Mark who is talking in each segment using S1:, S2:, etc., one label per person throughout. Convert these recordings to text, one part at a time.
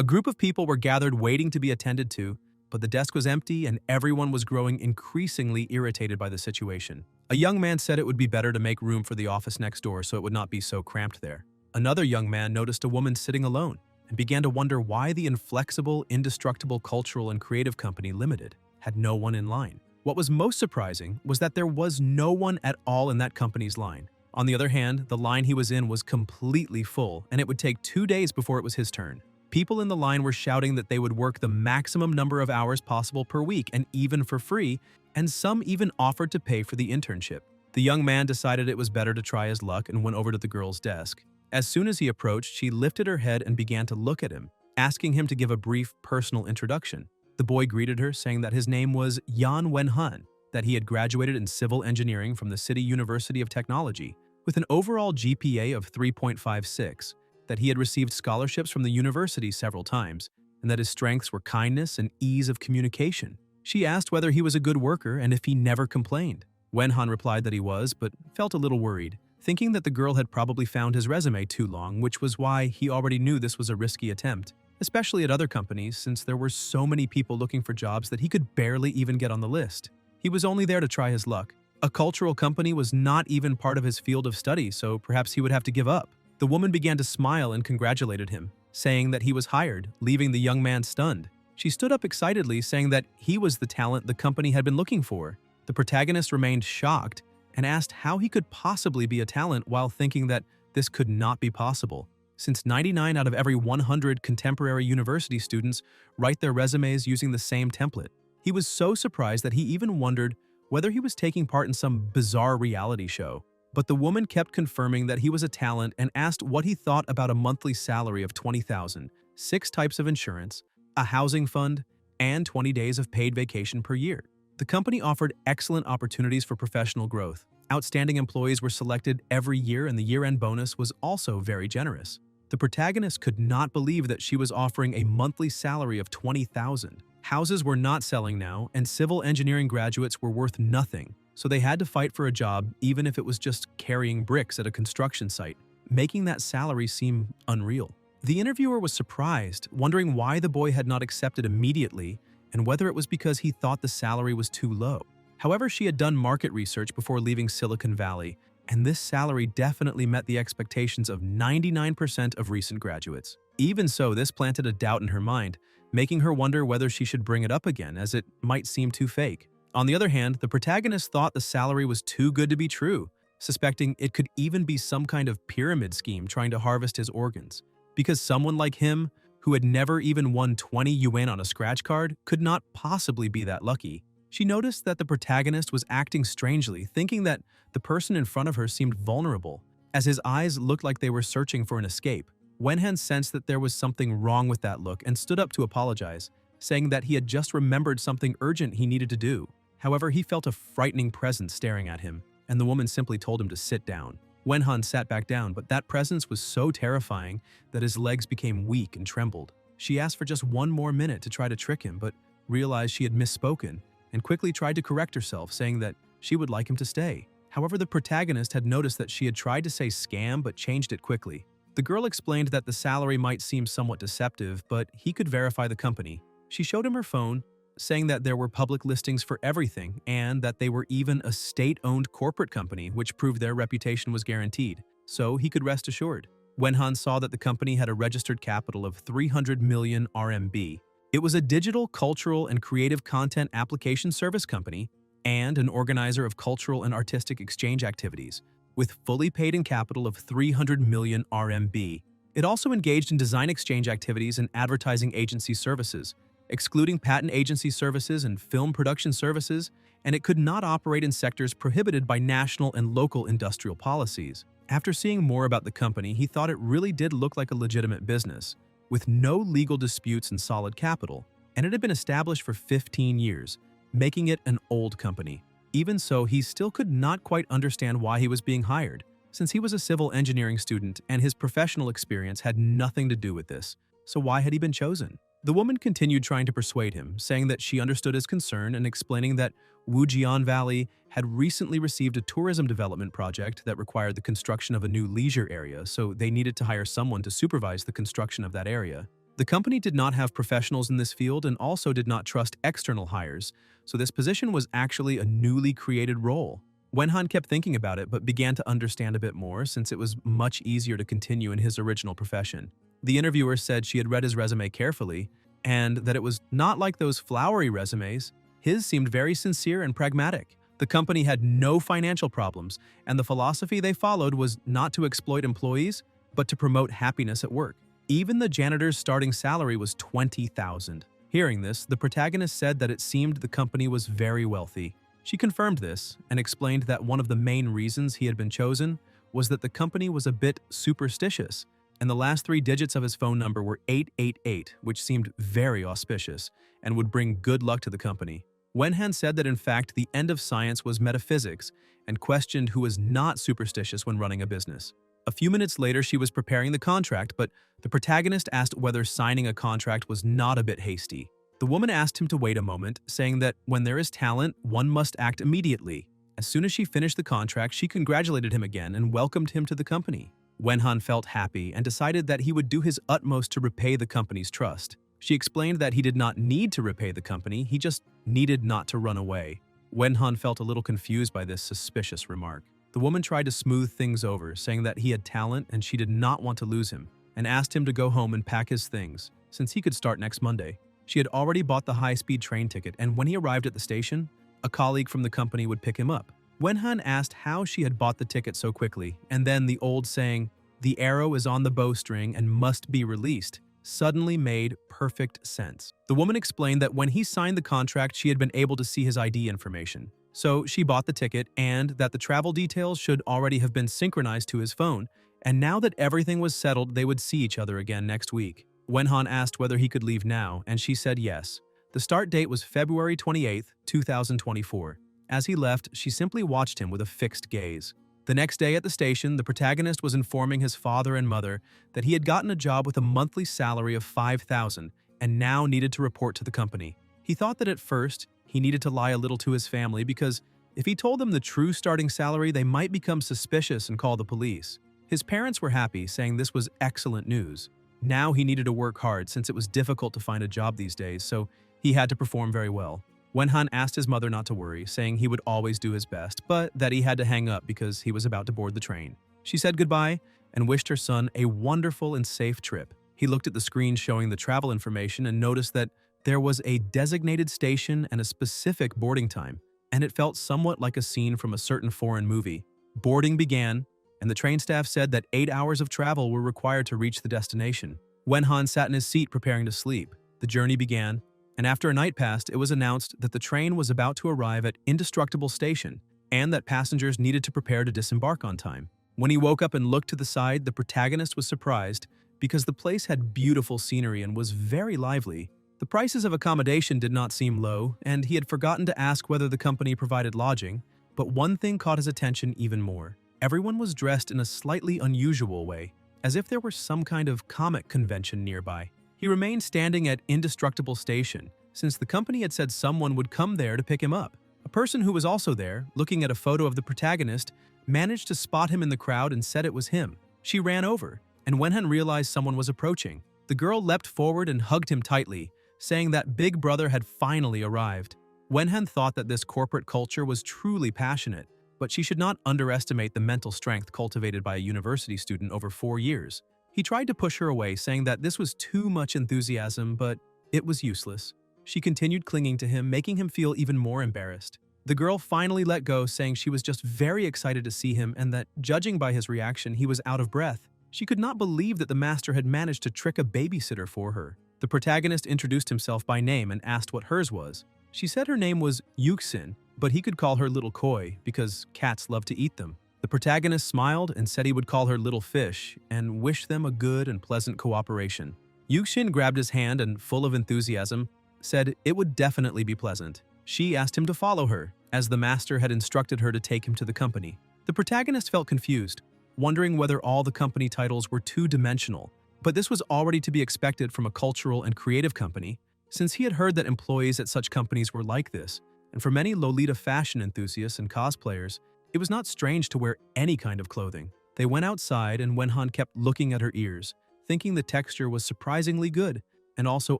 S1: A group of people were gathered waiting to be attended to, but the desk was empty and everyone was growing increasingly irritated by the situation. A young man said it would be better to make room for the office next door so it would not be so cramped there. Another young man noticed a woman sitting alone and began to wonder why the inflexible, indestructible cultural and creative company Limited had no one in line. What was most surprising was that there was no one at all in that company's line. On the other hand, the line he was in was completely full, and it would take 2 days before it was his turn. People in the line were shouting that they would work the maximum number of hours possible per week, and even for free, and some even offered to pay for the internship. The young man decided it was better to try his luck and went over to the girl's desk. As soon as he approached, she lifted her head and began to look at him, asking him to give a brief personal introduction. The boy greeted her, saying that his name was Yan Wenhan, that he had graduated in civil engineering from the City University of Technology, with an overall GPA of 3.56, that he had received scholarships from the university several times, and that his strengths were kindness and ease of communication. She asked whether he was a good worker and if he never complained. Wenhan replied that he was, but felt a little worried, thinking that the girl had probably found his resume too long, which was why he already knew this was a risky attempt, especially at other companies since there were so many people looking for jobs that he could barely even get on the list. He was only there to try his luck. A cultural company was not even part of his field of study, so perhaps he would have to give up. The woman began to smile and congratulated him, saying that he was hired, leaving the young man stunned. She stood up excitedly, saying that he was the talent the company had been looking for. The protagonist remained shocked and asked how he could possibly be a talent while thinking that this could not be possible, since 99 out of every 100 contemporary university students write their resumes using the same template. He was so surprised that he even wondered whether he was taking part in some bizarre reality show. But the woman kept confirming that he was a talent and asked what he thought about a monthly salary of $20,000, 6 types of insurance, a housing fund, and 20 days of paid vacation per year. The company offered excellent opportunities for professional growth. Outstanding employees were selected every year, and the year-end bonus was also very generous. The protagonist could not believe that she was offering a monthly salary of $20,000. Houses were not selling now, and civil engineering graduates were worth nothing, so they had to fight for a job even if it was just carrying bricks at a construction site, making that salary seem unreal. The interviewer was surprised, wondering why the boy had not accepted immediately and whether it was because he thought the salary was too low. However, she had done market research before leaving Silicon Valley, and this salary definitely met the expectations of 99% of recent graduates. Even so, this planted a doubt in her mind, making her wonder whether she should bring it up again, as it might seem too fake. On the other hand, the protagonist thought the salary was too good to be true, suspecting it could even be some kind of pyramid scheme trying to harvest his organs, because someone like him, who had never even won 20 yuan on a scratch card, could not possibly be that lucky. She noticed that the protagonist was acting strangely, thinking that the person in front of her seemed vulnerable, as his eyes looked like they were searching for an escape. Wenhan sensed that there was something wrong with that look and stood up to apologize, saying that he had just remembered something urgent he needed to do. However, he felt a frightening presence staring at him, and the woman simply told him to sit down. Wenhan sat back down, but that presence was so terrifying that his legs became weak and trembled. She asked for just one more minute to try to trick him, but realized she had misspoken and quickly tried to correct herself, saying that she would like him to stay. However, the protagonist had noticed that she had tried to say scam but changed it quickly. The girl explained that the salary might seem somewhat deceptive, but he could verify the company. She showed him her phone, saying that there were public listings for everything and that they were even a state-owned corporate company, which proved their reputation was guaranteed, so he could rest assured. Wenhan saw that the company had a registered capital of 300 million RMB. It was a digital, cultural, and creative content application service company and an organizer of cultural and artistic exchange activities, with fully paid-in capital of 300 million RMB. It also engaged in design exchange activities and advertising agency services, excluding patent agency services and film production services, and it could not operate in sectors prohibited by national and local industrial policies. After seeing more about the company, he thought it really did look like a legitimate business, with no legal disputes and solid capital, and it had been established for 15 years, making it an old company. Even so, he still could not quite understand why he was being hired, since he was a civil engineering student and his professional experience had nothing to do with this. So why had he been chosen? The woman continued trying to persuade him, saying that she understood his concern and explaining that Wujian Valley had recently received a tourism development project that required the construction of a new leisure area, so they needed to hire someone to supervise the construction of that area. The company did not have professionals in this field and also did not trust external hires, so this position was actually a newly created role. Wenhan kept thinking about it but began to understand a bit more since it was much easier to continue in his original profession. The interviewer said she had read his resume carefully and that it was not like those flowery resumes. His seemed very sincere and pragmatic. The company had no financial problems, and the philosophy they followed was not to exploit employees, but to promote happiness at work. Even the janitor's starting salary was $20,000. Hearing this, the protagonist said that it seemed the company was very wealthy. She confirmed this and explained that one of the main reasons he had been chosen was that the company was a bit superstitious, and the last 3 digits of his phone number were 888, which seemed very auspicious and would bring good luck to the company. Wenhan said that in fact the end of science was metaphysics and questioned who was not superstitious when running a business. A few minutes later, she was preparing the contract, but the protagonist asked whether signing a contract was not a bit hasty. The woman asked him to wait a moment, saying that when there is talent, one must act immediately. As soon as she finished the contract, she congratulated him again and welcomed him to the company. Wenhan felt happy and decided that he would do his utmost to repay the company's trust. She explained that he did not need to repay the company, he just needed not to run away. Wenhan felt a little confused by this suspicious remark. The woman tried to smooth things over, saying that he had talent and she did not want to lose him, and asked him to go home and pack his things, since he could start next Monday. She had already bought the high-speed train ticket, and when he arrived at the station, a colleague from the company would pick him up. Wenhan asked how she had bought the ticket so quickly, and then the old saying, "The arrow is on the bowstring and must be released," suddenly made perfect sense. The woman explained that when he signed the contract, she had been able to see his ID information. So she bought the ticket and that the travel details should already have been synchronized to his phone, and now that everything was settled, they would see each other again next week. Wenhan asked whether he could leave now, and she said yes. The start date was February 28, 2024. As he left, she simply watched him with a fixed gaze. The next day at the station, the protagonist was informing his father and mother that he had gotten a job with a monthly salary of $5,000 and now needed to report to the company. He thought that at first, he needed to lie a little to his family because if he told them the true starting salary, they might become suspicious and call the police. His parents were happy, saying this was excellent news. Now he needed to work hard since it was difficult to find a job these days, so he had to perform very well. Wenhan asked his mother not to worry, saying he would always do his best, but that he had to hang up because he was about to board the train. She said goodbye and wished her son a wonderful and safe trip. He looked at the screen showing the travel information and noticed that there was a designated station and a specific boarding time, and it felt somewhat like a scene from a certain foreign movie. Boarding began, and the train staff said that 8 hours of travel were required to reach the destination. Wenhan sat in his seat preparing to sleep. The journey began, and after a night passed, it was announced that the train was about to arrive at Indestructible Station and that passengers needed to prepare to disembark on time. When he woke up and looked to the side, the protagonist was surprised because the place had beautiful scenery and was very lively. The prices of accommodation did not seem low, and he had forgotten to ask whether the company provided lodging, but one thing caught his attention even more. Everyone was dressed in a slightly unusual way, as if there were some kind of comic convention nearby. He remained standing at Indestructible Station, since the company had said someone would come there to pick him up. A person who was also there, looking at a photo of the protagonist, managed to spot him in the crowd and said it was him. She ran over, and Wenhan realized someone was approaching. The girl leapt forward and hugged him tightly, saying that Big Brother had finally arrived. Wenhan thought that this corporate culture was truly passionate, but she should not underestimate the mental strength cultivated by a university student over 4 years. He tried to push her away, saying that this was too much enthusiasm, but it was useless. She continued clinging to him, making him feel even more embarrassed. The girl finally let go, saying she was just very excited to see him and that, judging by his reaction, he was out of breath. She could not believe that the master had managed to trick a babysitter for her. The protagonist introduced himself by name and asked what hers was. She said her name was Yuxin, but he could call her Little Koi because cats love to eat them. The protagonist smiled and said he would call her Little Fish and wish them a good and pleasant cooperation. Yuxin grabbed his hand and, full of enthusiasm, said it would definitely be pleasant. She asked him to follow her, as the master had instructed her to take him to the company. The protagonist felt confused, wondering whether all the company titles were two-dimensional, but this was already to be expected from a cultural and creative company, since he had heard that employees at such companies were like this, and for many Lolita fashion enthusiasts and cosplayers, it was not strange to wear any kind of clothing. They went outside and Wenhan kept looking at her ears, thinking the texture was surprisingly good, and also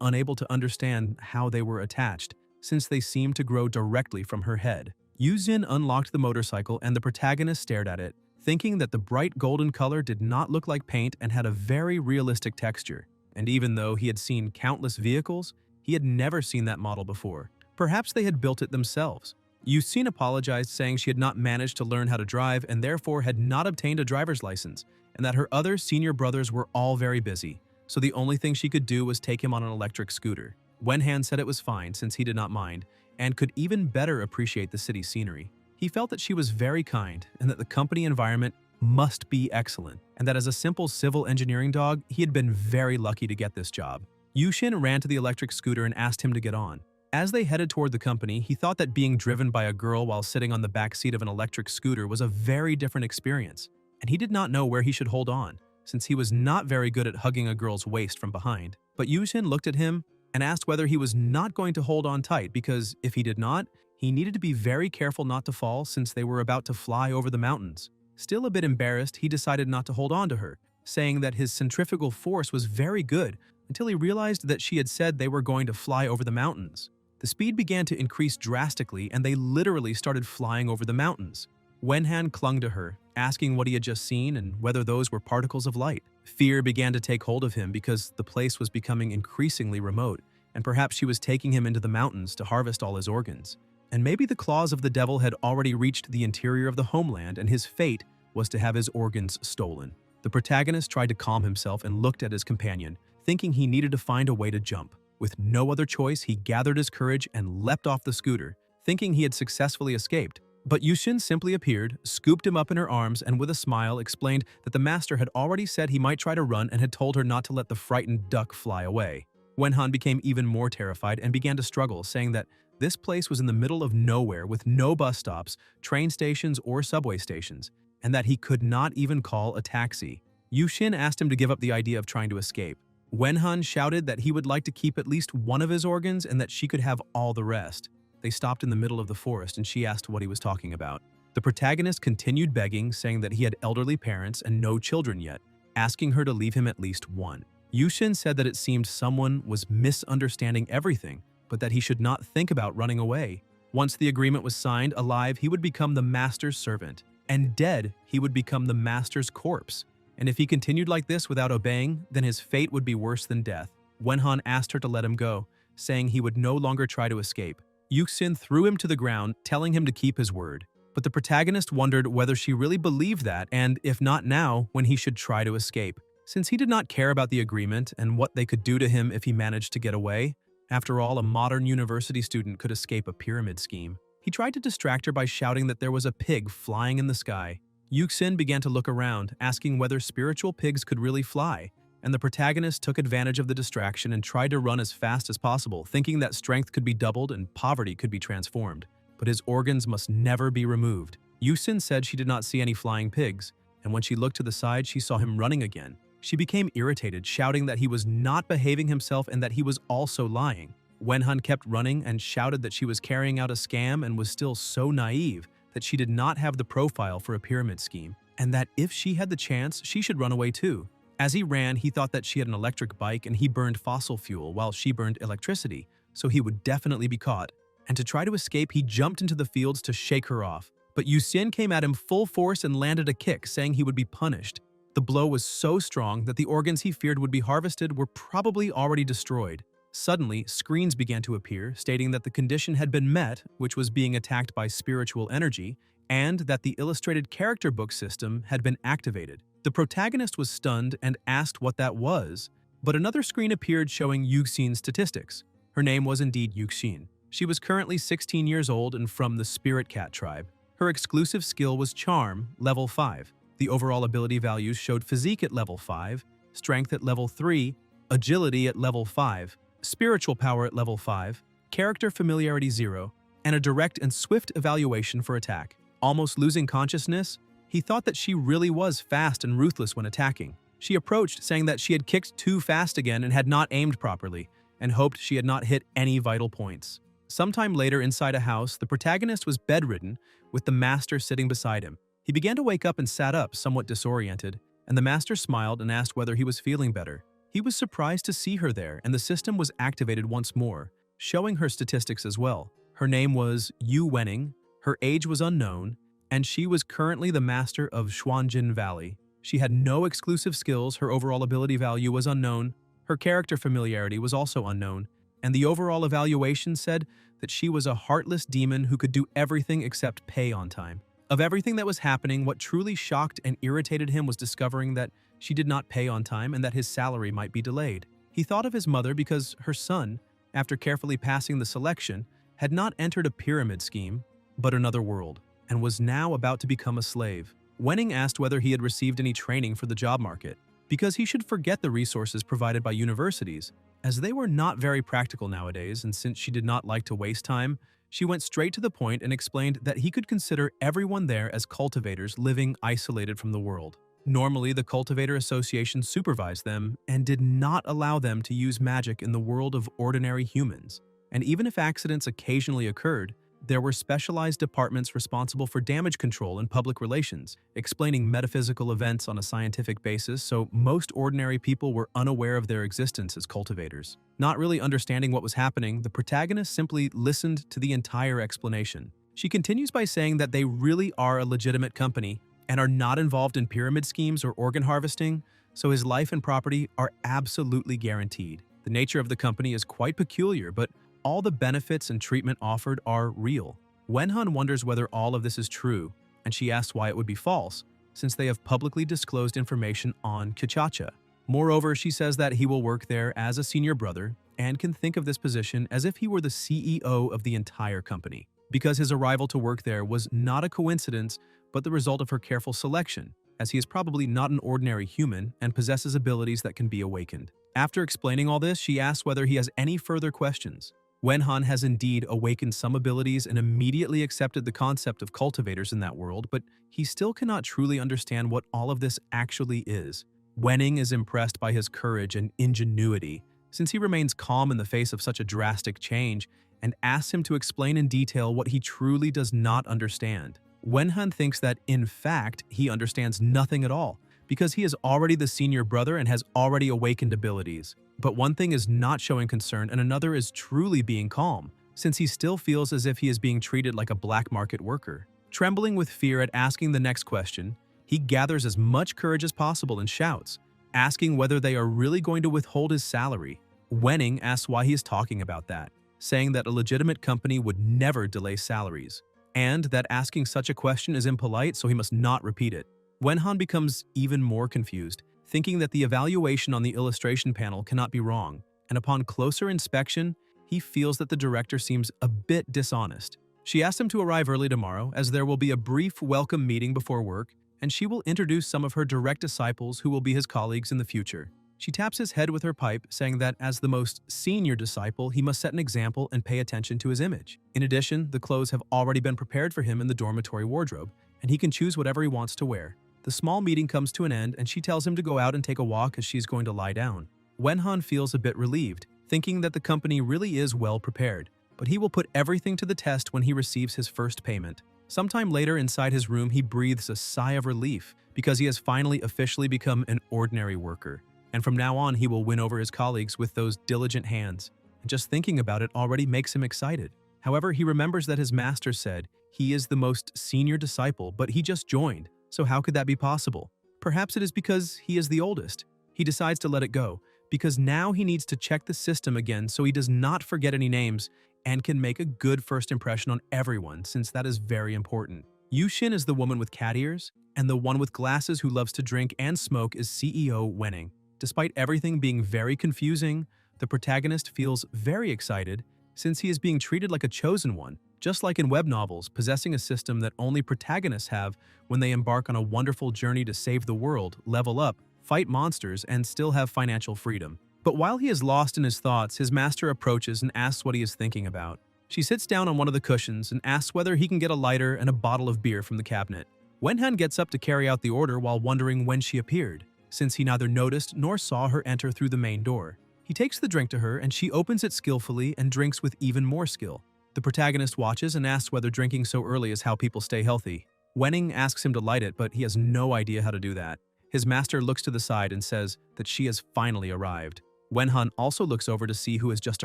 S1: unable to understand how they were attached, since they seemed to grow directly from her head. Yuzin unlocked the motorcycle and the protagonist stared at it, thinking that the bright golden color did not look like paint and had a very realistic texture. And even though he had seen countless vehicles, he had never seen that model before. Perhaps they had built it themselves. Yuzin apologized, saying she had not managed to learn how to drive and therefore had not obtained a driver's license, and that her other senior brothers were all very busy, so the only thing she could do was take him on an electric scooter. Wenhan said it was fine since he did not mind, and could even better appreciate the city scenery. He felt that she was very kind and that the company environment must be excellent, and that as a simple civil engineering dog, he had been very lucky to get this job. Yushin ran to the electric scooter and asked him to get on. As they headed toward the company, he thought that being driven by a girl while sitting on the back seat of an electric scooter was a very different experience, and he did not know where he should hold on, since he was not very good at hugging a girl's waist from behind. But Yushin looked at him and asked whether he was not going to hold on tight because, if he did not, he needed to be very careful not to fall since they were about to fly over the mountains. Still a bit embarrassed, he decided not to hold on to her, saying that his centrifugal force was very good until he realized that she had said they were going to fly over the mountains. The speed began to increase drastically and they literally started flying over the mountains. Wenhan clung to her, asking what he had just seen and whether those were particles of light. Fear began to take hold of him because the place was becoming increasingly remote, and perhaps she was taking him into the mountains to harvest all his organs. And maybe the claws of the devil had already reached the interior of the homeland and his fate was to have his organs stolen. The protagonist tried to calm himself and looked at his companion, thinking he needed to find a way to jump. With no other choice, he gathered his courage and leapt off the scooter, thinking he had successfully escaped. But Yushin simply appeared, scooped him up in her arms, and with a smile explained that the master had already said he might try to run and had told her not to let the frightened duck fly away. Wenhan became even more terrified and began to struggle, saying that this place was in the middle of nowhere with no bus stops, train stations, or subway stations, and that he could not even call a taxi. Yushin asked him to give up the idea of trying to escape. Wenhan shouted that he would like to keep at least one of his organs and that she could have all the rest. They stopped in the middle of the forest and she asked what he was talking about. The protagonist continued begging, saying that he had elderly parents and no children yet, asking her to leave him at least one. Yushin said that it seemed someone was misunderstanding everything, but that he should not think about running away. Once the agreement was signed, alive, he would become the master's servant, and dead, he would become the master's corpse. And if he continued like this without obeying, then his fate would be worse than death. Wenhan asked her to let him go, saying he would no longer try to escape. Yushin threw him to the ground, telling him to keep his word. But the protagonist wondered whether she really believed that, and if not now, when he should try to escape. Since he did not care about the agreement and what they could do to him if he managed to get away, after all, a modern university student could escape a pyramid scheme. He tried to distract her by shouting that there was a pig flying in the sky. Yushin began to look around, asking whether spiritual pigs could really fly, and the protagonist took advantage of the distraction and tried to run as fast as possible, thinking that strength could be doubled and poverty could be transformed. But his organs must never be removed. Yushin said she did not see any flying pigs, and when she looked to the side, she saw him running again. She became irritated, shouting that he was not behaving himself and that he was also lying. Wenhan kept running and shouted that she was carrying out a scam and was still so naive that she did not have the profile for a pyramid scheme, and that if she had the chance, she should run away too. As he ran, he thought that she had an electric bike and he burned fossil fuel while she burned electricity, so he would definitely be caught. And to try to escape, he jumped into the fields to shake her off. But Yushin came at him full force and landed a kick, saying he would be punished. The blow was so strong that the organs he feared would be harvested were probably already destroyed. Suddenly, screens began to appear, stating that the condition had been met, which was being attacked by spiritual energy, and that the illustrated character book system had been activated. The protagonist was stunned and asked what that was, but another screen appeared showing Yuxin's statistics. Her name was indeed Yuxin. She was currently 16 years old and from the Spirit Cat tribe. Her exclusive skill was Charm, level 5. The overall ability values showed Physique at level 5, Strength at level 3, Agility at level 5, Spiritual Power at level 5, Character Familiarity 0, and a direct and swift evaluation for attack. Almost losing consciousness, he thought that she really was fast and ruthless when attacking. She approached, saying that she had kicked too fast again and had not aimed properly, and hoped she had not hit any vital points. Sometime later inside a house, the protagonist was bedridden, with the master sitting beside him. He began to wake up and sat up, somewhat disoriented, and the master smiled and asked whether he was feeling better. He was surprised to see her there, and the system was activated once more, showing her statistics as well. Her name was Yu Wenning, her age was unknown, and she was currently the master of Xuanjin Valley. She had no exclusive skills, her overall ability value was unknown, her character familiarity was also unknown, and the overall evaluation said that she was a heartless demon who could do everything except pay on time. Of everything that was happening, what truly shocked and irritated him was discovering that she did not pay on time and that his salary might be delayed. He thought of his mother because her son, after carefully passing the selection, had not entered a pyramid scheme, but another world, and was now about to become a slave. Wenning asked whether he had received any training for the job market, because he should forget the resources provided by universities, as they were not very practical nowadays, and since she did not like to waste time, she went straight to the point and explained that he could consider everyone there as cultivators living isolated from the world. Normally, the Cultivator Association supervised them and did not allow them to use magic in the world of ordinary humans. And even if accidents occasionally occurred, there were specialized departments responsible for damage control and public relations, explaining metaphysical events on a scientific basis, so most ordinary people were unaware of their existence as cultivators. Not really understanding what was happening, the protagonist simply listened to the entire explanation. She continues by saying that they really are a legitimate company and are not involved in pyramid schemes or organ harvesting, so his life and property are absolutely guaranteed. The nature of the company is quite peculiar, but all the benefits and treatment offered are real. Wenhan wonders whether all of this is true, and she asks why it would be false, since they have publicly disclosed information on Kichacha. Moreover, she says that he will work there as a senior brother and can think of this position as if he were the CEO of the entire company, because his arrival to work there was not a coincidence but the result of her careful selection, as he is probably not an ordinary human and possesses abilities that can be awakened. After explaining all this, she asks whether he has any further questions. Wenhan has indeed awakened some abilities and immediately accepted the concept of cultivators in that world, but he still cannot truly understand what all of this actually is. Wenning is impressed by his courage and ingenuity, since he remains calm in the face of such a drastic change, and asks him to explain in detail what he truly does not understand. Wenhan thinks that, in fact, he understands nothing at all, because he is already the senior brother and has already awakened abilities. But one thing is not showing concern and another is truly being calm, since he still feels as if he is being treated like a black market worker. Trembling with fear at asking the next question, he gathers as much courage as possible and shouts, asking whether they are really going to withhold his salary. Wenning asks why he is talking about that, saying that a legitimate company would never delay salaries, and that asking such a question is impolite, so he must not repeat it. Wenhan becomes even more confused, thinking that the evaluation on the illustration panel cannot be wrong, and upon closer inspection, he feels that the director seems a bit dishonest. She asks him to arrive early tomorrow, as there will be a brief welcome meeting before work, and she will introduce some of her direct disciples who will be his colleagues in the future. She taps his head with her pipe, saying that as the most senior disciple, he must set an example and pay attention to his image. In addition, the clothes have already been prepared for him in the dormitory wardrobe, and he can choose whatever he wants to wear. The small meeting comes to an end, and she tells him to go out and take a walk as she's going to lie down. Wenhan feels a bit relieved, thinking that the company really is well prepared, but he will put everything to the test when he receives his first payment. Sometime later inside his room, he breathes a sigh of relief because he has finally officially become an ordinary worker. And from now on, he will win over his colleagues with those diligent hands. And just thinking about it already makes him excited. However, he remembers that his master said he is the most senior disciple, but he just joined. So how could that be possible? Perhaps it is because he is the oldest. He decides to let it go, because now he needs to check the system again so he does not forget any names and can make a good first impression on everyone, since that is very important. Yushin is the woman with cat ears, and the one with glasses who loves to drink and smoke is CEO Wenning. Despite everything being very confusing, the protagonist feels very excited since he is being treated like a chosen one, just like in web novels, possessing a system that only protagonists have when they embark on a wonderful journey to save the world, level up, fight monsters, and still have financial freedom. But while he is lost in his thoughts, his master approaches and asks what he is thinking about. She sits down on one of the cushions and asks whether he can get a lighter and a bottle of beer from the cabinet. Wenhan gets up to carry out the order while wondering when she appeared, since he neither noticed nor saw her enter through the main door. He takes the drink to her and she opens it skillfully and drinks with even more skill. The protagonist watches and asks whether drinking so early is how people stay healthy. Wenning asks him to light it, but he has no idea how to do that. His master looks to the side and says that she has finally arrived. Wenhan also looks over to see who has just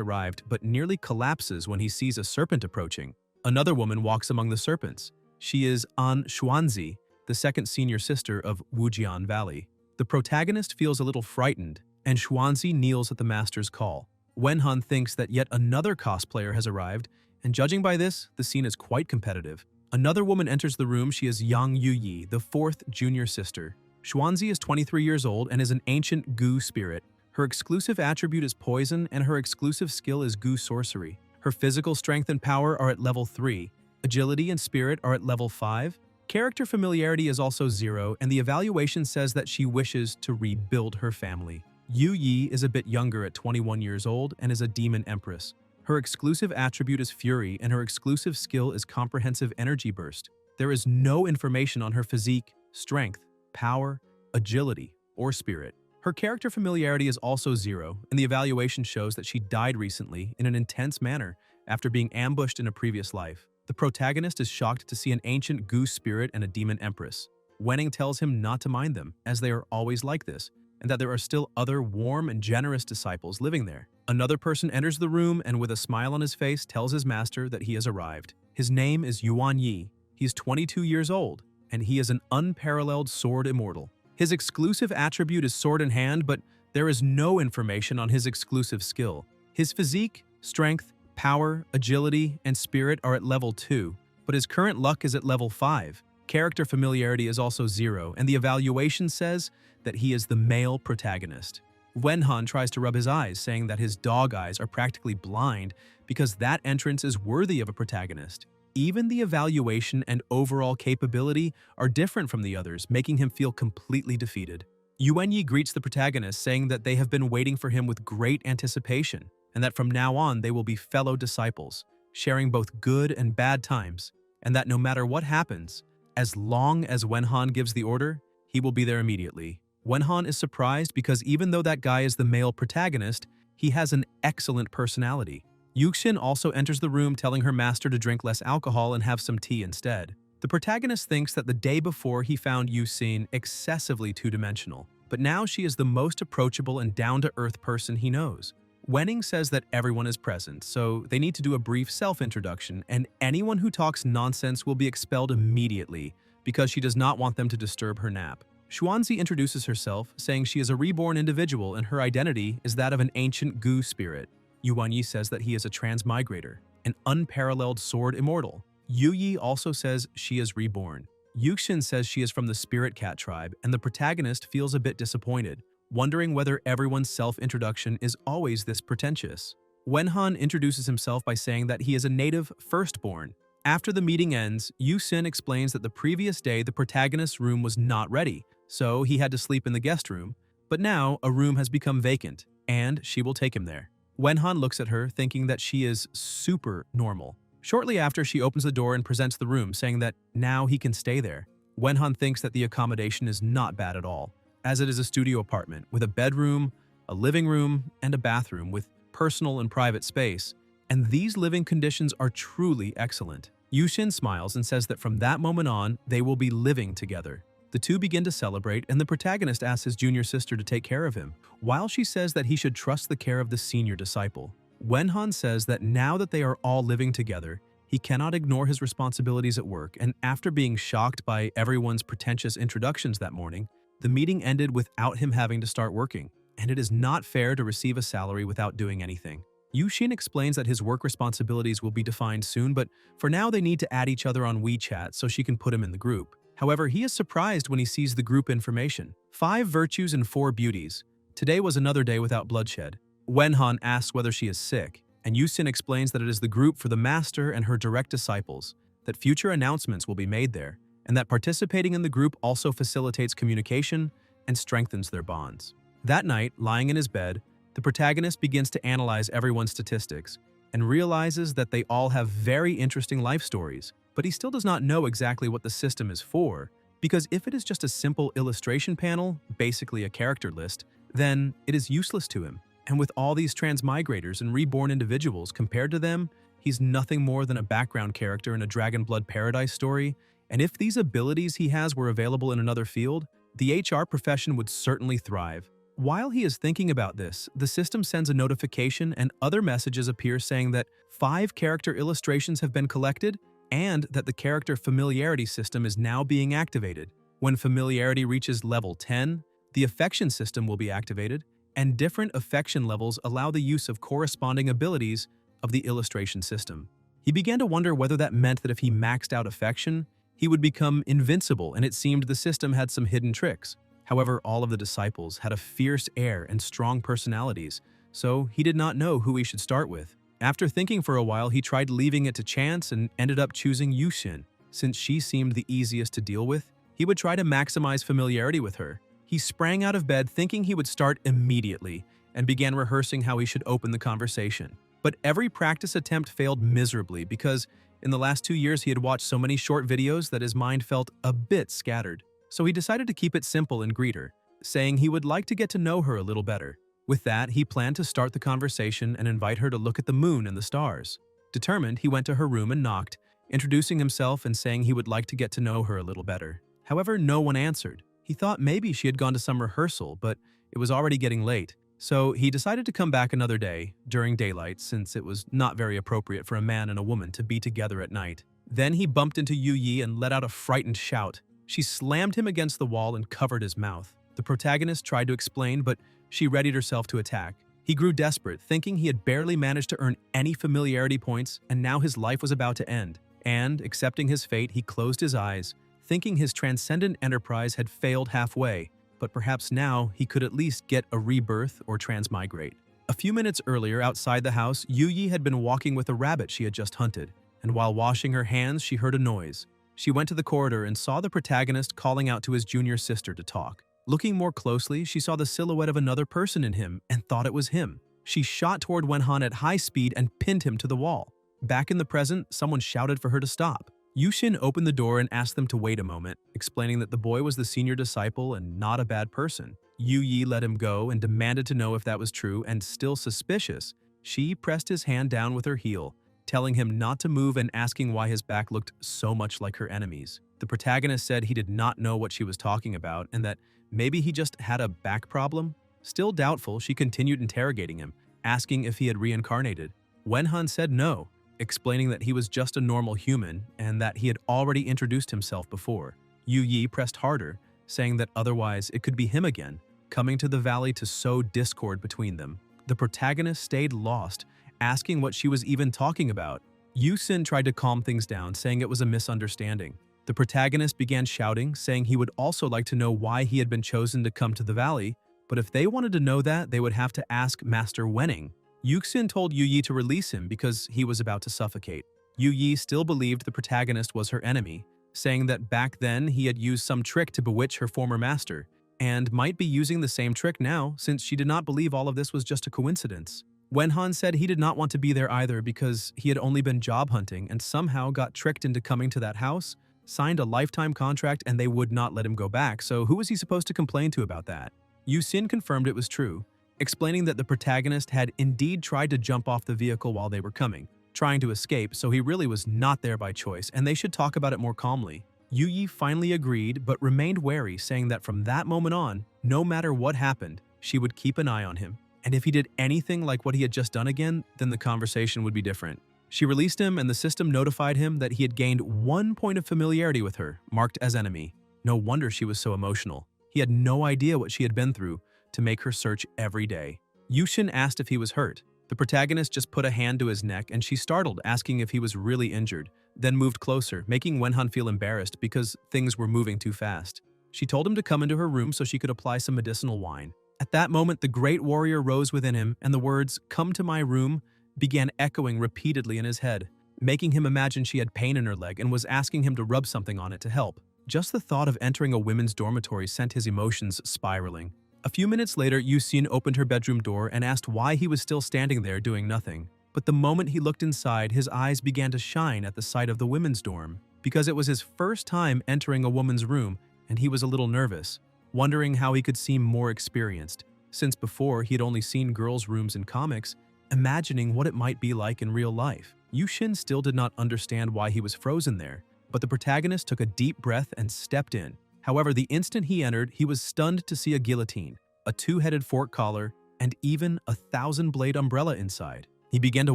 S1: arrived, but nearly collapses when he sees a serpent approaching. Another woman walks among the serpents. She is An Xuanzi, the second senior sister of Wujian Valley. The protagonist feels a little frightened, and Xuanzi kneels at the master's call. Wenhan thinks that yet another cosplayer has arrived, and judging by this, the scene is quite competitive. Another woman enters the room. She is Yang Yuyi, the fourth junior sister. Xuanzi is 23 years old and is an ancient Gu spirit. Her exclusive attribute is poison, and her exclusive skill is Gu sorcery. Her physical strength and power are at level 3. Agility and spirit are at level 5. Character familiarity is also 0, and the evaluation says that she wishes to rebuild her family. Yu Yi is a bit younger at 21 years old and is a demon empress. Her exclusive attribute is Fury, and her exclusive skill is Comprehensive Energy Burst. There is no information on her physique, strength, power, agility, or spirit. Her character familiarity is also 0, and the evaluation shows that she died recently in an intense manner after being ambushed in a previous life. The protagonist is shocked to see an ancient Goose spirit and a demon empress. Wenning tells him not to mind them, as they are always like this, and that there are still other warm and generous disciples living there. Another person enters the room and with a smile on his face tells his master that he has arrived. His name is Yuan Yi. He is 22 years old, and he is an unparalleled sword immortal. His exclusive attribute is sword in hand, but there is no information on his exclusive skill. His physique, strength, power, agility, and spirit are at level 2, but his current luck is at level 5. Character familiarity is also 0, and the evaluation says that he is the male protagonist. Wenhan tries to rub his eyes, saying that his dog eyes are practically blind because that entrance is worthy of a protagonist. Even the evaluation and overall capability are different from the others, making him feel completely defeated. Yuanyi greets the protagonist, saying that they have been waiting for him with great anticipation, and that from now on they will be fellow disciples, sharing both good and bad times, and that no matter what happens, as long as Wenhan gives the order, he will be there immediately. Wenhan is surprised because even though that guy is the male protagonist, he has an excellent personality. Yuxin also enters the room telling her master to drink less alcohol and have some tea instead. The protagonist thinks that the day before he found Yuxin excessively two-dimensional, but now she is the most approachable and down-to-earth person he knows. Wenning says that everyone is present, so they need to do a brief self-introduction, and anyone who talks nonsense will be expelled immediately because she does not want them to disturb her nap. Xuanzi introduces herself, saying she is a reborn individual and her identity is that of an ancient Gu spirit. Yuanyi says that he is a transmigrator, an unparalleled sword immortal. Yuyi also says she is reborn. Yuxin says she is from the spirit cat tribe, and the protagonist feels a bit disappointed, wondering whether everyone's self-introduction is always this pretentious. Wenhan introduces himself by saying that he is a native firstborn. After the meeting ends, Yuxin explains that the previous day the protagonist's room was not ready, so he had to sleep in the guest room, but now a room has become vacant, and she will take him there. Wenhan looks at her, thinking that she is super normal. Shortly after, she opens the door and presents the room, saying that now he can stay there. Wenhan thinks that the accommodation is not bad at all, as it is a studio apartment with a bedroom, a living room, and a bathroom with personal and private space, and these living conditions are truly excellent. Yuxin smiles and says that from that moment on, they will be living together. The two begin to celebrate, and the protagonist asks his junior sister to take care of him, while she says that he should trust the care of the senior disciple. Wenhan says that now that they are all living together, he cannot ignore his responsibilities at work, and after being shocked by everyone's pretentious introductions that morning, the meeting ended without him having to start working, and it is not fair to receive a salary without doing anything. Yuxin explains that his work responsibilities will be defined soon, but for now they need to add each other on WeChat so she can put him in the group. However, he is surprised when he sees the group information. 5 virtues and 4 beauties. Today was another day without bloodshed. Wenhan asks whether she is sick, and Yuxin explains that it is the group for the master and her direct disciples, that future announcements will be made there, and that participating in the group also facilitates communication and strengthens their bonds. That night, lying in his bed, the protagonist begins to analyze everyone's statistics and realizes that they all have very interesting life stories, but he still does not know exactly what the system is for, because if it is just a simple illustration panel, basically a character list, then it is useless to him. And with all these transmigrators and reborn individuals compared to them, he's nothing more than a background character in a Dragon Blood Paradise story, and if these abilities he has were available in another field, the HR profession would certainly thrive. While he is thinking about this, the system sends a notification and other messages appear saying that 5 character illustrations have been collected and that the character familiarity system is now being activated. When familiarity reaches level 10, the affection system will be activated, and different affection levels allow the use of corresponding abilities of the illustration system. He began to wonder whether that meant that if he maxed out affection, he would become invincible, and it seemed the system had some hidden tricks. However, all of the disciples had a fierce air and strong personalities, so he did not know who he should start with. After thinking for a while, he tried leaving it to chance and ended up choosing Yushin. Since she seemed the easiest to deal with, he would try to maximize familiarity with her. He sprang out of bed thinking he would start immediately and began rehearsing how he should open the conversation. But every practice attempt failed miserably because in the last 2 years he had watched so many short videos that his mind felt a bit scattered. So he decided to keep it simple and greet her, saying he would like to get to know her a little better. With that, he planned to start the conversation and invite her to look at the moon and the stars. Determined, he went to her room and knocked, introducing himself and saying he would like to get to know her a little better. However, no one answered. He thought maybe she had gone to some rehearsal, but it was already getting late. So he decided to come back another day, during daylight, since it was not very appropriate for a man and a woman to be together at night. Then he bumped into Yu Yi and let out a frightened shout. She slammed him against the wall and covered his mouth. The protagonist tried to explain, but she readied herself to attack. He grew desperate, thinking he had barely managed to earn any familiarity points, and now his life was about to end. And, accepting his fate, he closed his eyes, thinking his transcendent enterprise had failed halfway, but perhaps now he could at least get a rebirth or transmigrate. A few minutes earlier, outside the house, Yu Yi had been walking with a rabbit she had just hunted, and while washing her hands, she heard a noise. She went to the corridor and saw the protagonist calling out to his junior sister to talk. Looking more closely, she saw the silhouette of another person in him and thought it was him. She shot toward Wenhan at high speed and pinned him to the wall. Back in the present, someone shouted for her to stop. Yushin opened the door and asked them to wait a moment, explaining that the boy was the senior disciple and not a bad person. Yu Yi let him go and demanded to know if that was true, and still suspicious, she pressed his hand down with her heel, telling him not to move and asking why his back looked so much like her enemy's. The protagonist said he did not know what she was talking about and that maybe he just had a back problem. Still doubtful, she continued interrogating him, asking if he had reincarnated. Wenhan said no, explaining that he was just a normal human and that he had already introduced himself before. Yu Yi pressed harder, saying that otherwise it could be him again, coming to the valley to sow discord between them. The protagonist stayed lost, asking what she was even talking about. Yusin tried to calm things down, saying it was a misunderstanding. The protagonist began shouting, saying he would also like to know why he had been chosen to come to the valley, but if they wanted to know that, they would have to ask Master Wenning. Yuxin told Yu Yi to release him because he was about to suffocate. Yu Yi still believed the protagonist was her enemy, saying that back then he had used some trick to bewitch her former master, and might be using the same trick now since she did not believe all of this was just a coincidence. Wenhan said he did not want to be there either because he had only been job hunting and somehow got tricked into coming to that house, signed a lifetime contract, and they would not let him go back, so who was he supposed to complain to about that? Yusin confirmed it was true, explaining that the protagonist had indeed tried to jump off the vehicle while they were coming, trying to escape, so he really was not there by choice, and they should talk about it more calmly. Yu Yi finally agreed, but remained wary, saying that from that moment on, no matter what happened, she would keep an eye on him, and if he did anything like what he had just done again, then the conversation would be different. She released him, and the system notified him that he had gained 1 point of familiarity with her, marked as enemy. No wonder she was so emotional. He had no idea what she had been through to make her search every day. Yushin asked if he was hurt. The protagonist just put a hand to his neck and she startled, asking if he was really injured, then moved closer, making Wenhan feel embarrassed because things were moving too fast. She told him to come into her room so she could apply some medicinal wine. At that moment, the great warrior rose within him and the words, "Come to my room," began echoing repeatedly in his head, making him imagine she had pain in her leg and was asking him to rub something on it to help. Just the thought of entering a women's dormitory sent his emotions spiraling. A few minutes later, Yusin opened her bedroom door and asked why he was still standing there doing nothing. But the moment he looked inside, his eyes began to shine at the sight of the women's dorm, because it was his first time entering a woman's room and he was a little nervous, wondering how he could seem more experienced, since before he had only seen girls' rooms in comics, imagining what it might be like in real life. Yushin still did not understand why he was frozen there, but the protagonist took a deep breath and stepped in. However, the instant he entered, he was stunned to see a guillotine, a two-headed fork collar, and even a 1,000-blade umbrella inside. He began to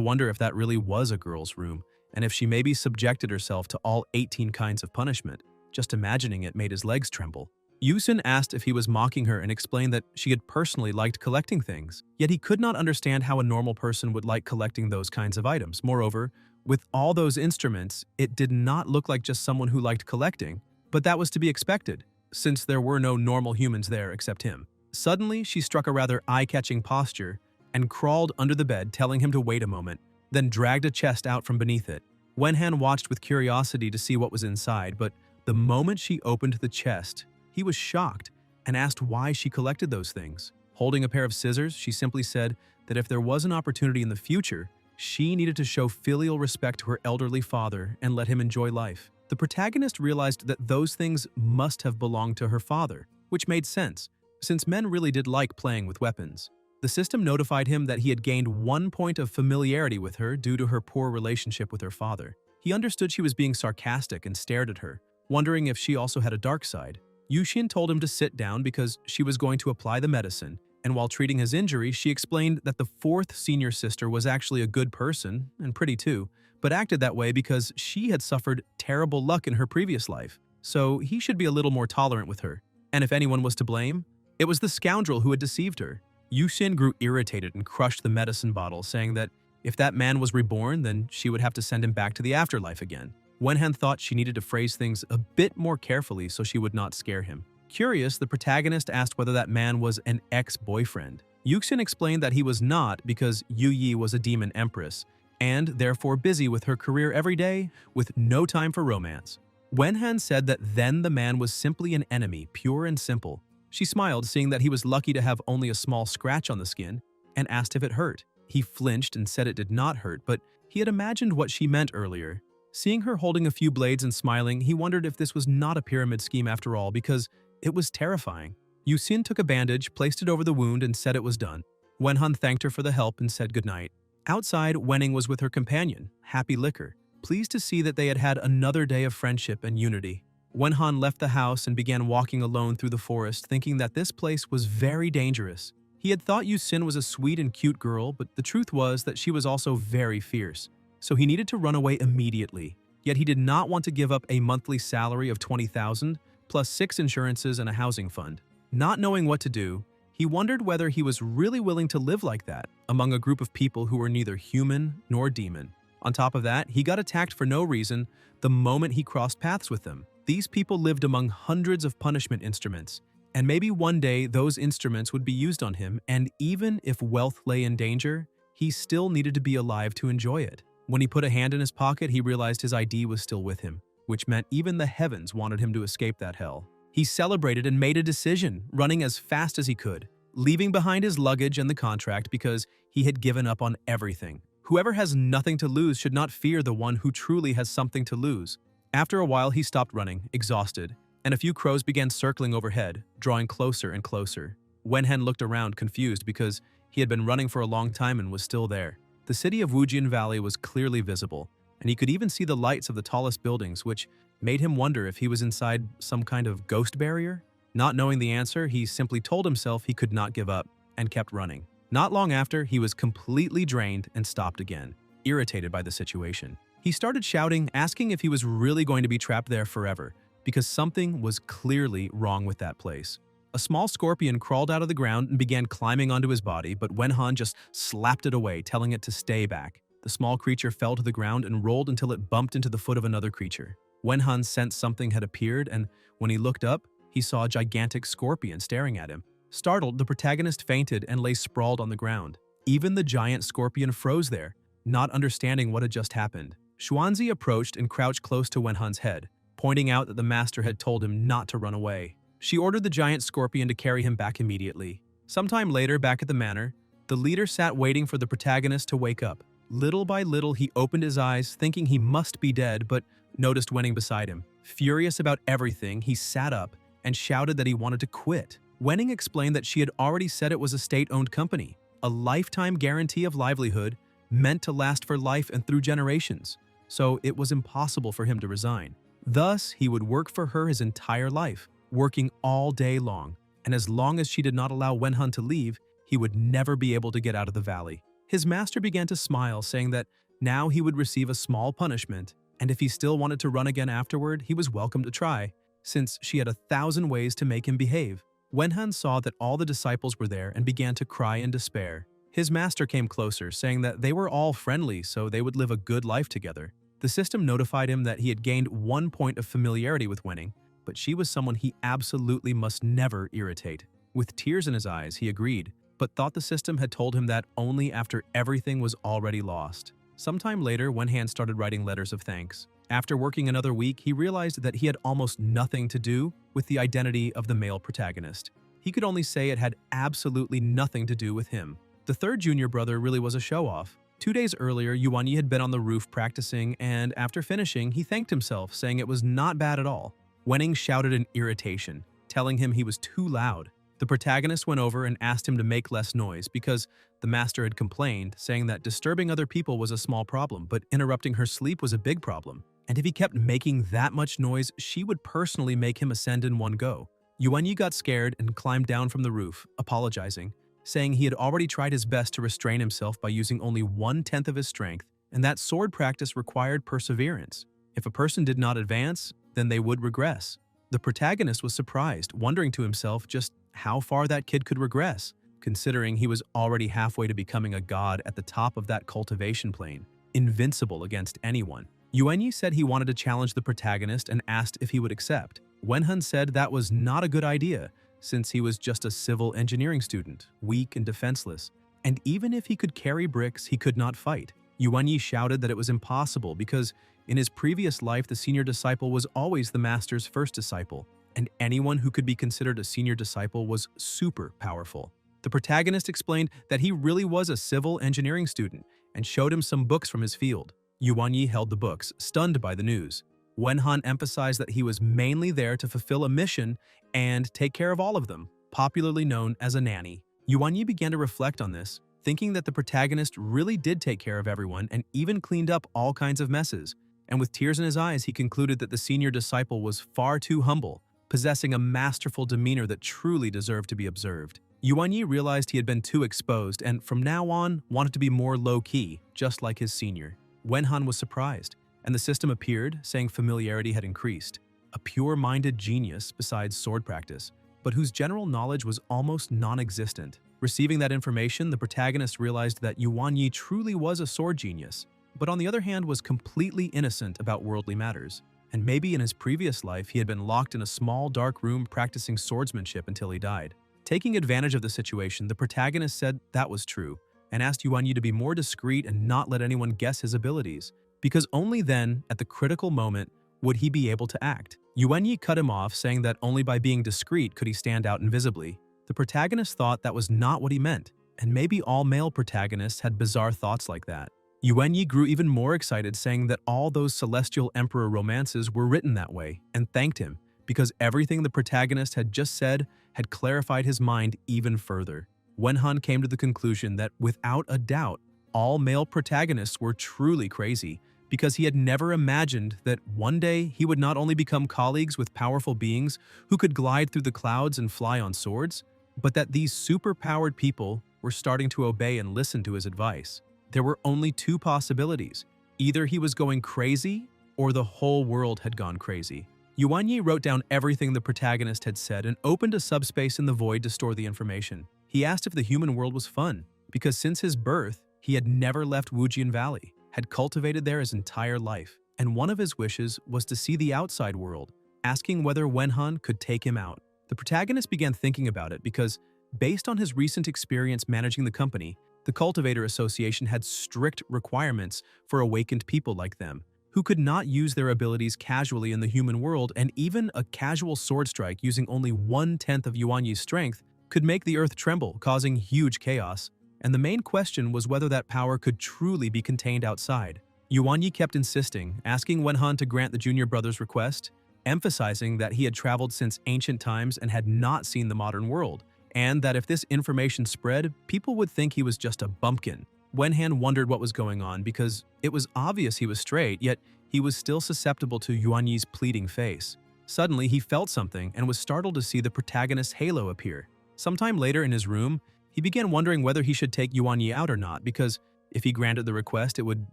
S1: wonder if that really was a girl's room, and if she maybe subjected herself to all 18 kinds of punishment. Just imagining it made his legs tremble. Yusin asked if he was mocking her and explained that she had personally liked collecting things. Yet he could not understand how a normal person would like collecting those kinds of items. Moreover, with all those instruments, it did not look like just someone who liked collecting, but that was to be expected, since there were no normal humans there except him. Suddenly, she struck a rather eye-catching posture and crawled under the bed, telling him to wait a moment, then dragged a chest out from beneath it. Wenhan watched with curiosity to see what was inside, but the moment she opened the chest, he was shocked and asked why she collected those things. Holding a pair of scissors, she simply said that if there was an opportunity in the future, she needed to show filial respect to her elderly father and let him enjoy life. The protagonist realized that those things must have belonged to her father, which made sense, since men really did like playing with weapons. The system notified him that he had gained 1 point of familiarity with her due to her poor relationship with her father. He understood she was being sarcastic and stared at her, wondering if she also had a dark side. Yushin told him to sit down because she was going to apply the medicine, and while treating his injury, she explained that the fourth senior sister was actually a good person, and pretty too, but acted that way because she had suffered terrible luck in her previous life, so he should be a little more tolerant with her. And if anyone was to blame, it was the scoundrel who had deceived her. Yushin grew irritated and crushed the medicine bottle, saying that if that man was reborn, then she would have to send him back to the afterlife again. Wenhan thought she needed to phrase things a bit more carefully so she would not scare him. Curious, the protagonist asked whether that man was an ex-boyfriend. Yuxin explained that he was not because Yu Yi was a demon empress, and therefore busy with her career every day with no time for romance. Wenhan said that then the man was simply an enemy, pure and simple. She smiled, seeing that he was lucky to have only a small scratch on the skin, and asked if it hurt. He flinched and said it did not hurt, but he had imagined what she meant earlier. Seeing her holding a few blades and smiling, he wondered if this was not a pyramid scheme after all, because it was terrifying. Yusin took a bandage, placed it over the wound, and said it was done. Wenhan thanked her for the help and said goodnight. Outside, Wenning was with her companion, Happy Liquor, pleased to see that they had had another day of friendship and unity. Wenhan left the house and began walking alone through the forest, thinking that this place was very dangerous. He had thought Yusin was a sweet and cute girl, but the truth was that she was also very fierce. So he needed to run away immediately. Yet he did not want to give up a monthly salary of 20,000, plus 6 insurances and a housing fund. Not knowing what to do, he wondered whether he was really willing to live like that among a group of people who were neither human nor demon. On top of that, he got attacked for no reason the moment he crossed paths with them. These people lived among hundreds of punishment instruments, and maybe one day those instruments would be used on him, and even if wealth lay in danger, he still needed to be alive to enjoy it. When he put a hand in his pocket, he realized his ID was still with him, which meant even the heavens wanted him to escape that hell. He celebrated and made a decision, running as fast as he could, leaving behind his luggage and the contract because he had given up on everything. Whoever has nothing to lose should not fear the one who truly has something to lose. After a while, he stopped running, exhausted, and a few crows began circling overhead, drawing closer and closer. Wenhen looked around, confused because he had been running for a long time and was still there. The city of Wujian Valley was clearly visible, and he could even see the lights of the tallest buildings, which made him wonder if he was inside some kind of ghost barrier. Not knowing the answer, he simply told himself he could not give up and kept running. Not long after, he was completely drained and stopped again, irritated by the situation. He started shouting, asking if he was really going to be trapped there forever, because something was clearly wrong with that place. A small scorpion crawled out of the ground and began climbing onto his body, but Wenhan just slapped it away, telling it to stay back. The small creature fell to the ground and rolled until it bumped into the foot of another creature. Wenhan sensed something had appeared, and when he looked up, he saw a gigantic scorpion staring at him. Startled, the protagonist fainted and lay sprawled on the ground. Even the giant scorpion froze there, not understanding what had just happened. Xuanzi approached and crouched close to Wenhan's head, pointing out that the master had told him not to run away. She ordered the giant scorpion to carry him back immediately. Sometime later, back at the manor, the leader sat waiting for the protagonist to wake up. Little by little, he opened his eyes, thinking he must be dead, but noticed Wenning beside him. Furious about everything, he sat up and shouted that he wanted to quit. Wenning explained that she had already said it was a state-owned company, a lifetime guarantee of livelihood meant to last for life and through generations, so it was impossible for him to resign. Thus, he would work for her his entire life. working all day long, and as long as she did not allow Wenhan to leave, he would never be able to get out of the valley. His master began to smile, saying that now he would receive a small punishment, and if he still wanted to run again afterward, he was welcome to try, since she had 1,000 ways to make him behave. Wenhan saw that all the disciples were there and began to cry in despair. His master came closer, saying that they were all friendly, so they would live a good life together. The system notified him that he had gained 1 point of familiarity with Wenning, but she was someone he absolutely must never irritate. With tears in his eyes, he agreed, but thought the system had told him that only after everything was already lost. Sometime later, Wenhan started writing letters of thanks. After working another week, he realized that he had almost nothing to do with the identity of the male protagonist. He could only say it had absolutely nothing to do with him. The third junior brother really was a show-off. 2 days earlier, Yuanyi had been on the roof practicing, and after finishing, he thanked himself, saying it was not bad at all. Wenning shouted in irritation, telling him he was too loud. The protagonist went over and asked him to make less noise because the master had complained, saying that disturbing other people was a small problem, but interrupting her sleep was a big problem. And if he kept making that much noise, she would personally make him ascend in one go. Yuanyi got scared and climbed down from the roof, apologizing, saying he had already tried his best to restrain himself by using only 1/10 of his strength, and that sword practice required perseverance. If a person did not advance, then they would regress. The protagonist was surprised, wondering to himself just how far that kid could regress, considering he was already halfway to becoming a god at the top of that cultivation plane, invincible against anyone. Yuanyi said he wanted to challenge the protagonist and asked if he would accept. Wenhan said that was not a good idea, since he was just a civil engineering student, weak and defenseless, and even if he could carry bricks, he could not fight. Yuanyi shouted that it was impossible because in his previous life, the senior disciple was always the master's first disciple, and anyone who could be considered a senior disciple was super powerful. The protagonist explained that he really was a civil engineering student and showed him some books from his field. Yuanyi held the books, stunned by the news. Wenhan emphasized that he was mainly there to fulfill a mission and take care of all of them, popularly known as a nanny. Yuanyi began to reflect on this, thinking that the protagonist really did take care of everyone and even cleaned up all kinds of messes. And with tears in his eyes, he concluded that the senior disciple was far too humble, possessing a masterful demeanor that truly deserved to be observed. Yuanyi realized he had been too exposed and from now on wanted to be more low-key, just like his senior. Wenhan was surprised, and the system appeared, saying familiarity had increased. A pure-minded genius besides sword practice, but whose general knowledge was almost non-existent. Receiving that information, the protagonist realized that Yuanyi truly was a sword genius, but on the other hand was completely innocent about worldly matters. And maybe in his previous life he had been locked in a small dark room practicing swordsmanship until he died. Taking advantage of the situation, the protagonist said that was true, and asked Yuanyi to be more discreet and not let anyone guess his abilities, because only then, at the critical moment, would he be able to act. Yuanyi cut him off, saying that only by being discreet could he stand out invisibly. The protagonist thought that was not what he meant, and maybe all male protagonists had bizarre thoughts like that. Yuanyi grew even more excited, saying that all those Celestial Emperor romances were written that way, and thanked him, because everything the protagonist had just said had clarified his mind even further. Wenhan came to the conclusion that, without a doubt, all male protagonists were truly crazy, because he had never imagined that one day he would not only become colleagues with powerful beings who could glide through the clouds and fly on swords, but that these super-powered people were starting to obey and listen to his advice. There were only two possibilities. Either he was going crazy, or the whole world had gone crazy. Yuanyi wrote down everything the protagonist had said and opened a subspace in the void to store the information. He asked if the human world was fun, because since his birth, he had never left Wujian Valley, had cultivated there his entire life, and one of his wishes was to see the outside world, asking whether Wenhan could take him out. The protagonist began thinking about it because, based on his recent experience managing the company, the Cultivator Association had strict requirements for awakened people like them, who could not use their abilities casually in the human world, and even a casual sword strike using only 1/10 of Yuanyi's strength could make the earth tremble, causing huge chaos. And the main question was whether that power could truly be contained outside. Yuanyi kept insisting, asking Wenhan to grant the junior brother's request, emphasizing that he had traveled since ancient times and had not seen the modern world, and that if this information spread, people would think he was just a bumpkin. Wenhan wondered what was going on because it was obvious he was straight, yet he was still susceptible to Yuanyi's pleading face. Suddenly, he felt something and was startled to see the protagonist's halo appear. Sometime later in his room, he began wondering whether he should take Yuan Yi out or not, because if he granted the request, it would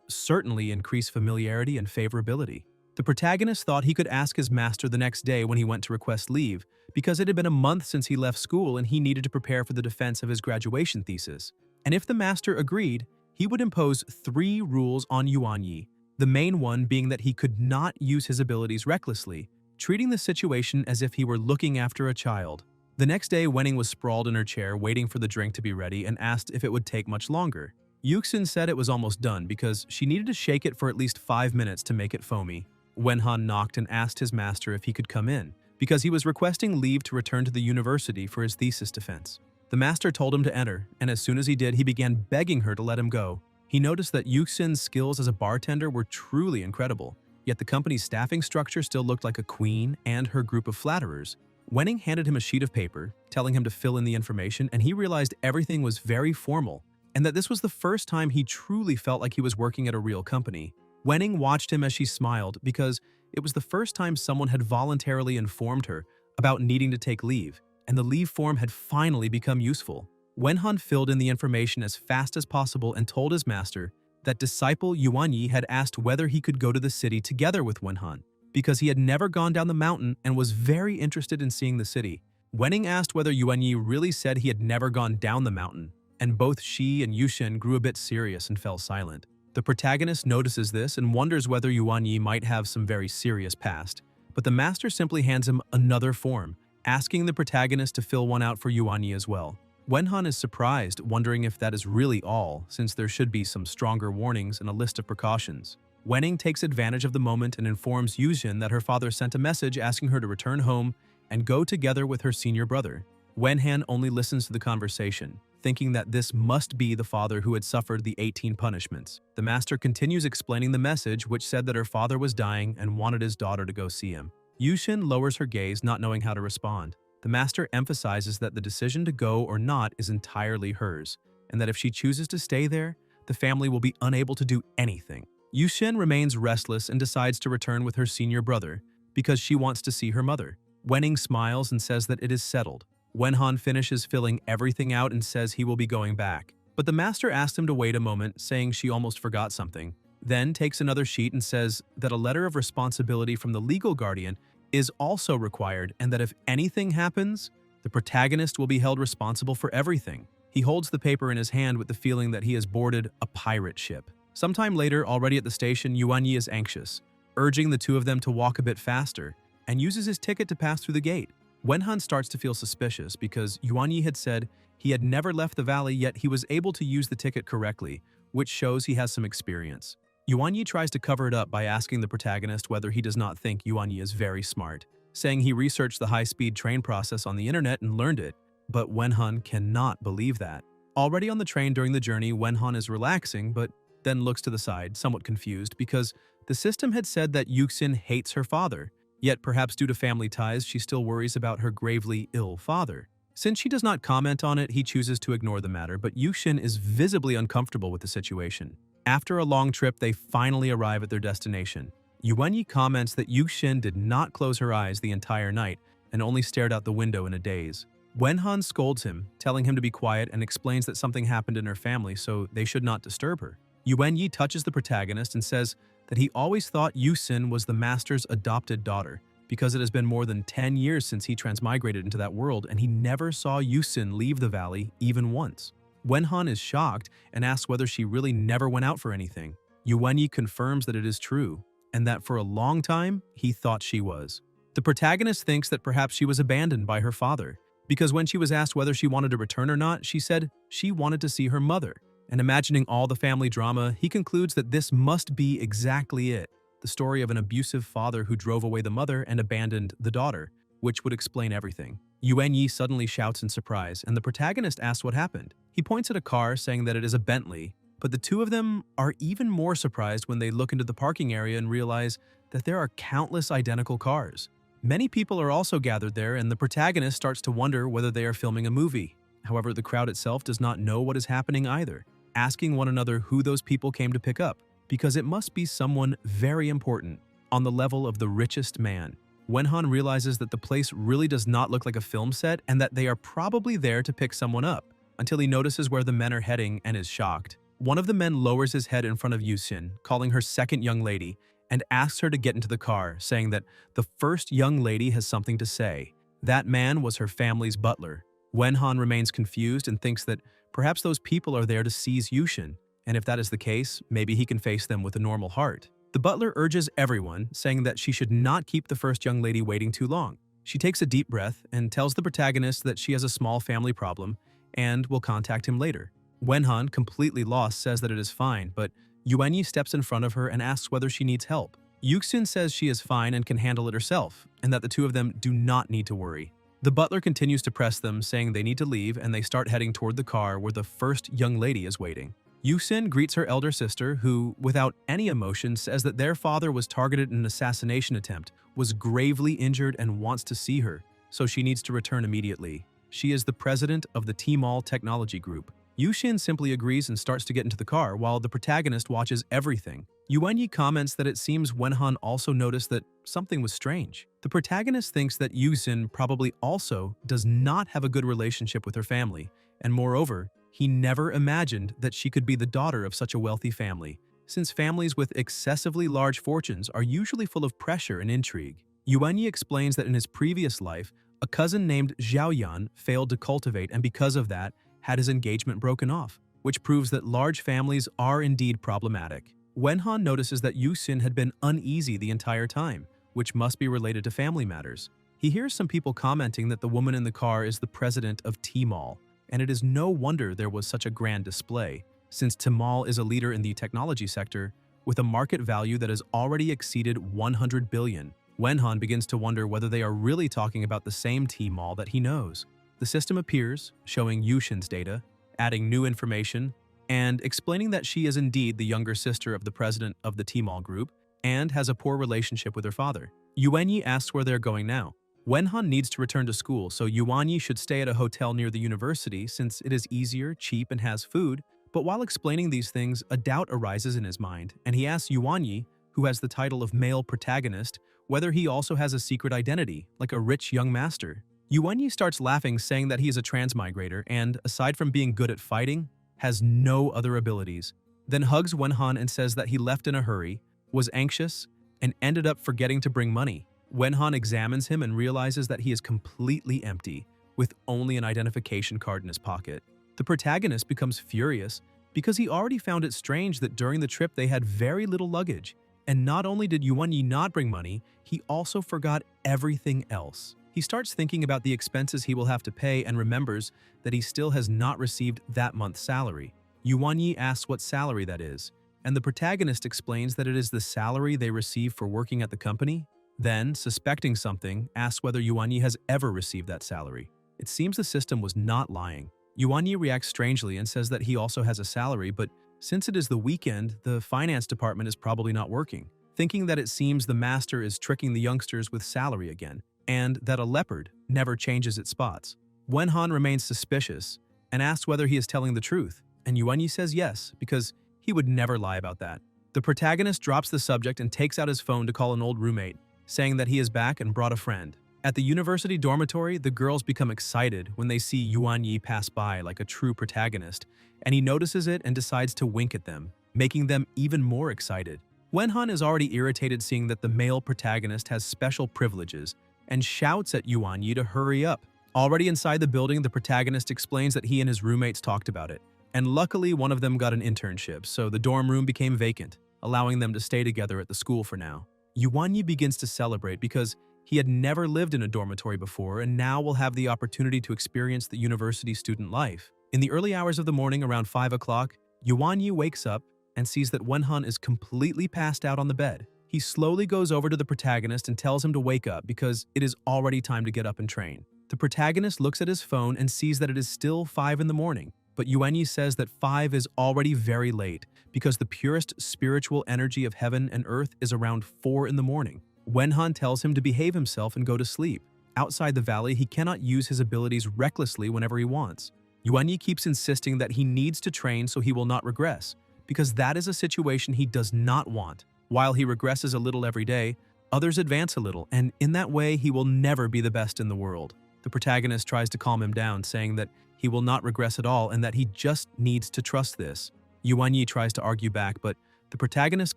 S1: certainly increase familiarity and favorability. The protagonist thought he could ask his master the next day when he went to request leave, because it had been a month since he left school and he needed to prepare for the defense of his graduation thesis. And if the master agreed, he would impose 3 rules on Yuan Yi, the main one being that he could not use his abilities recklessly, treating the situation as if he were looking after a child. The next day, Wenning was sprawled in her chair waiting for the drink to be ready and asked if it would take much longer. Yuxin said it was almost done because she needed to shake it for at least 5 minutes to make it foamy. Wenhan knocked and asked his master if he could come in, because he was requesting leave to return to the university for his thesis defense. The master told him to enter, and as soon as he did, he began begging her to let him go. He noticed that Yuxin's skills as a bartender were truly incredible, yet the company's staffing structure still looked like a queen and her group of flatterers. Wenning handed him a sheet of paper, telling him to fill in the information, and he realized everything was very formal, and that this was the first time he truly felt like he was working at a real company. Wenning watched him as she smiled because it was the first time someone had voluntarily informed her about needing to take leave, and the leave form had finally become useful. Wenhan filled in the information as fast as possible and told his master that disciple Yuan Yi had asked whether he could go to the city together with Wenhan, because he had never gone down the mountain and was very interested in seeing the city. Wenning asked whether Yuan Yi really said he had never gone down the mountain, and both she and Yushin grew a bit serious and fell silent. The protagonist notices this and wonders whether Yuan Yi might have some very serious past, but the master simply hands him another form, asking the protagonist to fill one out for Yuan Yi as well. Wenhan is surprised, wondering if that is really all, since there should be some stronger warnings and a list of precautions. Wenning takes advantage of the moment and informs Yushin that her father sent a message asking her to return home and go together with her senior brother. Wenhan only listens to the conversation, thinking that this must be the father who had suffered the 18 punishments. The master continues explaining the message, which said that her father was dying and wanted his daughter to go see him. Yushin lowers her gaze, not knowing how to respond. The master emphasizes that the decision to go or not is entirely hers, and that if she chooses to stay there, the family will be unable to do anything. Yushin remains restless and decides to return with her senior brother because she wants to see her mother. Wenning smiles and says that it is settled. Wenhan finishes filling everything out and says he will be going back, but the master asks him to wait a moment, saying she almost forgot something, then takes another sheet and says that a letter of responsibility from the legal guardian is also required and that if anything happens, the protagonist will be held responsible for everything. He holds the paper in his hand with the feeling that he has boarded a pirate ship. Sometime later, already at the station, Yuan Yi is anxious, urging the two of them to walk a bit faster, and uses his ticket to pass through the gate. Wenhan starts to feel suspicious because Yuan Yi had said he had never left the valley, yet he was able to use the ticket correctly, which shows he has some experience. Yuan Yi tries to cover it up by asking the protagonist whether he does not think Yuan Yi is very smart, saying he researched the high-speed train process on the internet and learned it, but Wenhan cannot believe that. Already on the train during the journey, Wenhan is relaxing, but then looks to the side, somewhat confused, because the system had said that Yuxin hates her father, yet perhaps due to family ties, she still worries about her gravely ill father. Since she does not comment on it, he chooses to ignore the matter, but Yuxin is visibly uncomfortable with the situation. After a long trip, they finally arrive at their destination. Yuan Yi comments that Yuxin did not close her eyes the entire night and only stared out the window in a daze. Wenhan scolds him, telling him to be quiet, and explains that something happened in her family, so they should not disturb her. Yuan Yi touches the protagonist and says that he always thought Yuxin was the master's adopted daughter, because it has been more than 10 years since he transmigrated into that world and he never saw Yuxin leave the valley even once. Wenhan is shocked and asks whether she really never went out for anything. Yuan Yi confirms that it is true, and that for a long time, he thought she was. The protagonist thinks that perhaps she was abandoned by her father, because when she was asked whether she wanted to return or not, she said she wanted to see her mother. And imagining all the family drama, he concludes that this must be exactly it, the story of an abusive father who drove away the mother and abandoned the daughter, which would explain everything. Yuan Yi suddenly shouts in surprise, and the protagonist asks what happened. He points at a car, saying that it is a Bentley, but the two of them are even more surprised when they look into the parking area and realize that there are countless identical cars. Many people are also gathered there, and the protagonist starts to wonder whether they are filming a movie. However, the crowd itself does not know what is happening either, asking one another who those people came to pick up, because it must be someone very important, on the level of the richest man. Wenhan realizes that the place really does not look like a film set and that they are probably there to pick someone up, until he notices where the men are heading and is shocked. One of the men lowers his head in front of Yusin, calling her second young lady, and asks her to get into the car, saying that the first young lady has something to say. That man was her family's butler. Wenhan remains confused and thinks that perhaps those people are there to seize Yushin, and if that is the case, maybe he can face them with a normal heart. The butler urges everyone, saying that she should not keep the first young lady waiting too long. She takes a deep breath and tells the protagonist that she has a small family problem and will contact him later. Wenhan, completely lost, says that it is fine, but Yuanyi steps in front of her and asks whether she needs help. Yuxin says she is fine and can handle it herself, and that the two of them do not need to worry. The butler continues to press them, saying they need to leave, and they start heading toward the car where the first young lady is waiting. Yusin greets her elder sister, who, without any emotion, says that their father was targeted in an assassination attempt, was gravely injured, and wants to see her, so she needs to return immediately. She is the president of the Tmall Technology Group. Yushin simply agrees and starts to get into the car, while the protagonist watches everything. Yuanyi comments that it seems Wenhan also noticed that something was strange. The protagonist thinks that Yusin probably also does not have a good relationship with her family, and moreover, he never imagined that she could be the daughter of such a wealthy family, since families with excessively large fortunes are usually full of pressure and intrigue. Yuanyi explains that in his previous life, a cousin named Zhaoyan failed to cultivate and because of that, had his engagement broken off, which proves that large families are indeed problematic. Wenhan notices that Yusin had been uneasy the entire time, which must be related to family matters. He hears some people commenting that the woman in the car is the president of Tmall, and it is no wonder there was such a grand display, since Tmall is a leader in the technology sector with a market value that has already exceeded 100 billion. Wenhan begins to wonder whether they are really talking about the same Tmall that he knows. The system appears, showing Yushin's data, adding new information, and explaining that she is indeed the younger sister of the president of the Tmall group and has a poor relationship with her father. Yuanyi asks where they're going now. Wenhan needs to return to school, so Yuanyi should stay at a hotel near the university since it is easier, cheap, and has food, but while explaining these things, a doubt arises in his mind, and he asks Yuanyi, who has the title of male protagonist, whether he also has a secret identity, like a rich young master. Yuanyi starts laughing, saying that he is a transmigrator and, aside from being good at fighting, has no other abilities. Then hugs Wenhan and says that he left in a hurry, was anxious, and ended up forgetting to bring money. Wenhan examines him and realizes that he is completely empty, with only an identification card in his pocket. The protagonist becomes furious because he already found it strange that during the trip they had very little luggage, and not only did Yuanyi not bring money, he also forgot everything else. He starts thinking about the expenses he will have to pay and remembers that he still has not received that month's salary. Yuanyi asks what salary that is, and the protagonist explains that it is the salary they receive for working at the company. Then, suspecting something, asks whether Yuanyi has ever received that salary. It seems the system was not lying. Yuanyi reacts strangely and says that he also has a salary, but since it is the weekend, the finance department is probably not working, thinking that it seems the master is tricking the youngsters with salary again, and that a leopard never changes its spots. Wenhan remains suspicious and asks whether he is telling the truth, and Yuanyi says yes, because he would never lie about that. The protagonist drops the subject and takes out his phone to call an old roommate, saying that he is back and brought a friend. At the university dormitory, the girls become excited when they see Yuanyi pass by like a true protagonist, and he notices it and decides to wink at them, making them even more excited. Wenhan is already irritated seeing that the male protagonist has special privileges and shouts at Yuanyi to hurry up. Already inside the building, the protagonist explains that he and his roommates talked about it, and luckily one of them got an internship, so the dorm room became vacant, allowing them to stay together at the school for now. Yuanyi begins to celebrate because he had never lived in a dormitory before and now will have the opportunity to experience the university student life. In the early hours of the morning around 5 o'clock, Yuanyi wakes up and sees that Wenhan is completely passed out on the bed. He slowly goes over to the protagonist and tells him to wake up because it is already time to get up and train. The protagonist looks at his phone and sees that it is still 5 in the morning, but Yuanyi says that 5 is already very late because the purest spiritual energy of heaven and earth is around 4 in the morning. Wenhan tells him to behave himself and go to sleep. Outside the valley, he cannot use his abilities recklessly whenever he wants. Yuanyi keeps insisting that he needs to train so he will not regress, because that is a situation he does not want. While he regresses a little every day, Others advance a little, and in that way he will never be the best in the world. The protagonist tries to calm him down, saying that he will not regress at all and that he just needs to trust this. Yuan tries to argue back, but the protagonist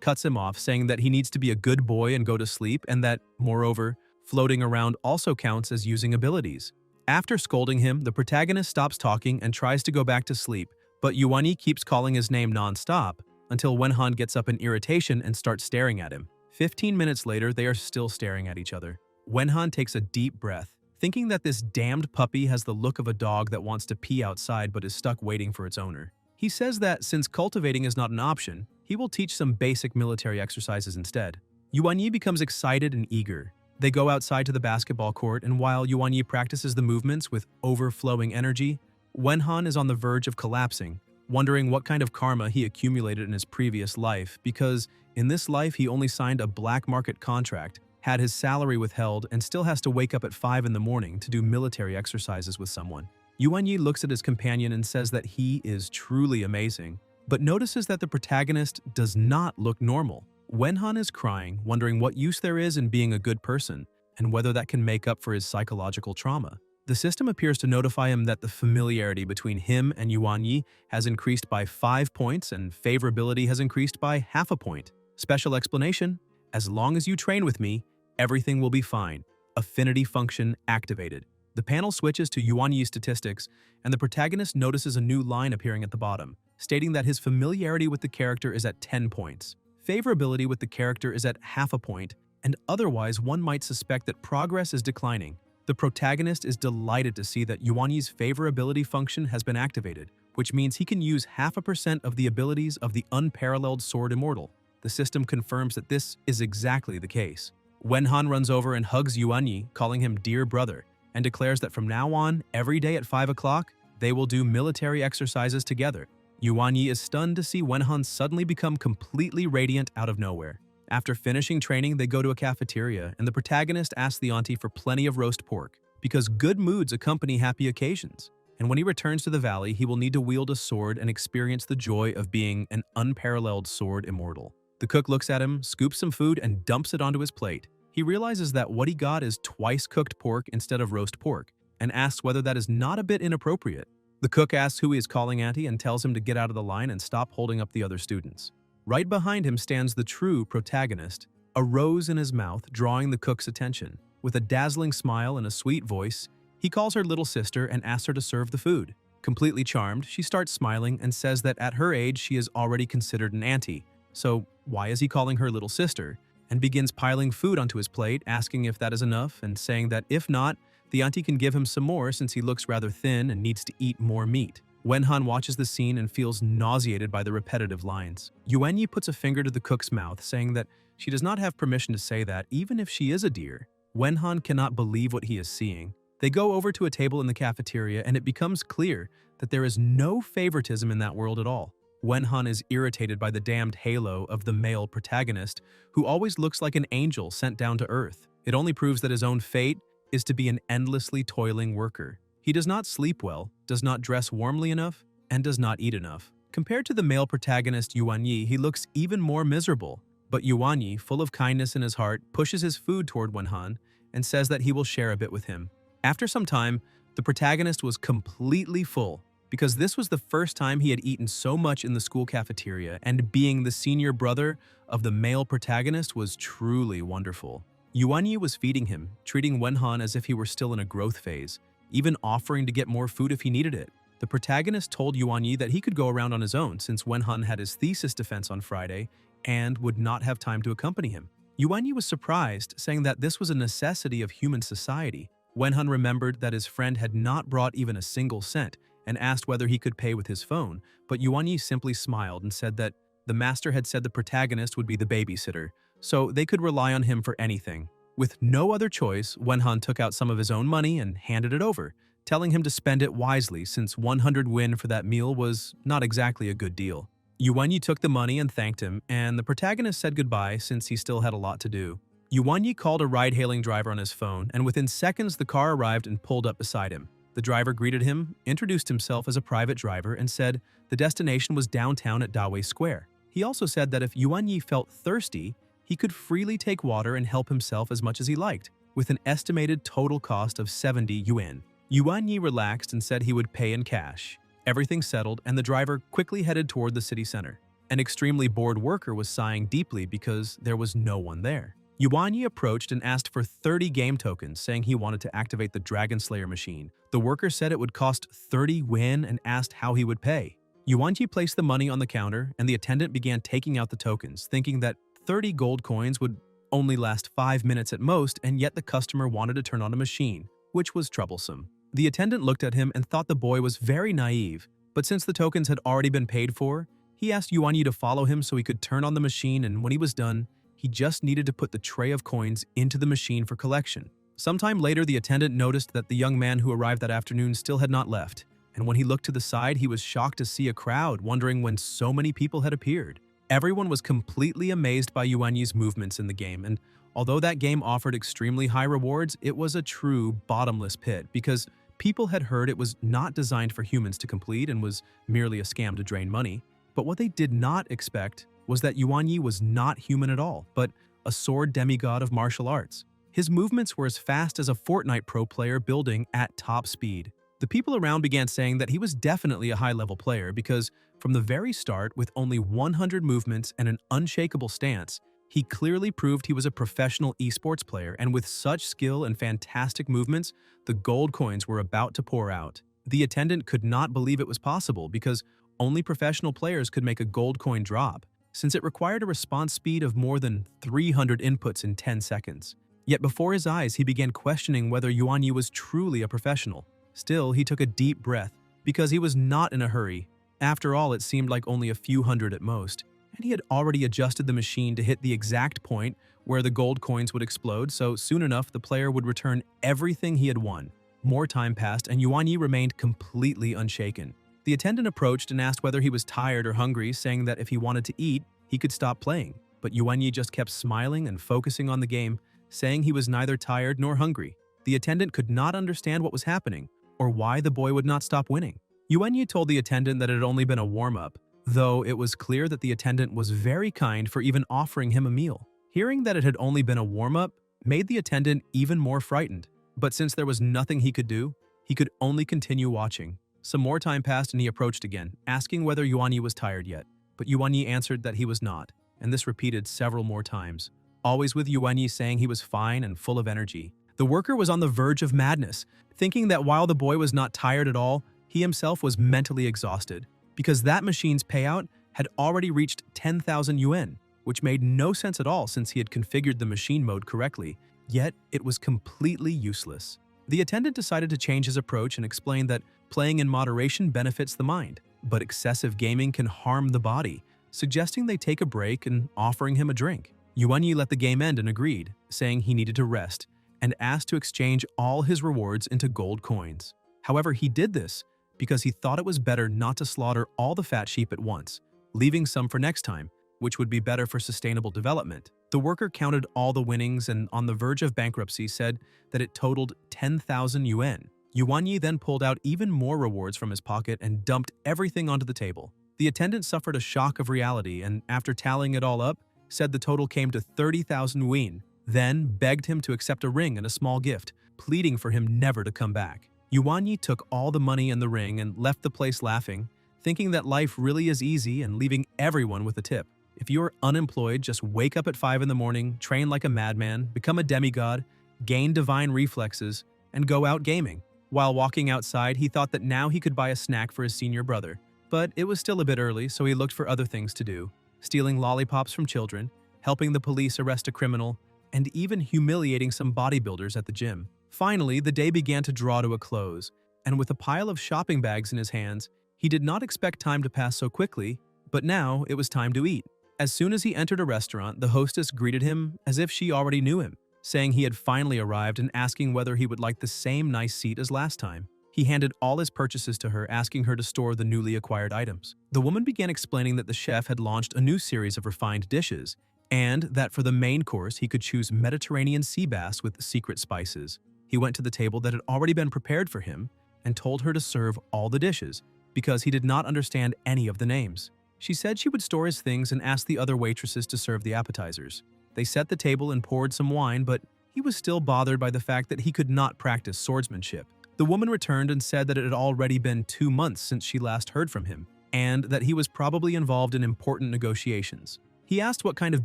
S1: cuts him off, saying that he needs to be a good boy and go to sleep, and that, moreover, floating around also counts as using abilities. After scolding him, the protagonist stops talking and tries to go back to sleep, but Yuan keeps calling his name non-stop until Wenhan gets up in irritation and starts staring at him. 15 minutes later, they are still staring at each other. Wenhan takes a deep breath, thinking that this damned puppy has the look of a dog that wants to pee outside but is stuck waiting for its owner. He says that since cultivating is not an option, he will teach some basic military exercises instead. Yuan becomes excited and eager. They go outside to the basketball court, and while Yuan practices the movements with overflowing energy, Wenhan is on the verge of collapsing, wondering what kind of karma he accumulated in his previous life, because in this life he only signed a black market contract, had his salary withheld, and still has to wake up at 5 in the morning to do military exercises with someone. Yuan looks at his companion and says that he is truly amazing, but notices that the protagonist does not look normal. Wenhan is crying, wondering what use there is in being a good person, and whether that can make up for his psychological trauma. The system appears to notify him that the familiarity between him and Yuan has increased by 5 points and favorability has increased by half a point. Special explanation: as long as you train with me, everything will be fine. Affinity function activated. The panel switches to Yuan statistics, and the protagonist notices a new line appearing at the bottom, stating that his familiarity with the character is at 10 points. Favorability with the character is at half a point, and otherwise one might suspect that progress is declining. The protagonist is delighted to see that Yuan's favorability function has been activated, which means he can use 0.5% of the abilities of the unparalleled Sword Immortal. The system confirms that this is exactly the case. Wenhan runs over and hugs Yuan, calling him dear brother, and declares that from now on, every day at 5 o'clock, they will do military exercises together. Yuan is stunned to see Wenhan suddenly become completely radiant out of nowhere. After finishing training, they go to a cafeteria, and the protagonist asks the auntie for plenty of roast pork, because good moods accompany happy occasions. And when he returns to the valley, he will need to wield a sword and experience the joy of being an unparalleled sword immortal. The cook looks at him, scoops some food, and dumps it onto his plate. He realizes that what he got is twice cooked pork instead of roast pork, and asks whether that is not a bit inappropriate. The cook asks who he is calling auntie and tells him to get out of the line and stop holding up the other students. Right behind him stands the true protagonist, a rose in his mouth, drawing the cook's attention. With a dazzling smile and a sweet voice, he calls her little sister and asks her to serve the food. Completely charmed, she starts smiling and says that at her age she is already considered an auntie, so why is he calling her little sister? And begins piling food onto his plate, asking if that is enough, and saying that if not, the auntie can give him some more since he looks rather thin and needs to eat more meat. Wenhan watches the scene and feels nauseated by the repetitive lines. Yuan puts a finger to the cook's mouth, saying that she does not have permission to say that, even if she is a deer. Wenhan cannot believe what he is seeing. They go over to a table in the cafeteria, and it becomes clear that there is no favoritism in that world at all. Wenhan is irritated by the damned halo of the male protagonist, who always looks like an angel sent down to earth. It only proves that his own fate is to be an endlessly toiling worker. He does not sleep well, does not dress warmly enough, and does not eat enough. Compared to the male protagonist Yuan, he looks even more miserable. But Yuan, full of kindness in his heart, pushes his food toward Wenhan and says that he will share a bit with him. After some time, the protagonist was completely full, because this was the first time he had eaten so much in the school cafeteria, and being the senior brother of the male protagonist was truly wonderful. Yuan was feeding him, treating Wenhan as if he were still in a growth phase, even offering to get more food if he needed it. The protagonist told Yuan that he could go around on his own since Wenhan had his thesis defense on Friday and would not have time to accompany him. Yuan was surprised, saying that this was a necessity of human society. Wenhan remembered that his friend had not brought even a single cent and asked whether he could pay with his phone, but Yuan simply smiled and said that the master had said the protagonist would be the babysitter, so they could rely on him for anything. With no other choice, Wenhan took out some of his own money and handed it over, telling him to spend it wisely since 100 win for that meal was not exactly a good deal. Yuan took the money and thanked him, and the protagonist said goodbye since he still had a lot to do. Yuan called a ride-hailing driver on his phone, and within seconds the car arrived and pulled up beside him. The driver greeted him, introduced himself as a private driver, and said the destination was downtown at Dawei Square. He also said that if Yuan felt thirsty, he could freely take water and help himself as much as he liked, with an estimated total cost of 70 yuan. Yuan Yi relaxed and said he would pay in cash. Everything settled, and the driver quickly headed toward the city center. An extremely bored worker was sighing deeply because there was no one there. Yuan Yi approached and asked for 30 game tokens, saying he wanted to activate the Dragon Slayer machine. The worker said it would cost 30 yuan and asked how he would pay. Yuan Yi placed the money on the counter, and the attendant began taking out the tokens, thinking that 30 gold coins would only last 5 minutes at most, and yet the customer wanted to turn on a machine, which was troublesome. The attendant looked at him and thought the boy was very naive, but since the tokens had already been paid for, he asked Yuan Yi to follow him so he could turn on the machine, and when he was done, he just needed to put the tray of coins into the machine for collection. Sometime later, the attendant noticed that the young man who arrived that afternoon still had not left, and when he looked to the side, he was shocked to see a crowd, wondering when so many people had appeared. Everyone was completely amazed by Yuan Yi's movements in the game, and although that game offered extremely high rewards, it was a true bottomless pit because people had heard it was not designed for humans to complete and was merely a scam to drain money. But what they did not expect was that Yuan Yi was not human at all, but a sword demigod of martial arts. His movements were as fast as a Fortnite pro player building at top speed. The people around began saying that he was definitely a high-level player because, from the very start, with only 100 movements and an unshakable stance, he clearly proved he was a professional esports player, and with such skill and fantastic movements, the gold coins were about to pour out. The attendant could not believe it was possible because only professional players could make a gold coin drop, since it required a response speed of more than 300 inputs in 10 seconds. Yet before his eyes, he began questioning whether Yuan Yi was truly a professional. Still, he took a deep breath because he was not in a hurry. After all, it seemed like only a few hundred at most, and he had already adjusted the machine to hit the exact point where the gold coins would explode, so soon enough the player would return everything he had won. More time passed, and Yuan Yi remained completely unshaken. The attendant approached and asked whether he was tired or hungry, saying that if he wanted to eat, he could stop playing. But Yuan Yi just kept smiling and focusing on the game, saying he was neither tired nor hungry. The attendant could not understand what was happening, or why the boy would not stop winning. Yuan Yi told the attendant that it had only been a warm-up, though it was clear that the attendant was very kind for even offering him a meal. Hearing that it had only been a warm-up made the attendant even more frightened, but since there was nothing he could do, he could only continue watching. Some more time passed and he approached again, asking whether Yuan Yi was tired yet, but Yuan Yi answered that he was not, and this repeated several more times, always with Yuan Yi saying he was fine and full of energy. The worker was on the verge of madness, thinking that while the boy was not tired at all, he himself was mentally exhausted, because that machine's payout had already reached 10,000 yuan, which made no sense at all since he had configured the machine mode correctly, yet it was completely useless. The attendant decided to change his approach and explained that playing in moderation benefits the mind, but excessive gaming can harm the body, suggesting they take a break and offering him a drink. Yuan Yi let the game end and agreed, saying he needed to rest, and asked to exchange all his rewards into gold coins. However, he did this because he thought it was better not to slaughter all the fat sheep at once, leaving some for next time, which would be better for sustainable development. The worker counted all the winnings and, on the verge of bankruptcy, said that it totaled 10,000 yuan. Yuan Yi then pulled out even more rewards from his pocket and dumped everything onto the table. The attendant suffered a shock of reality and, after tallying it all up, said the total came to 30,000 yuan, then begged him to accept a ring and a small gift, pleading for him never to come back. Yuan Yi took all the money and the ring and left the place laughing, thinking that life really is easy and leaving everyone with a tip. If you're unemployed, just wake up at 5 in the morning, train like a madman, become a demigod, gain divine reflexes, and go out gaming. While walking outside, he thought that now he could buy a snack for his senior brother. But it was still a bit early, so he looked for other things to do, stealing lollipops from children, helping the police arrest a criminal, and even humiliating some bodybuilders at the gym. Finally, the day began to draw to a close, and with a pile of shopping bags in his hands, he did not expect time to pass so quickly, but now it was time to eat. As soon as he entered a restaurant, the hostess greeted him as if she already knew him, saying he had finally arrived and asking whether he would like the same nice seat as last time. He handed all his purchases to her, asking her to store the newly acquired items. The woman began explaining that the chef had launched a new series of refined dishes, and that for the main course he could choose Mediterranean sea bass with secret spices. He went to the table that had already been prepared for him and told her to serve all the dishes, because he did not understand any of the names. She said she would store his things and asked the other waitresses to serve the appetizers. They set the table and poured some wine, but he was still bothered by the fact that he could not practice swordsmanship. The woman returned and said that it had already been 2 months since she last heard from him, and that he was probably involved in important negotiations. He asked what kind of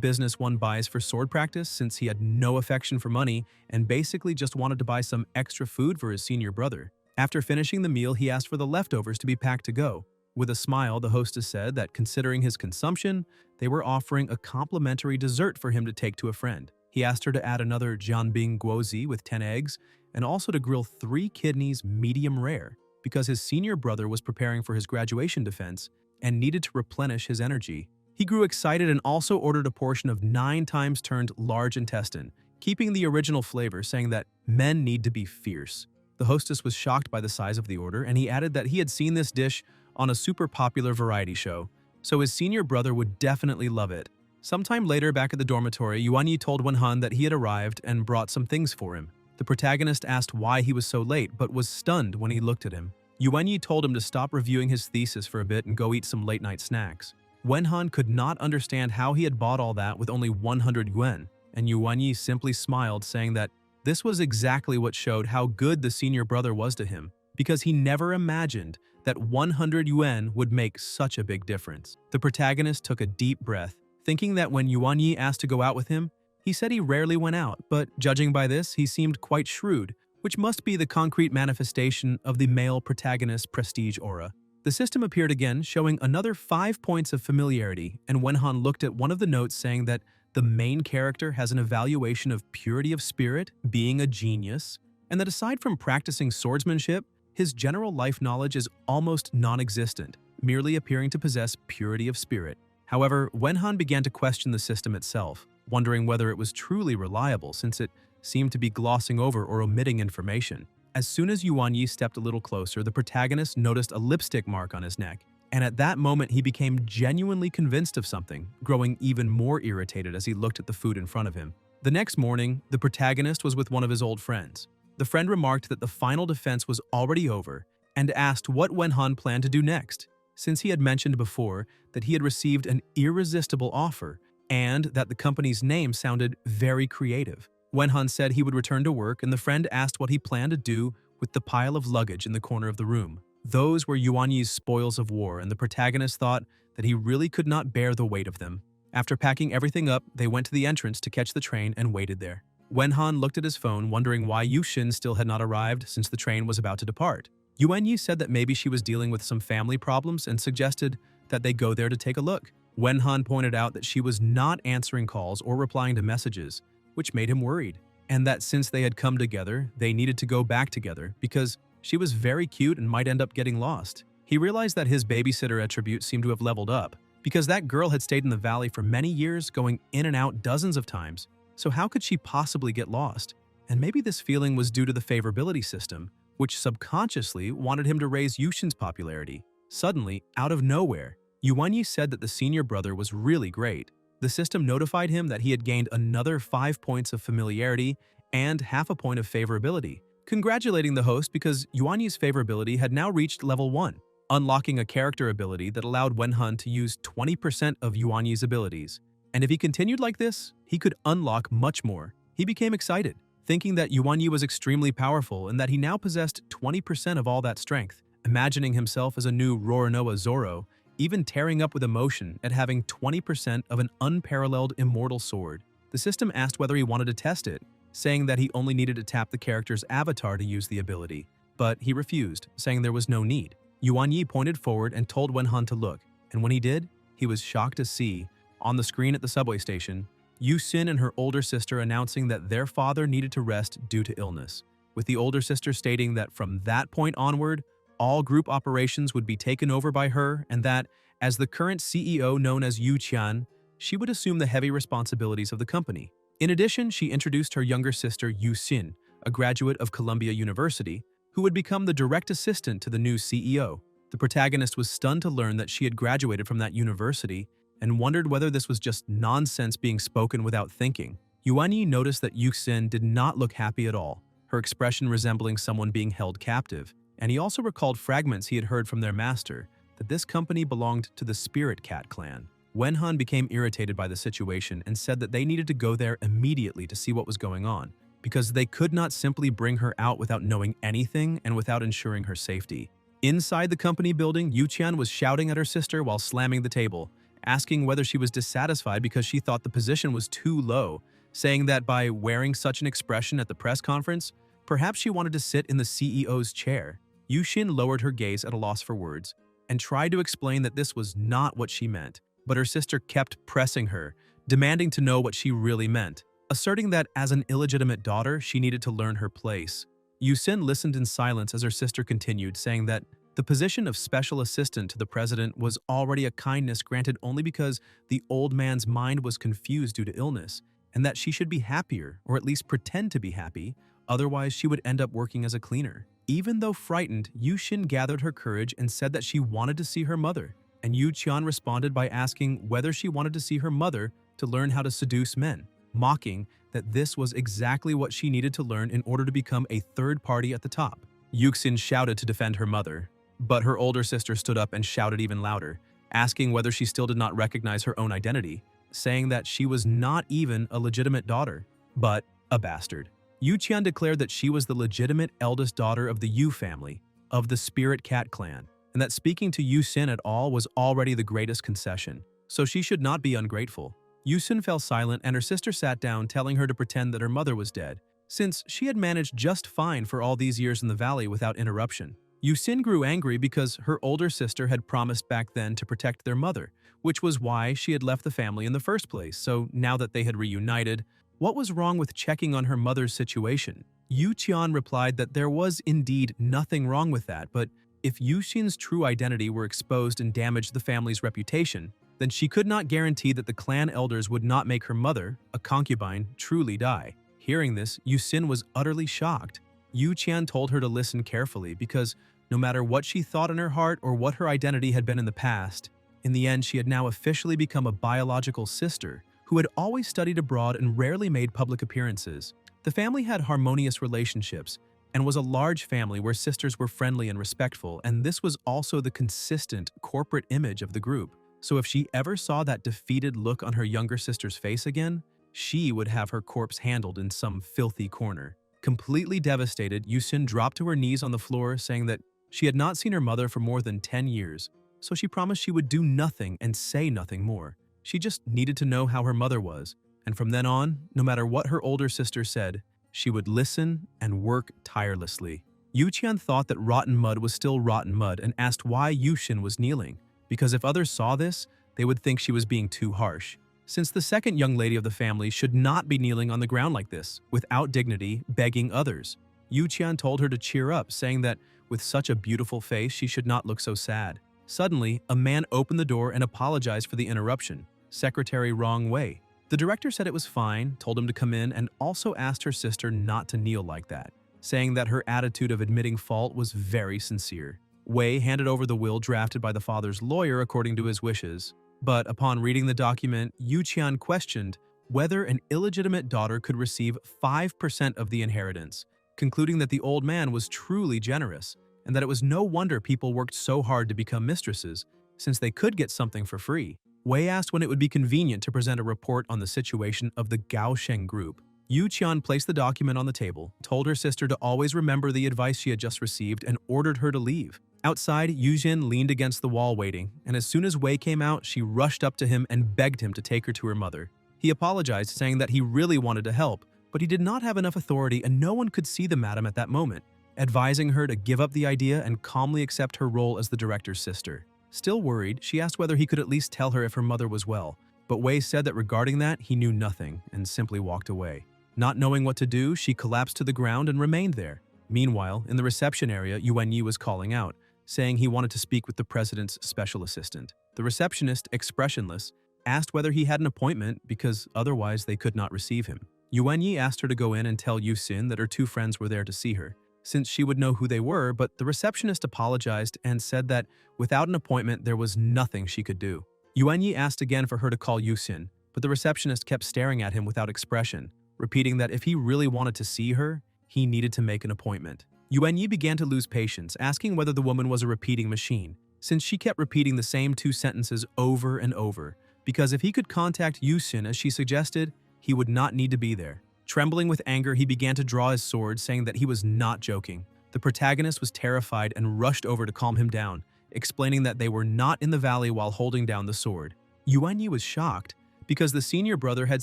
S1: business one buys for sword practice, since he had no affection for money and basically just wanted to buy some extra food for his senior brother. After finishing the meal, he asked for the leftovers to be packed to go. With a smile, the hostess said that considering his consumption, they were offering a complimentary dessert for him to take to a friend. He asked her to add another jianbing guozi with 10 eggs and also to grill 3 kidneys medium rare because his senior brother was preparing for his graduation defense and needed to replenish his energy. He grew excited and also ordered a portion of 9 times turned large intestine, keeping the original flavor, saying that men need to be fierce. The hostess was shocked by the size of the order, and he added that he had seen this dish on a super popular variety show, so his senior brother would definitely love it. Sometime later, back at the dormitory, Yuanyi told Wenhan that he had arrived and brought some things for him. The protagonist asked why he was so late, but was stunned when he looked at him. Yuanyi told him to stop reviewing his thesis for a bit and go eat some late-night snacks. Wenhan could not understand how he had bought all that with only 100 yuan, and Yuanyi simply smiled, saying that this was exactly what showed how good the senior brother was to him, because he never imagined that 100 yuan would make such a big difference. The protagonist took a deep breath, thinking that when Yuanyi asked to go out with him, he said he rarely went out, but judging by this, he seemed quite shrewd, which must be the concrete manifestation of the male protagonist's prestige aura. The system appeared again, showing another 5 points of familiarity, and Wenhan looked at one of the notes saying that the main character has an evaluation of purity of spirit, being a genius, and that aside from practicing swordsmanship, his general life knowledge is almost non-existent, merely appearing to possess purity of spirit. However, Wenhan began to question the system itself, wondering whether it was truly reliable since it seemed to be glossing over or omitting information. As soon as Yuanyi stepped a little closer, the protagonist noticed a lipstick mark on his neck, and at that moment he became genuinely convinced of something, growing even more irritated as he looked at the food in front of him. The next morning, the protagonist was with one of his old friends. The friend remarked that the final defense was already over and asked what Wenhan planned to do next, since he had mentioned before that he had received an irresistible offer and that the company's name sounded very creative. Wenhan said he would return to work, and the friend asked what he planned to do with the pile of luggage in the corner of the room. Those were Yuanyi's spoils of war, and the protagonist thought that he really could not bear the weight of them. After packing everything up, they went to the entrance to catch the train and waited there. Wenhan looked at his phone, wondering why Yushin still had not arrived since the train was about to depart. Yuanyi said that maybe she was dealing with some family problems and suggested that they go there to take a look. Wenhan pointed out that she was not answering calls or replying to messages, which made him worried, and that since they had come together, they needed to go back together because she was very cute and might end up getting lost. He realized that his babysitter attribute seemed to have leveled up because that girl had stayed in the valley for many years, going in and out dozens of times. So how could she possibly get lost? And maybe this feeling was due to the favorability system, which subconsciously wanted him to raise Yushin's popularity. Suddenly, out of nowhere, Yuanyi said that the senior brother was really great. The system notified him that he had gained another 5 points of familiarity and half a point of favorability, congratulating the host because Yuanyi's favorability had now reached level 1, unlocking a character ability that allowed Wenhan to use 20% of Yuanyi's abilities. And if he continued like this, he could unlock much more. He became excited, thinking that Yuanyi was extremely powerful and that he now possessed 20% of all that strength, imagining himself as a new Roronoa Zoro, even tearing up with emotion at having 20% of an unparalleled immortal sword. The system asked whether he wanted to test it, saying that he only needed to tap the character's avatar to use the ability, but he refused, saying there was no need. Yuanyi pointed forward and told Wenhan to look, and when he did, he was shocked to see, on the screen at the subway station, Yusin and her older sister announcing that their father needed to rest due to illness, with the older sister stating that from that point onward, all group operations would be taken over by her, and that, as the current CEO known as Yu Qian, she would assume the heavy responsibilities of the company. In addition, she introduced her younger sister Yu Xin, a graduate of Columbia University, who would become the direct assistant to the new CEO. The protagonist was stunned to learn that she had graduated from that university and wondered whether this was just nonsense being spoken without thinking. Yuanyi noticed that Yu Xin did not look happy at all, her expression resembling someone being held captive. And he also recalled fragments he had heard from their master, that this company belonged to the Spirit Cat clan. Wenhan became irritated by the situation and said that they needed to go there immediately to see what was going on, because they could not simply bring her out without knowing anything and without ensuring her safety. Inside the company building, Yuqian was shouting at her sister while slamming the table, asking whether she was dissatisfied because she thought the position was too low, saying that by wearing such an expression at the press conference, perhaps she wanted to sit in the CEO's chair. Yushin lowered her gaze at a loss for words and tried to explain that this was not what she meant, but her sister kept pressing her, demanding to know what she really meant, asserting that as an illegitimate daughter, she needed to learn her place. Yusin listened in silence as her sister continued, saying that the position of special assistant to the president was already a kindness granted only because the old man's mind was confused due to illness, and that she should be happier, or at least pretend to be happy, otherwise she would end up working as a cleaner. Even though frightened, Yushin gathered her courage and said that she wanted to see her mother, and Yu Qian responded by asking whether she wanted to see her mother to learn how to seduce men, mocking that this was exactly what she needed to learn in order to become a third party at the top. Yuxin shouted to defend her mother, but her older sister stood up and shouted even louder, asking whether she still did not recognize her own identity, saying that she was not even a legitimate daughter, but a bastard. Yu Qian declared that she was the legitimate eldest daughter of the Yu family, of the Spirit Cat clan, and that speaking to Yu Xin at all was already the greatest concession, so she should not be ungrateful. Yu Xin fell silent and her sister sat down, telling her to pretend that her mother was dead, since she had managed just fine for all these years in the valley without interruption. Yu Xin grew angry because her older sister had promised back then to protect their mother, which was why she had left the family in the first place, so now that they had reunited, what was wrong with checking on her mother's situation? Yu Qian replied that there was indeed nothing wrong with that, but if Yu Xin's true identity were exposed and damaged the family's reputation, then she could not guarantee that the clan elders would not make her mother, a concubine, truly die. Hearing this, Yu Xin was utterly shocked. Yu Qian told her to listen carefully because no matter what she thought in her heart or what her identity had been in the past, in the end she had now officially become a biological sister who had always studied abroad and rarely made public appearances. The family had harmonious relationships and was a large family where sisters were friendly and respectful, and this was also the consistent corporate image of the group. So if she ever saw that defeated look on her younger sister's face again, she would have her corpse handled in some filthy corner. Completely devastated, Yusin dropped to her knees on the floor, saying that she had not seen her mother for more than 10 years, so she promised she would do nothing and say nothing more. She just needed to know how her mother was, and from then on, no matter what her older sister said, she would listen and work tirelessly. Yu Qian thought that rotten mud was still rotten mud and asked why Yushin was kneeling, because if others saw this, they would think she was being too harsh, since the second young lady of the family should not be kneeling on the ground like this, without dignity, begging others. Yu Qian told her to cheer up, saying that with such a beautiful face, she should not look so sad. Suddenly, a man opened the door and apologized for the interruption. Secretary Wrong Wei. The director said it was fine, told him to come in, and also asked her sister not to kneel like that, saying that her attitude of admitting fault was very sincere. Wei handed over the will drafted by the father's lawyer according to his wishes, but upon reading the document, Yu Qian questioned whether an illegitimate daughter could receive 5% of the inheritance, concluding that the old man was truly generous, and that it was no wonder people worked so hard to become mistresses, since they could get something for free. Wei asked when it would be convenient to present a report on the situation of the Gaosheng group. Yu Qian placed the document on the table, told her sister to always remember the advice she had just received, and ordered her to leave. Outside, Yu Jin leaned against the wall waiting, and as soon as Wei came out, she rushed up to him and begged him to take her to her mother. He apologized, saying that he really wanted to help, but he did not have enough authority and no one could see the madam at that moment, advising her to give up the idea and calmly accept her role as the director's sister. Still worried, she asked whether he could at least tell her if her mother was well, but Wei said that regarding that, he knew nothing and simply walked away. Not knowing what to do, she collapsed to the ground and remained there. Meanwhile, in the reception area, Yuan Yi was calling out, saying he wanted to speak with the president's special assistant. The receptionist, expressionless, asked whether he had an appointment because otherwise they could not receive him. Yuan Yi asked her to go in and tell Yu Xin that her two friends were there to see her, since she would know who they were, but the receptionist apologized and said that without an appointment there was nothing she could do. Yuan Yi asked again for her to call Yu Xin, but the receptionist kept staring at him without expression, repeating that if he really wanted to see her, he needed to make an appointment. Yuan Yi began to lose patience, asking whether the woman was a repeating machine, since she kept repeating the same two sentences over and over, because if he could contact Yusin as she suggested, he would not need to be there. Trembling with anger, he began to draw his sword, saying that he was not joking. The protagonist was terrified and rushed over to calm him down, explaining that they were not in the valley while holding down the sword. Yuan Yi was shocked because the senior brother had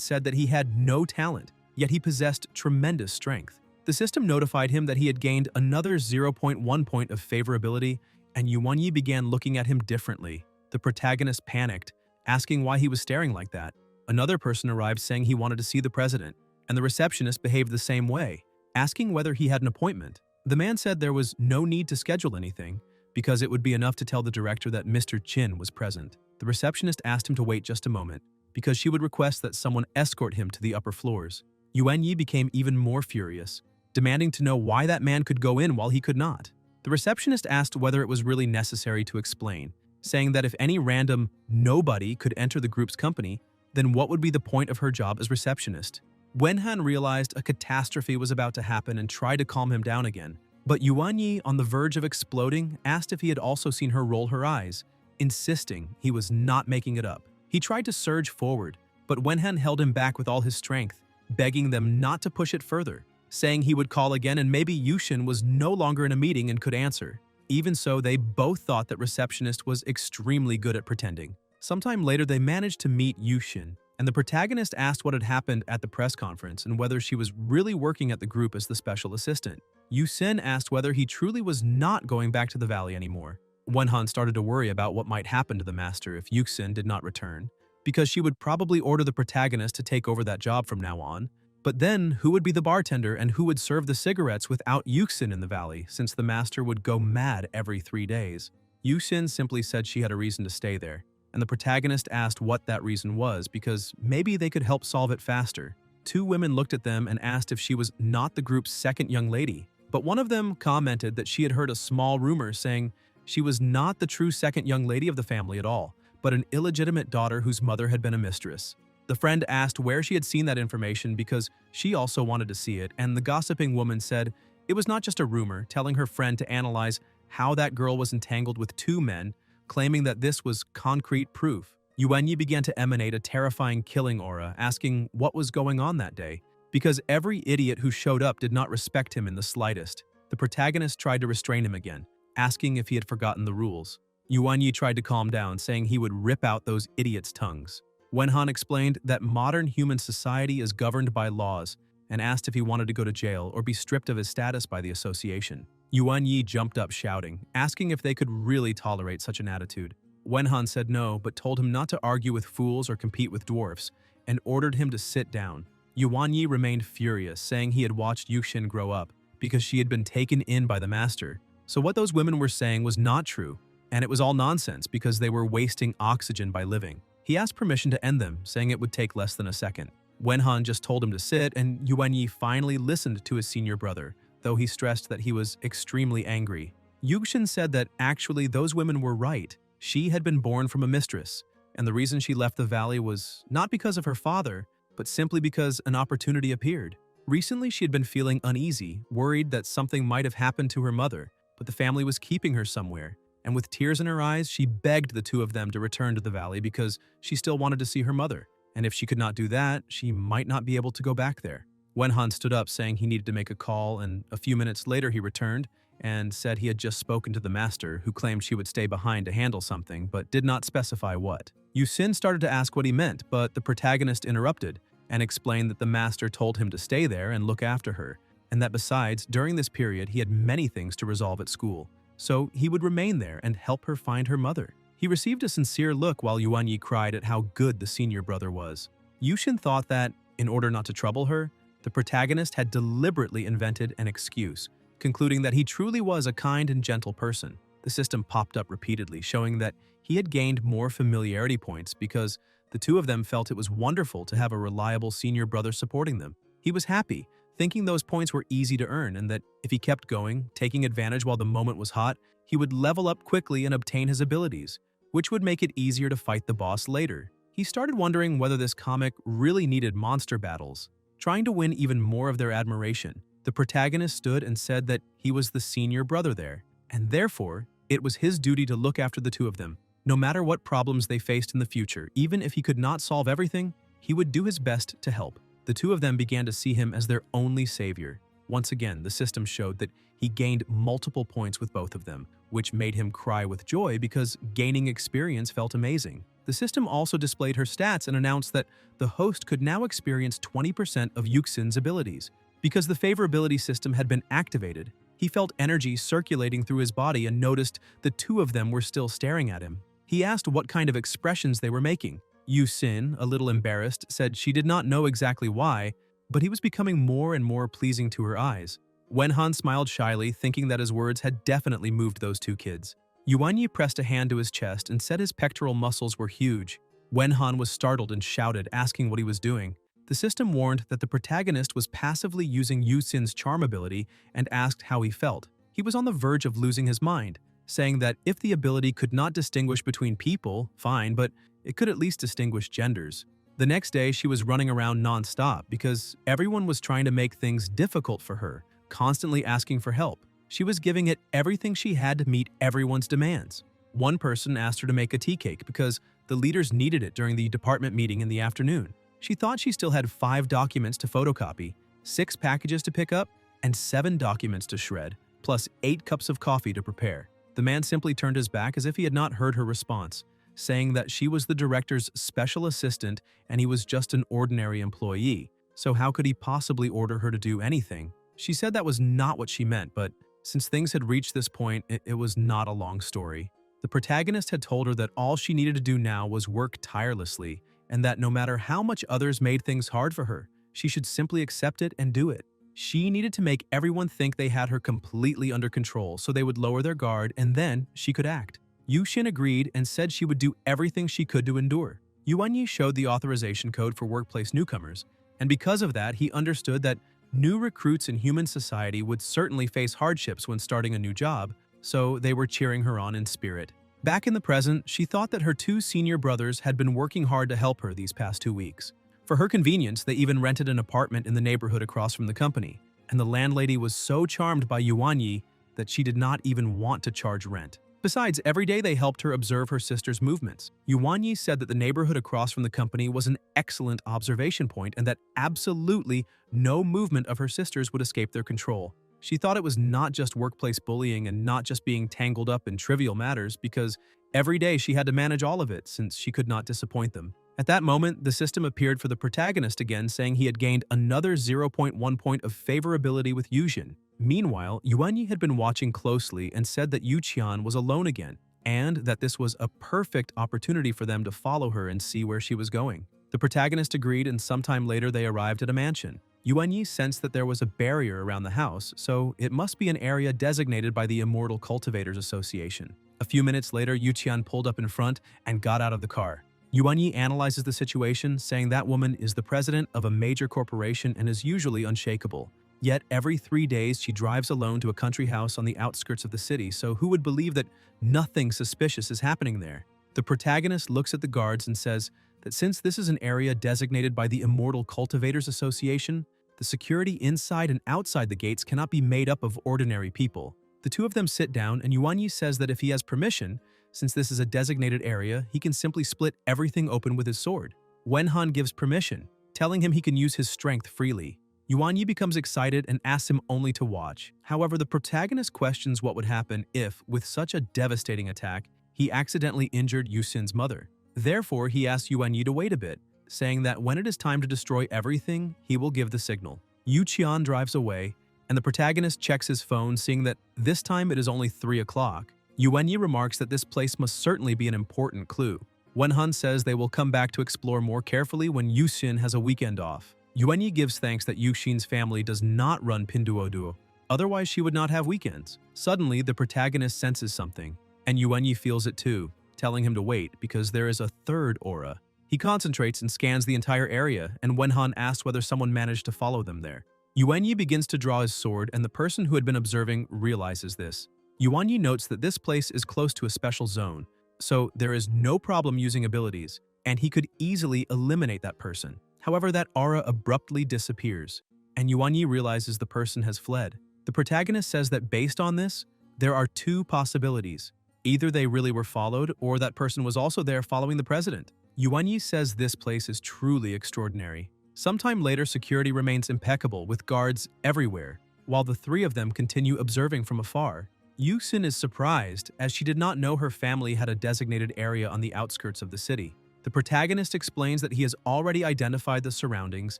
S1: said that he had no talent, yet he possessed tremendous strength. The system notified him that he had gained another 0.1 point of favorability, and Yuan Yi began looking at him differently. The protagonist panicked, asking why he was staring like that. Another person arrived saying he wanted to see the president, and the receptionist behaved the same way, asking whether he had an appointment. The man said there was no need to schedule anything, because it would be enough to tell the director that Mr. Chin was present. The receptionist asked him to wait just a moment, because she would request that someone escort him to the upper floors. Yuan Yi became even more furious, demanding to know why that man could go in while he could not. The receptionist asked whether it was really necessary to explain, saying that if any random nobody could enter the group's company, then what would be the point of her job as receptionist? Wenhan realized a catastrophe was about to happen and tried to calm him down again. But Yuan Yi, on the verge of exploding, asked if he had also seen her roll her eyes, insisting he was not making it up. He tried to surge forward, but Wenhan held him back with all his strength, begging them not to push it further, saying he would call again and maybe Yushin was no longer in a meeting and could answer. Even so, they both thought that receptionist was extremely good at pretending. Sometime later, they managed to meet Yushin, and the protagonist asked what had happened at the press conference and whether she was really working at the group as the special assistant. Yusin asked whether he truly was not going back to the valley anymore. Wenhan started to worry about what might happen to the master if Yuxin did not return, because she would probably order the protagonist to take over that job from now on. But then, who would be the bartender and who would serve the cigarettes without Yuxin in the valley, since the master would go mad every 3 days? Yuxin simply said she had a reason to stay there, and the protagonist asked what that reason was because maybe they could help solve it faster. 2 women looked at them and asked if she was not the group's second young lady, but one of them commented that she had heard a small rumor saying she was not the true second young lady of the family at all, but an illegitimate daughter whose mother had been a mistress. The friend asked where she had seen that information because she also wanted to see it, and the gossiping woman said it was not just a rumor, telling her friend to analyze how that girl was entangled with 2 men, claiming that this was concrete proof. Yuan Yi began to emanate a terrifying killing aura, asking what was going on that day, because every idiot who showed up did not respect him in the slightest. The protagonist tried to restrain him again, asking if he had forgotten the rules. Yuan Yi tried to calm down, saying he would rip out those idiots' tongues. Wenhan explained that modern human society is governed by laws and asked if he wanted to go to jail or be stripped of his status by the association. Yuan Yi jumped up shouting, asking if they could really tolerate such an attitude. Wenhan said no, but told him not to argue with fools or compete with dwarfs, and ordered him to sit down. Yuan Yi remained furious, saying he had watched Yuxin grow up because she had been taken in by the master. So what those women were saying was not true, and it was all nonsense because they were wasting oxygen by living. He asked permission to end them, saying it would take less than a second. Wenhan just told him to sit, and Yuan Yi finally listened to his senior brother, though he stressed that he was extremely angry. Yuxin said that actually those women were right. She had been born from a mistress, and the reason she left the valley was not because of her father, but simply because an opportunity appeared. Recently, she had been feeling uneasy, worried that something might have happened to her mother, but the family was keeping her somewhere, and with tears in her eyes, she begged the 2 of them to return to the valley because she still wanted to see her mother, and if she could not do that, she might not be able to go back there. Wenhan stood up saying he needed to make a call, and a few minutes later he returned and said he had just spoken to the master, who claimed she would stay behind to handle something, but did not specify what. Yusin started to ask what he meant, but the protagonist interrupted and explained that the master told him to stay there and look after her, and that besides, during this period, he had many things to resolve at school, so he would remain there and help her find her mother. He received a sincere look while Yuan Yi cried at how good the senior brother was. Yushin thought that, in order not to trouble her, the protagonist had deliberately invented an excuse, concluding that he truly was a kind and gentle person. The system popped up repeatedly, showing that he had gained more familiarity points because the 2 of them felt it was wonderful to have a reliable senior brother supporting them. He was happy, thinking those points were easy to earn and that if he kept going, taking advantage while the moment was hot, he would level up quickly and obtain his abilities, which would make it easier to fight the boss later. He started wondering whether this comic really needed monster battles. Trying to win even more of their admiration, the protagonist stood and said that he was the senior brother there, and therefore, it was his duty to look after the 2 of them. No matter what problems they faced in the future, even if he could not solve everything, he would do his best to help. The two of them began to see him as their only savior. Once again, the system showed that he gained multiple points with both of them, which made him cry with joy because gaining experience felt amazing. The system also displayed her stats and announced that the host could now experience 20% of Yuxin's abilities. Because the favorability system had been activated, he felt energy circulating through his body and noticed the two of them were still staring at him. He asked what kind of expressions they were making. Yuxin, a little embarrassed, said she did not know exactly why, but he was becoming more and more pleasing to her eyes. Wenhan smiled shyly, thinking that his words had definitely moved those two kids. Yuanyi pressed a hand to his chest and said his pectoral muscles were huge. Wenhan was startled and shouted, asking what he was doing. The system warned that the protagonist was passively using Yuxin's charm ability and asked how he felt. He was on the verge of losing his mind, saying that if the ability could not distinguish between people, fine, but it could at least distinguish genders. The next day, she was running around non-stop because everyone was trying to make things difficult for her, constantly asking for help. She was giving it everything she had to meet everyone's demands. One person asked her to make a tea cake because the leaders needed it during the department meeting in the afternoon. She thought she still had 5 documents to photocopy, 6 packages to pick up, and 7 documents to shred, plus 8 cups of coffee to prepare. The man simply turned his back as if he had not heard her response, saying that she was the director's special assistant and he was just an ordinary employee, so how could he possibly order her to do anything? She said that was not what she meant, but since things had reached this point, it was not a long story. The protagonist had told her that all she needed to do now was work tirelessly, and that no matter how much others made things hard for her, she should simply accept it and do it. She needed to make everyone think they had her completely under control so they would lower their guard and then she could act. Yuxin agreed and said she would do everything she could to endure. Yuanyi showed the authorization code for workplace newcomers, and because of that, he understood that new recruits in human society would certainly face hardships when starting a new job, so they were cheering her on in spirit. Back in the present, she thought that her 2 senior brothers had been working hard to help her these past 2 weeks. For her convenience, they even rented an apartment in the neighborhood across from the company, and the landlady was so charmed by Yuanyi that she did not even want to charge rent. Besides, every day they helped her observe her sister's movements. Yuanyi said that the neighborhood across from the company was an excellent observation point and that absolutely no movement of her sisters would escape their control. She thought it was not just workplace bullying and not just being tangled up in trivial matters because every day she had to manage all of it since she could not disappoint them. At that moment, the system appeared for the protagonist again, saying he had gained another 0.1 point of favorability with Yuxin. Meanwhile, Yuanyi had been watching closely and said that Yuqian was alone again, and that this was a perfect opportunity for them to follow her and see where she was going. The protagonist agreed, and sometime later they arrived at a mansion. Yuanyi sensed that there was a barrier around the house, so it must be an area designated by the Immortal Cultivators Association. A few minutes later, Yuqian pulled up in front and got out of the car. Yuanyi analyzes the situation, saying that woman is the president of a major corporation and is usually unshakable. Yet every 3 days she drives alone to a country house on the outskirts of the city, so who would believe that nothing suspicious is happening there? The protagonist looks at the guards and says that since this is an area designated by the Immortal Cultivators Association, the security inside and outside the gates cannot be made up of ordinary people. The two of them sit down and Yuanyi says that if he has permission, since this is a designated area, he can simply split everything open with his sword. Wenhan gives permission, telling him he can use his strength freely. Yuanyi becomes excited and asks him only to watch. However, the protagonist questions what would happen if, with such a devastating attack, he accidentally injured Yuxin's mother. Therefore, he asks Yuanyi to wait a bit, saying that when it is time to destroy everything, he will give the signal. Yuqian drives away, and the protagonist checks his phone, seeing that this time it is only 3 o'clock. Yuanyi remarks that this place must certainly be an important clue. Wenhan says they will come back to explore more carefully when Yuxin has a weekend off. Yuanyi gives thanks that Yuxin's family does not run Pinduoduo, otherwise she would not have weekends. Suddenly, the protagonist senses something, and Yuanyi feels it too, telling him to wait because there is a third aura. He concentrates and scans the entire area, and Wenhan asks whether someone managed to follow them there. Yuanyi begins to draw his sword, and the person who had been observing realizes this. Yuanyi notes that this place is close to a special zone, so there is no problem using abilities, and he could easily eliminate that person. However, that aura abruptly disappears, and Yuanyi realizes the person has fled. The protagonist says that based on this, there are 2 possibilities. Either they really were followed, or that person was also there following the president. Yuanyi says this place is truly extraordinary. Sometime later, security remains impeccable with guards everywhere, while the three of them continue observing from afar. Yuxin is surprised, as she did not know her family had a designated area on the outskirts of the city. The protagonist explains that he has already identified the surroundings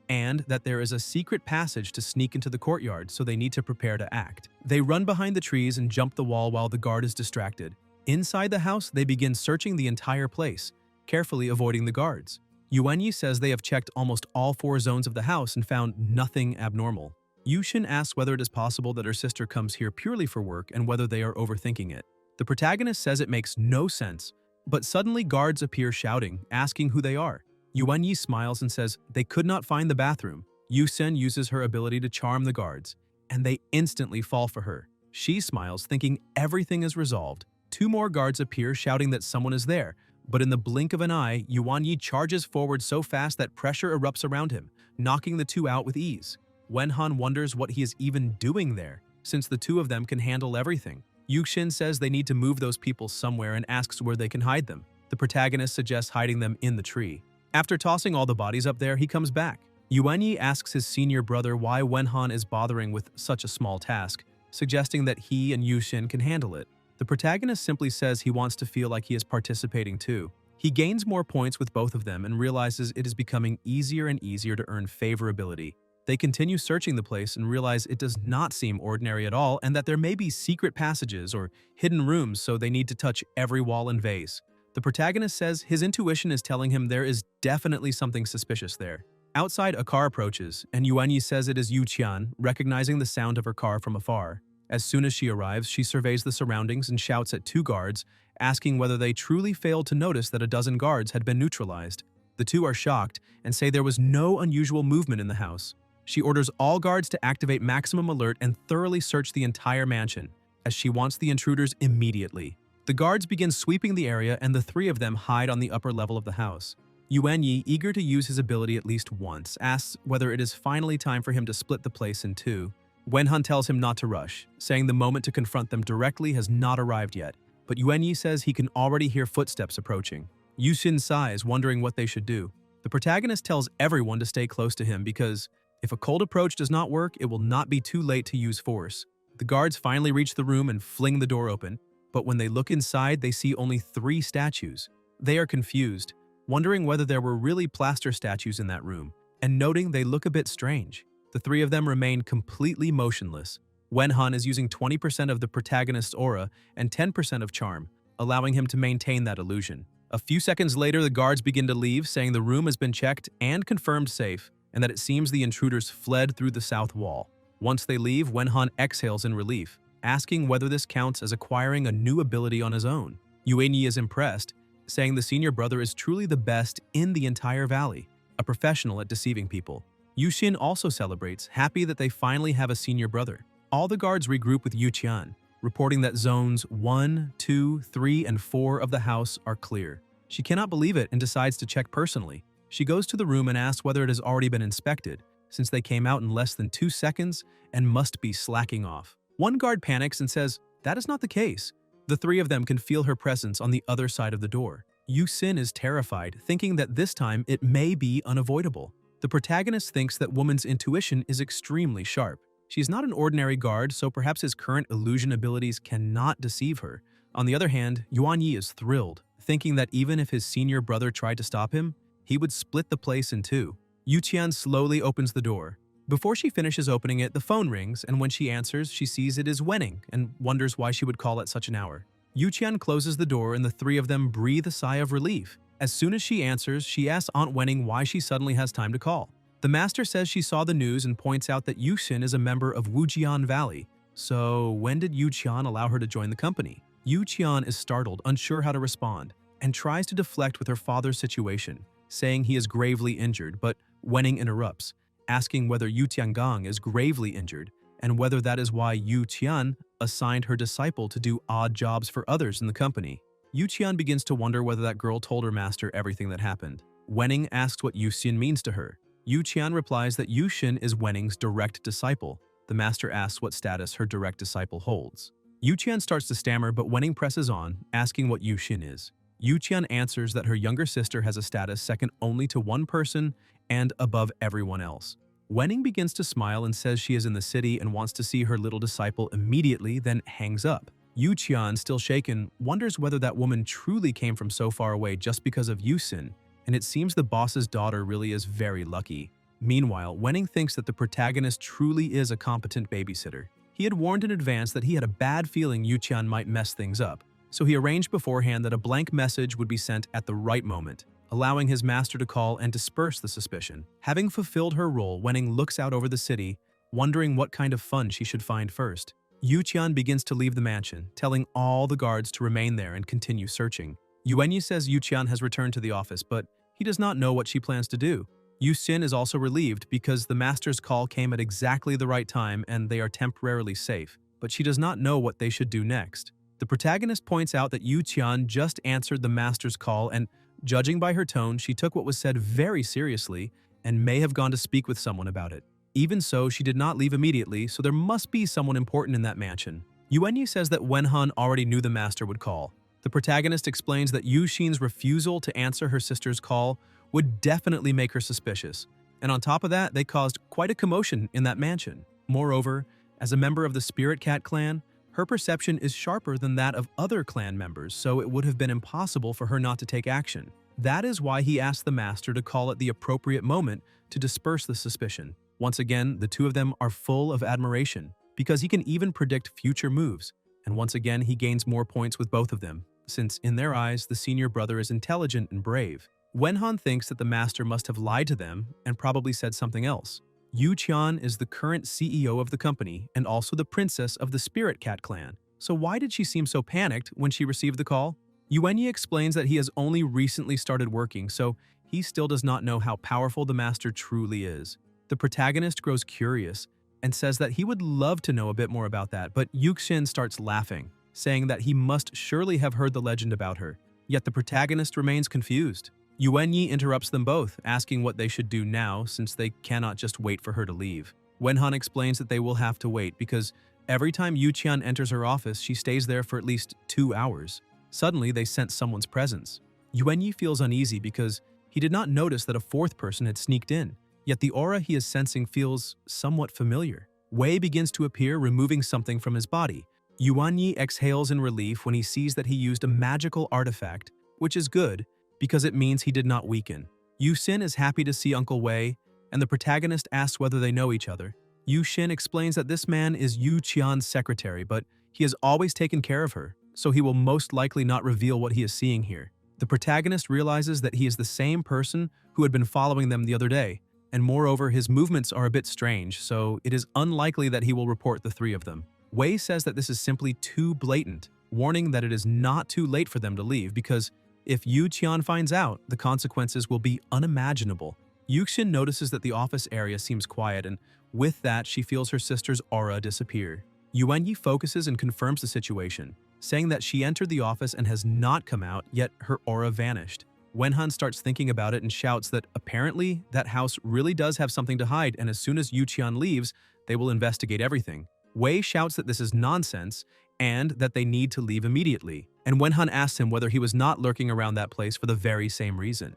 S1: and that there is a secret passage to sneak into the courtyard, so they need to prepare to act. They run behind the trees and jump the wall while the guard is distracted. Inside the house, they begin searching the entire place, carefully avoiding the guards. Yuanyi says they have checked almost all 4 zones of the house and found nothing abnormal. Yuxin asks whether it is possible that her sister comes here purely for work and whether they are overthinking it. The protagonist says it makes no sense, but suddenly guards appear shouting, asking who they are. Yuanyi smiles and says they could not find the bathroom. Yuxin uses her ability to charm the guards, and they instantly fall for her. She smiles, thinking everything is resolved. 2 more guards appear, shouting that someone is there, but in the blink of an eye, Yuanyi charges forward so fast that pressure erupts around him, knocking the 2 out with ease. Wenhan wonders what he is even doing there, since the 2 of them can handle everything. Yuxin says they need to move those people somewhere and asks where they can hide them. The protagonist suggests hiding them in the tree. After tossing all the bodies up there, he comes back. Yuanyi asks his senior brother why Wenhan is bothering with such a small task, suggesting that he and Yuxin can handle it. The protagonist simply says he wants to feel like he is participating too. He gains more points with both of them and realizes it is becoming easier and easier to earn favorability. They continue searching the place and realize it does not seem ordinary at all and that there may be secret passages or hidden rooms, so they need to touch every wall and vase. The protagonist says his intuition is telling him there is definitely something suspicious there. Outside, a car approaches, and Yuanyi says it is Yu Qian, recognizing the sound of her car from afar. As soon as she arrives, she surveys the surroundings and shouts at 2 guards, asking whether they truly failed to notice that a dozen guards had been neutralized. The 2 are shocked and say there was no unusual movement in the house. She orders all guards to activate maximum alert and thoroughly search the entire mansion, as she wants the intruders immediately. The guards begin sweeping the area and the 3 of them hide on the upper level of the house. Yuanyi, eager to use his ability at least once, asks whether it is finally time for him to split the place in 2. Wenhan tells him not to rush, saying the moment to confront them directly has not arrived yet, but Yuanyi says he can already hear footsteps approaching. Yuxin sighs, wondering what they should do. The protagonist tells everyone to stay close to him because if a cold approach does not work, it will not be too late to use force. The guards finally reach the room and fling the door open, but when they look inside, they see only 3 statues. They are confused, wondering whether there were really plaster statues in that room, and noting they look a bit strange. The 3 of them remain completely motionless. Wenhan is using 20% of the protagonist's aura and 10% of charm, allowing him to maintain that illusion. A few seconds later, the guards begin to leave, saying the room has been checked and confirmed safe, and that it seems the intruders fled through the south wall. Once they leave, Wenhan exhales in relief, asking whether this counts as acquiring a new ability on his own. Yuanyi is impressed, saying the senior brother is truly the best in the entire valley, a professional at deceiving people. Yuxin also celebrates, happy that they finally have a senior brother. All the guards regroup with Yu Qian, reporting that zones 1, 2, 3, and 4 of the house are clear. She cannot believe it and decides to check personally. She goes to the room and asks whether it has already been inspected, since they came out in less than 2 seconds and must be slacking off. One guard panics and says that is not the case. The 3 of them can feel her presence on the other side of the door. Yuxin is terrified, thinking that this time it may be unavoidable. The protagonist thinks that woman's intuition is extremely sharp. She's not an ordinary guard, so perhaps his current illusion abilities cannot deceive her. On the other hand, Yuanyi is thrilled, thinking that even if his senior brother tried to stop him, he would split the place in 2. Yu Qian slowly opens the door. Before she finishes opening it, the phone rings, and when she answers, she sees it is Wenning and wonders why she would call at such an hour. Yu Qian closes the door and the 3 of them breathe a sigh of relief. As soon as she answers, she asks Aunt Wenning why she suddenly has time to call. The master says she saw the news and points out that Yuxin is a member of Wujian Valley. So when did Yu Qian allow her to join the company? Yu Qian is startled, unsure how to respond, and tries to deflect with her father's situation, saying he is gravely injured, but Wenning interrupts, asking whether Yu Tiangang is gravely injured and whether that is why Yu Qian assigned her disciple to do odd jobs for others in the company. Yu Qian begins to wonder whether that girl told her master everything that happened. Wenning asks what Yuxin means to her. Yu Qian replies that Yuxin is Wenning's direct disciple. The master asks what status her direct disciple holds. Yuqian starts to stammer, but Wenning presses on, asking what Yuxin is. Yuqian answers that her younger sister has a status second only to one person and above everyone else. Wenning begins to smile and says she is in the city and wants to see her little disciple immediately, then hangs up. Yuqian, still shaken, wonders whether that woman truly came from so far away just because of Yuxin, and it seems the boss's daughter really is very lucky. Meanwhile, Wenning thinks that the protagonist truly is a competent babysitter. He had warned in advance that he had a bad feeling Yuqian might mess things up, so he arranged beforehand that a blank message would be sent at the right moment, allowing his master to call and disperse the suspicion. Having fulfilled her role, Wenning looks out over the city, wondering what kind of fun she should find first. Yuqian begins to leave the mansion, telling all the guards to remain there and continue searching. Yuenyi says Yuqian has returned to the office, but he does not know what she plans to do. Yuxin is also relieved because the master's call came at exactly the right time and they are temporarily safe, but she does not know what they should do next. The protagonist points out that Yuqian just answered the master's call and, judging by her tone, she took what was said very seriously and may have gone to speak with someone about it. Even so, she did not leave immediately, so there must be someone important in that mansion. Yuenyi says that Wenhan already knew the master would call. The protagonist explains that Yuxin's refusal to answer her sister's call would definitely make her suspicious, and on top of that, they caused quite a commotion in that mansion. Moreover, as a member of the Spirit Cat clan, her perception is sharper than that of other clan members, so it would have been impossible for her not to take action. That is why he asked the master to call at the appropriate moment to disperse the suspicion. Once again, the two of them are full of admiration, because he can even predict future moves, and once again he gains more points with both of them, since in their eyes the senior brother is intelligent and brave. Wenhan thinks that the master must have lied to them and probably said something else. Yuqian is the current CEO of the company and also the princess of the Spirit Cat clan, so why did she seem so panicked when she received the call? Yuenyi explains that he has only recently started working, so he still does not know how powerful the master truly is. The protagonist grows curious and says that he would love to know a bit more about that, but Yuxin starts laughing, saying that he must surely have heard the legend about her. Yet the protagonist remains confused. Yuenyi interrupts them both, asking what they should do now since they cannot just wait for her to leave. Wenhan explains that they will have to wait because every time Yuqian enters her office, she stays there for at least 2 hours. Suddenly, they sense someone's presence. Yuenyi feels uneasy because he did not notice that a fourth person had sneaked in. Yet the aura he is sensing feels somewhat familiar. Wei begins to appear, removing something from his body. Yuenyi exhales in relief when he sees that he used a magical artifact, which is good because it means he did not weaken. Yuxin is happy to see Uncle Wei, and the protagonist asks whether they know each other. Yuxin explains that this man is Yuqian's secretary, but he has always taken care of her, so he will most likely not reveal what he is seeing here. The protagonist realizes that he is the same person who had been following them the other day, and moreover, his movements are a bit strange, so it is unlikely that he will report the three of them. Wei says that this is simply too blatant, warning that it is not too late for them to leave because if Yuqian finds out, the consequences will be unimaginable. Yuxin notices that the office area seems quiet, and with that, she feels her sister's aura disappear. Yuenyi focuses and confirms the situation, saying that she entered the office and has not come out, yet her aura vanished. Wenhan starts thinking about it and shouts that apparently that house really does have something to hide, and as soon as Yuqian leaves, they will investigate everything. Wei shouts that this is nonsense and that they need to leave immediately, and Wenhan asks him whether he was not lurking around that place for the very same reason.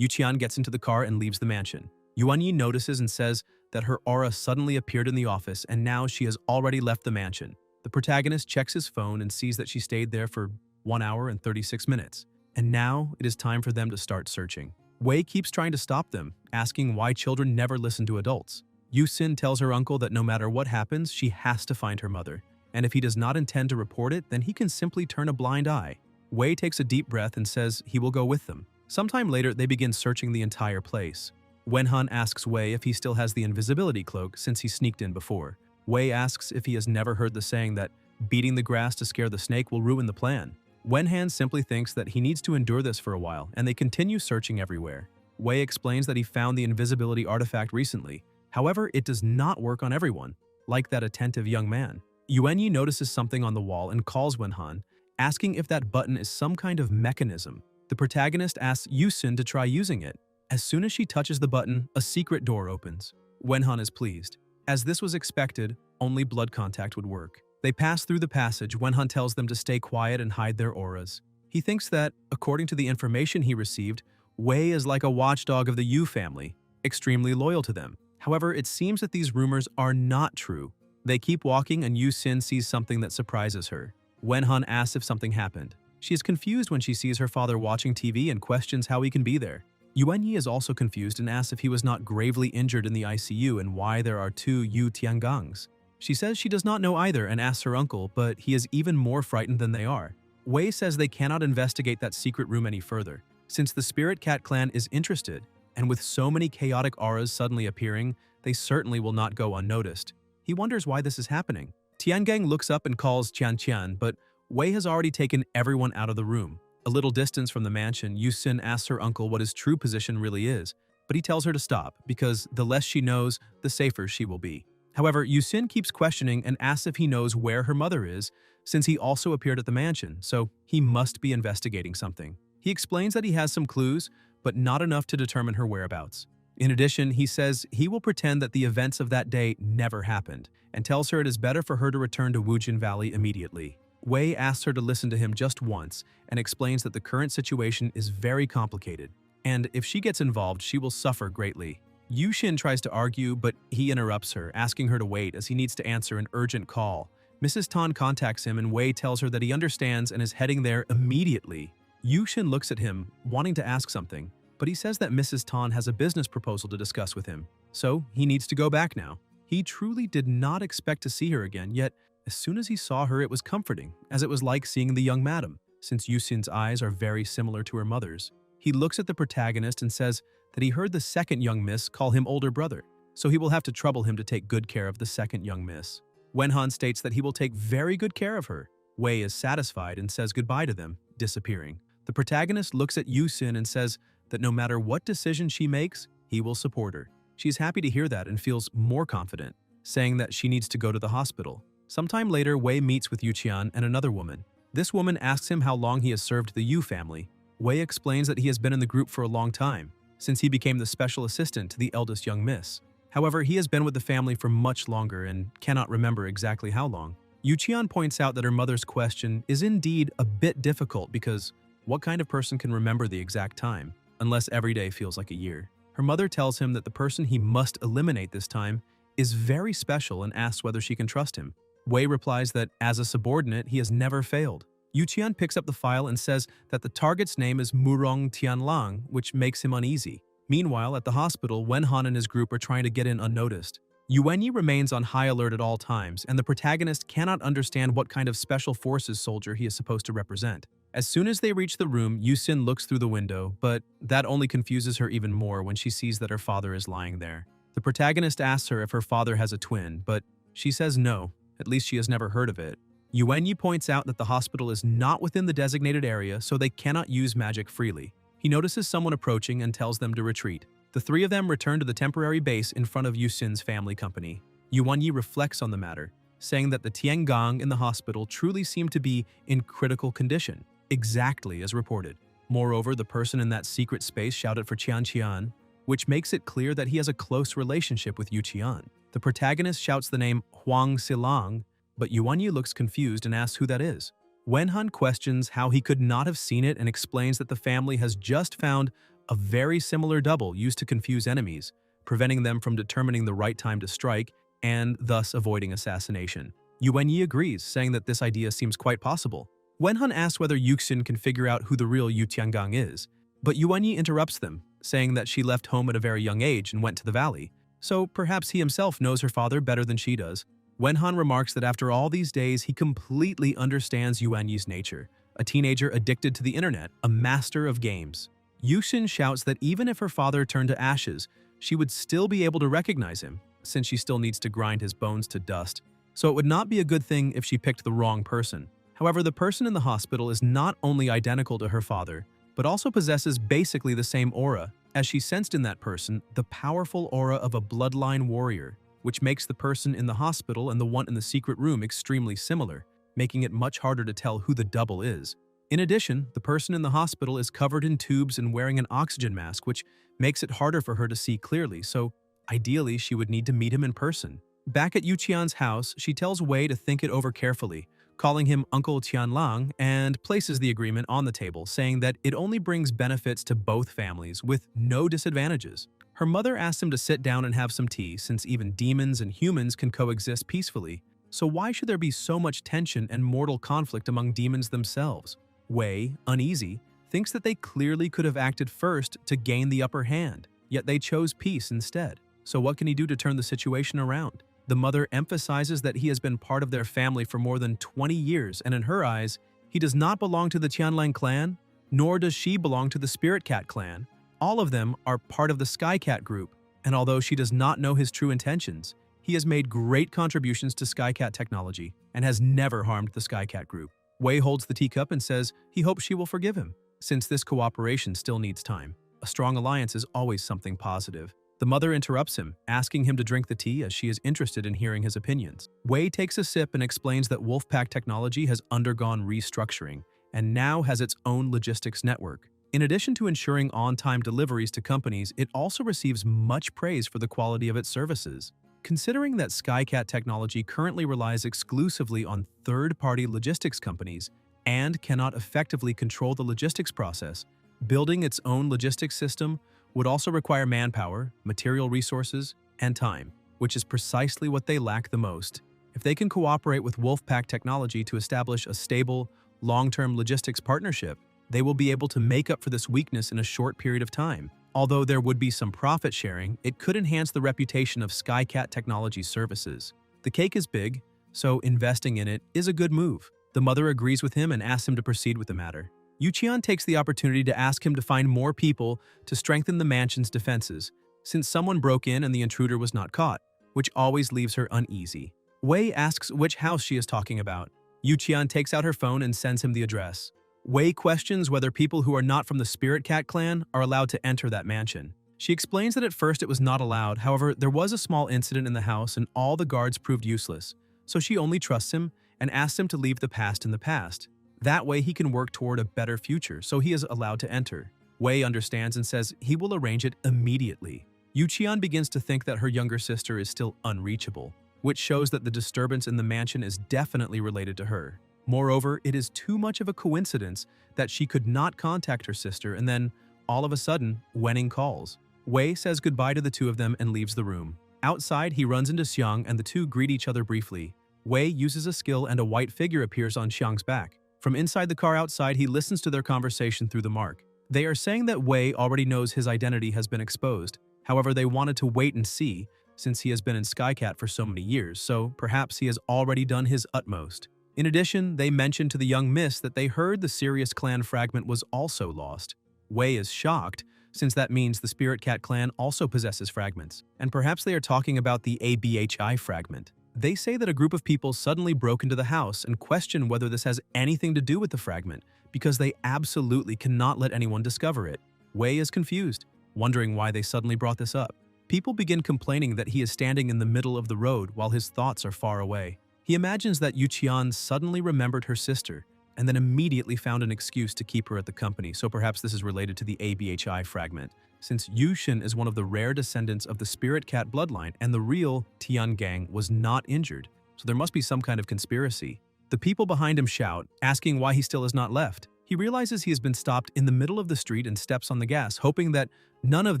S1: Yuqian gets into the car and leaves the mansion. Yuenyi notices and says that her aura suddenly appeared in the office and now she has already left the mansion. The protagonist checks his phone and sees that she stayed there for 1 hour and 36 minutes. And now it is time for them to start searching. Wei keeps trying to stop them, asking why children never listen to adults. Yuxin tells her uncle that no matter what happens, she has to find her mother, and if he does not intend to report it, then he can simply turn a blind eye. Wei takes a deep breath and says he will go with them. Sometime later, they begin searching the entire place. Wenhan asks Wei if he still has the invisibility cloak since he sneaked in before. Wei asks if he has never heard the saying that beating the grass to scare the snake will ruin the plan. Wenhan simply thinks that he needs to endure this for a while, and they continue searching everywhere. Wei explains that he found the invisibility artifact recently. However, it does not work on everyone, like that attentive young man. Yuenyi notices something on the wall and calls Wenhan, asking if that button is some kind of mechanism. The protagonist asks Yuxin to try using it. As soon as she touches the button, a secret door opens. Wenhan is pleased. As this was expected, only blood contact would work. They pass through the passage. Wenhan tells them to stay quiet and hide their auras. He thinks that, according to the information he received, Wei is like a watchdog of the Yu family, extremely loyal to them. However, it seems that these rumors are not true. They keep walking and Yu Xin sees something that surprises her. Wenhan asks if something happened. She is confused when she sees her father watching TV and questions how he can be there. Yuanyi is also confused and asks if he was not gravely injured in the ICU and why there are two Yu Tiangangs. She says she does not know either and asks her uncle, but he is even more frightened than they are. Wei says they cannot investigate that secret room any further, since the Spirit Cat clan is interested, and with so many chaotic auras suddenly appearing, they certainly will not go unnoticed. He wonders why this is happening. Tiangang looks up and calls Qian, but Wei has already taken everyone out of the room. A little distance from the mansion, Yusin asks her uncle what his true position really is, but he tells her to stop, because the less she knows, the safer she will be. However, Yusin keeps questioning and asks if he knows where her mother is, since he also appeared at the mansion, so he must be investigating something. He explains that he has some clues, but not enough to determine her whereabouts. In addition, he says he will pretend that the events of that day never happened, and tells her it is better for her to return to Wujin Valley immediately. Wei asks her to listen to him just once and explains that the current situation is very complicated, and if she gets involved, she will suffer greatly. Yushin tries to argue, but he interrupts her, asking her to wait as he needs to answer an urgent call. Mrs. Tan contacts him and Wei tells her that he understands and is heading there immediately. Yushin looks at him, wanting to ask something, but he says that Mrs. Tan has a business proposal to discuss with him, so he needs to go back now. He truly did not expect to see her again, yet as soon as he saw her it was comforting, as it was like seeing the young madam, since Yusin's eyes are very similar to her mother's. He looks at the protagonist and says that he heard the second young miss call him older brother, so he will have to trouble him to take good care of the second young miss. Wenhan states that he will take very good care of her. Wei is satisfied and says goodbye to them, disappearing. The protagonist looks at Yusin and says that no matter what decision she makes, he will support her. She is happy to hear that and feels more confident, saying that she needs to go to the hospital. Sometime later, Wei meets with Yuqian and another woman. This woman asks him how long he has served the Yu family. Wei explains that he has been in the group for a long time, since he became the special assistant to the eldest young miss. However, he has been with the family for much longer and cannot remember exactly how long. Yuqian points out that her mother's question is indeed a bit difficult because what kind of person can remember the exact time, unless every day feels like a year? Her mother tells him that the person he must eliminate this time is very special and asks whether she can trust him. Wei replies that as a subordinate, he has never failed. Yuqian picks up the file and says that the target's name is Murong Tianlang, which makes him uneasy. Meanwhile, at the hospital, Wenhan and his group are trying to get in unnoticed. Yuanyi remains on high alert at all times, and the protagonist cannot understand what kind of special forces soldier he is supposed to represent. As soon as they reach the room, Yusin looks through the window, but that only confuses her even more when she sees that her father is lying there. The protagonist asks her if her father has a twin, but she says no, at least she has never heard of it. Yuanyi points out that the hospital is not within the designated area, so they cannot use magic freely. He notices someone approaching and tells them to retreat. The three of them return to the temporary base in front of Yusin's family company. Yuanyi reflects on the matter, saying that the Tiangang in the hospital truly seem to be in critical condition, exactly as reported. Moreover, the person in that secret space shouted for Qian, which makes it clear that he has a close relationship with Yuqian. The protagonist shouts the name Huang Silang, but Yuanyi looks confused and asks who that is. Wenhan questions how he could not have seen it and explains that the family has just found a very similar double used to confuse enemies, preventing them from determining the right time to strike and thus avoiding assassination. Yuanyi agrees, saying that this idea seems quite possible. Wenhan asks whether Yuxin can figure out who the real Yu Tiangang is, but Yuanyi interrupts them, saying that she left home at a very young age and went to the valley, so perhaps he himself knows her father better than she does. Wenhan remarks that after all these days, he completely understands Yuanyi's nature, a teenager addicted to the internet, a master of games. Yuxin shouts that even if her father turned to ashes, she would still be able to recognize him, since she still needs to grind his bones to dust. So it would not be a good thing if she picked the wrong person. However, the person in the hospital is not only identical to her father, but also possesses basically the same aura, as she sensed in that person the powerful aura of a bloodline warrior, which makes the person in the hospital and the one in the secret room extremely similar, making it much harder to tell who the double is. In addition, the person in the hospital is covered in tubes and wearing an oxygen mask, which makes it harder for her to see clearly, so ideally she would need to meet him in person. Back at Yu Qian's house, she tells Wei to think it over carefully, calling him Uncle Tianlang, and places the agreement on the table, saying that it only brings benefits to both families with no disadvantages. Her mother asks him to sit down and have some tea, since even demons and humans can coexist peacefully. So why should there be so much tension and mortal conflict among demons themselves? Wei, uneasy, thinks that they clearly could have acted first to gain the upper hand, yet they chose peace instead. So what can he do to turn the situation around? The mother emphasizes that he has been part of their family for more than 20 years, and in her eyes, he does not belong to the Tianlang clan, nor does she belong to the Spirit Cat clan. All of them are part of the Sky Cat group, and although she does not know his true intentions, he has made great contributions to Sky Cat technology and has never harmed the Sky Cat group. Wei holds the teacup and says he hopes she will forgive him, since this cooperation still needs time. A strong alliance is always something positive. The mother interrupts him, asking him to drink the tea as she is interested in hearing his opinions. Wei takes a sip and explains that Wolfpack technology has undergone restructuring and now has its own logistics network. In addition to ensuring on-time deliveries to companies, it also receives much praise for the quality of its services. Considering that SkyCat technology currently relies exclusively on third-party logistics companies and cannot effectively control the logistics process, building its own logistics system would also require manpower, material resources, and time, which is precisely what they lack the most. If they can cooperate with Wolfpack technology to establish a stable, long-term logistics partnership, they will be able to make up for this weakness in a short period of time. Although there would be some profit sharing, it could enhance the reputation of SkyCat Technology's services. The cake is big, so investing in it is a good move. The mother agrees with him and asks him to proceed with the matter. Yu Qian takes the opportunity to ask him to find more people to strengthen the mansion's defenses, since someone broke in and the intruder was not caught, which always leaves her uneasy. Wei asks which house she is talking about. Yu Qian takes out her phone and sends him the address. Wei questions whether people who are not from the Spirit Cat clan are allowed to enter that mansion. She explains that at first it was not allowed, however, there was a small incident in the house and all the guards proved useless, so she only trusts him and asks him to leave the past in the past. That way he can work toward a better future, so he is allowed to enter. Wei understands and says he will arrange it immediately. Yu Qian begins to think that her younger sister is still unreachable, which shows that the disturbance in the mansion is definitely related to her. Moreover, it is too much of a coincidence that she could not contact her sister and then, all of a sudden, Wenning calls. Wei says goodbye to the two of them and leaves the room. Outside, he runs into Xiang and the two greet each other briefly. Wei uses a skill and a white figure appears on Xiang's back. From inside the car outside, he listens to their conversation through the mark. They are saying that Wei already knows his identity has been exposed. However, they wanted to wait and see, since he has been in SkyCat for so many years, so perhaps he has already done his utmost. In addition, they mentioned to the young miss that they heard the Sirius clan fragment was also lost. Wei is shocked, since that means the Spirit Cat clan also possesses fragments, and perhaps they are talking about the ABHI fragment. They say that a group of people suddenly broke into the house and question whether this has anything to do with the fragment, because they absolutely cannot let anyone discover it. Wei is confused, wondering why they suddenly brought this up. People begin complaining that he is standing in the middle of the road while his thoughts are far away. He imagines that Yu Qian suddenly remembered her sister and then immediately found an excuse to keep her at the company, so perhaps this is related to the ABHI fragment, since Yu Xin is one of the rare descendants of the Spirit Cat bloodline and the real Tian Gang was not injured, so there must be some kind of conspiracy. The people behind him shout, asking why he still has not left. He realizes he has been stopped in the middle of the street and steps on the gas, hoping that none of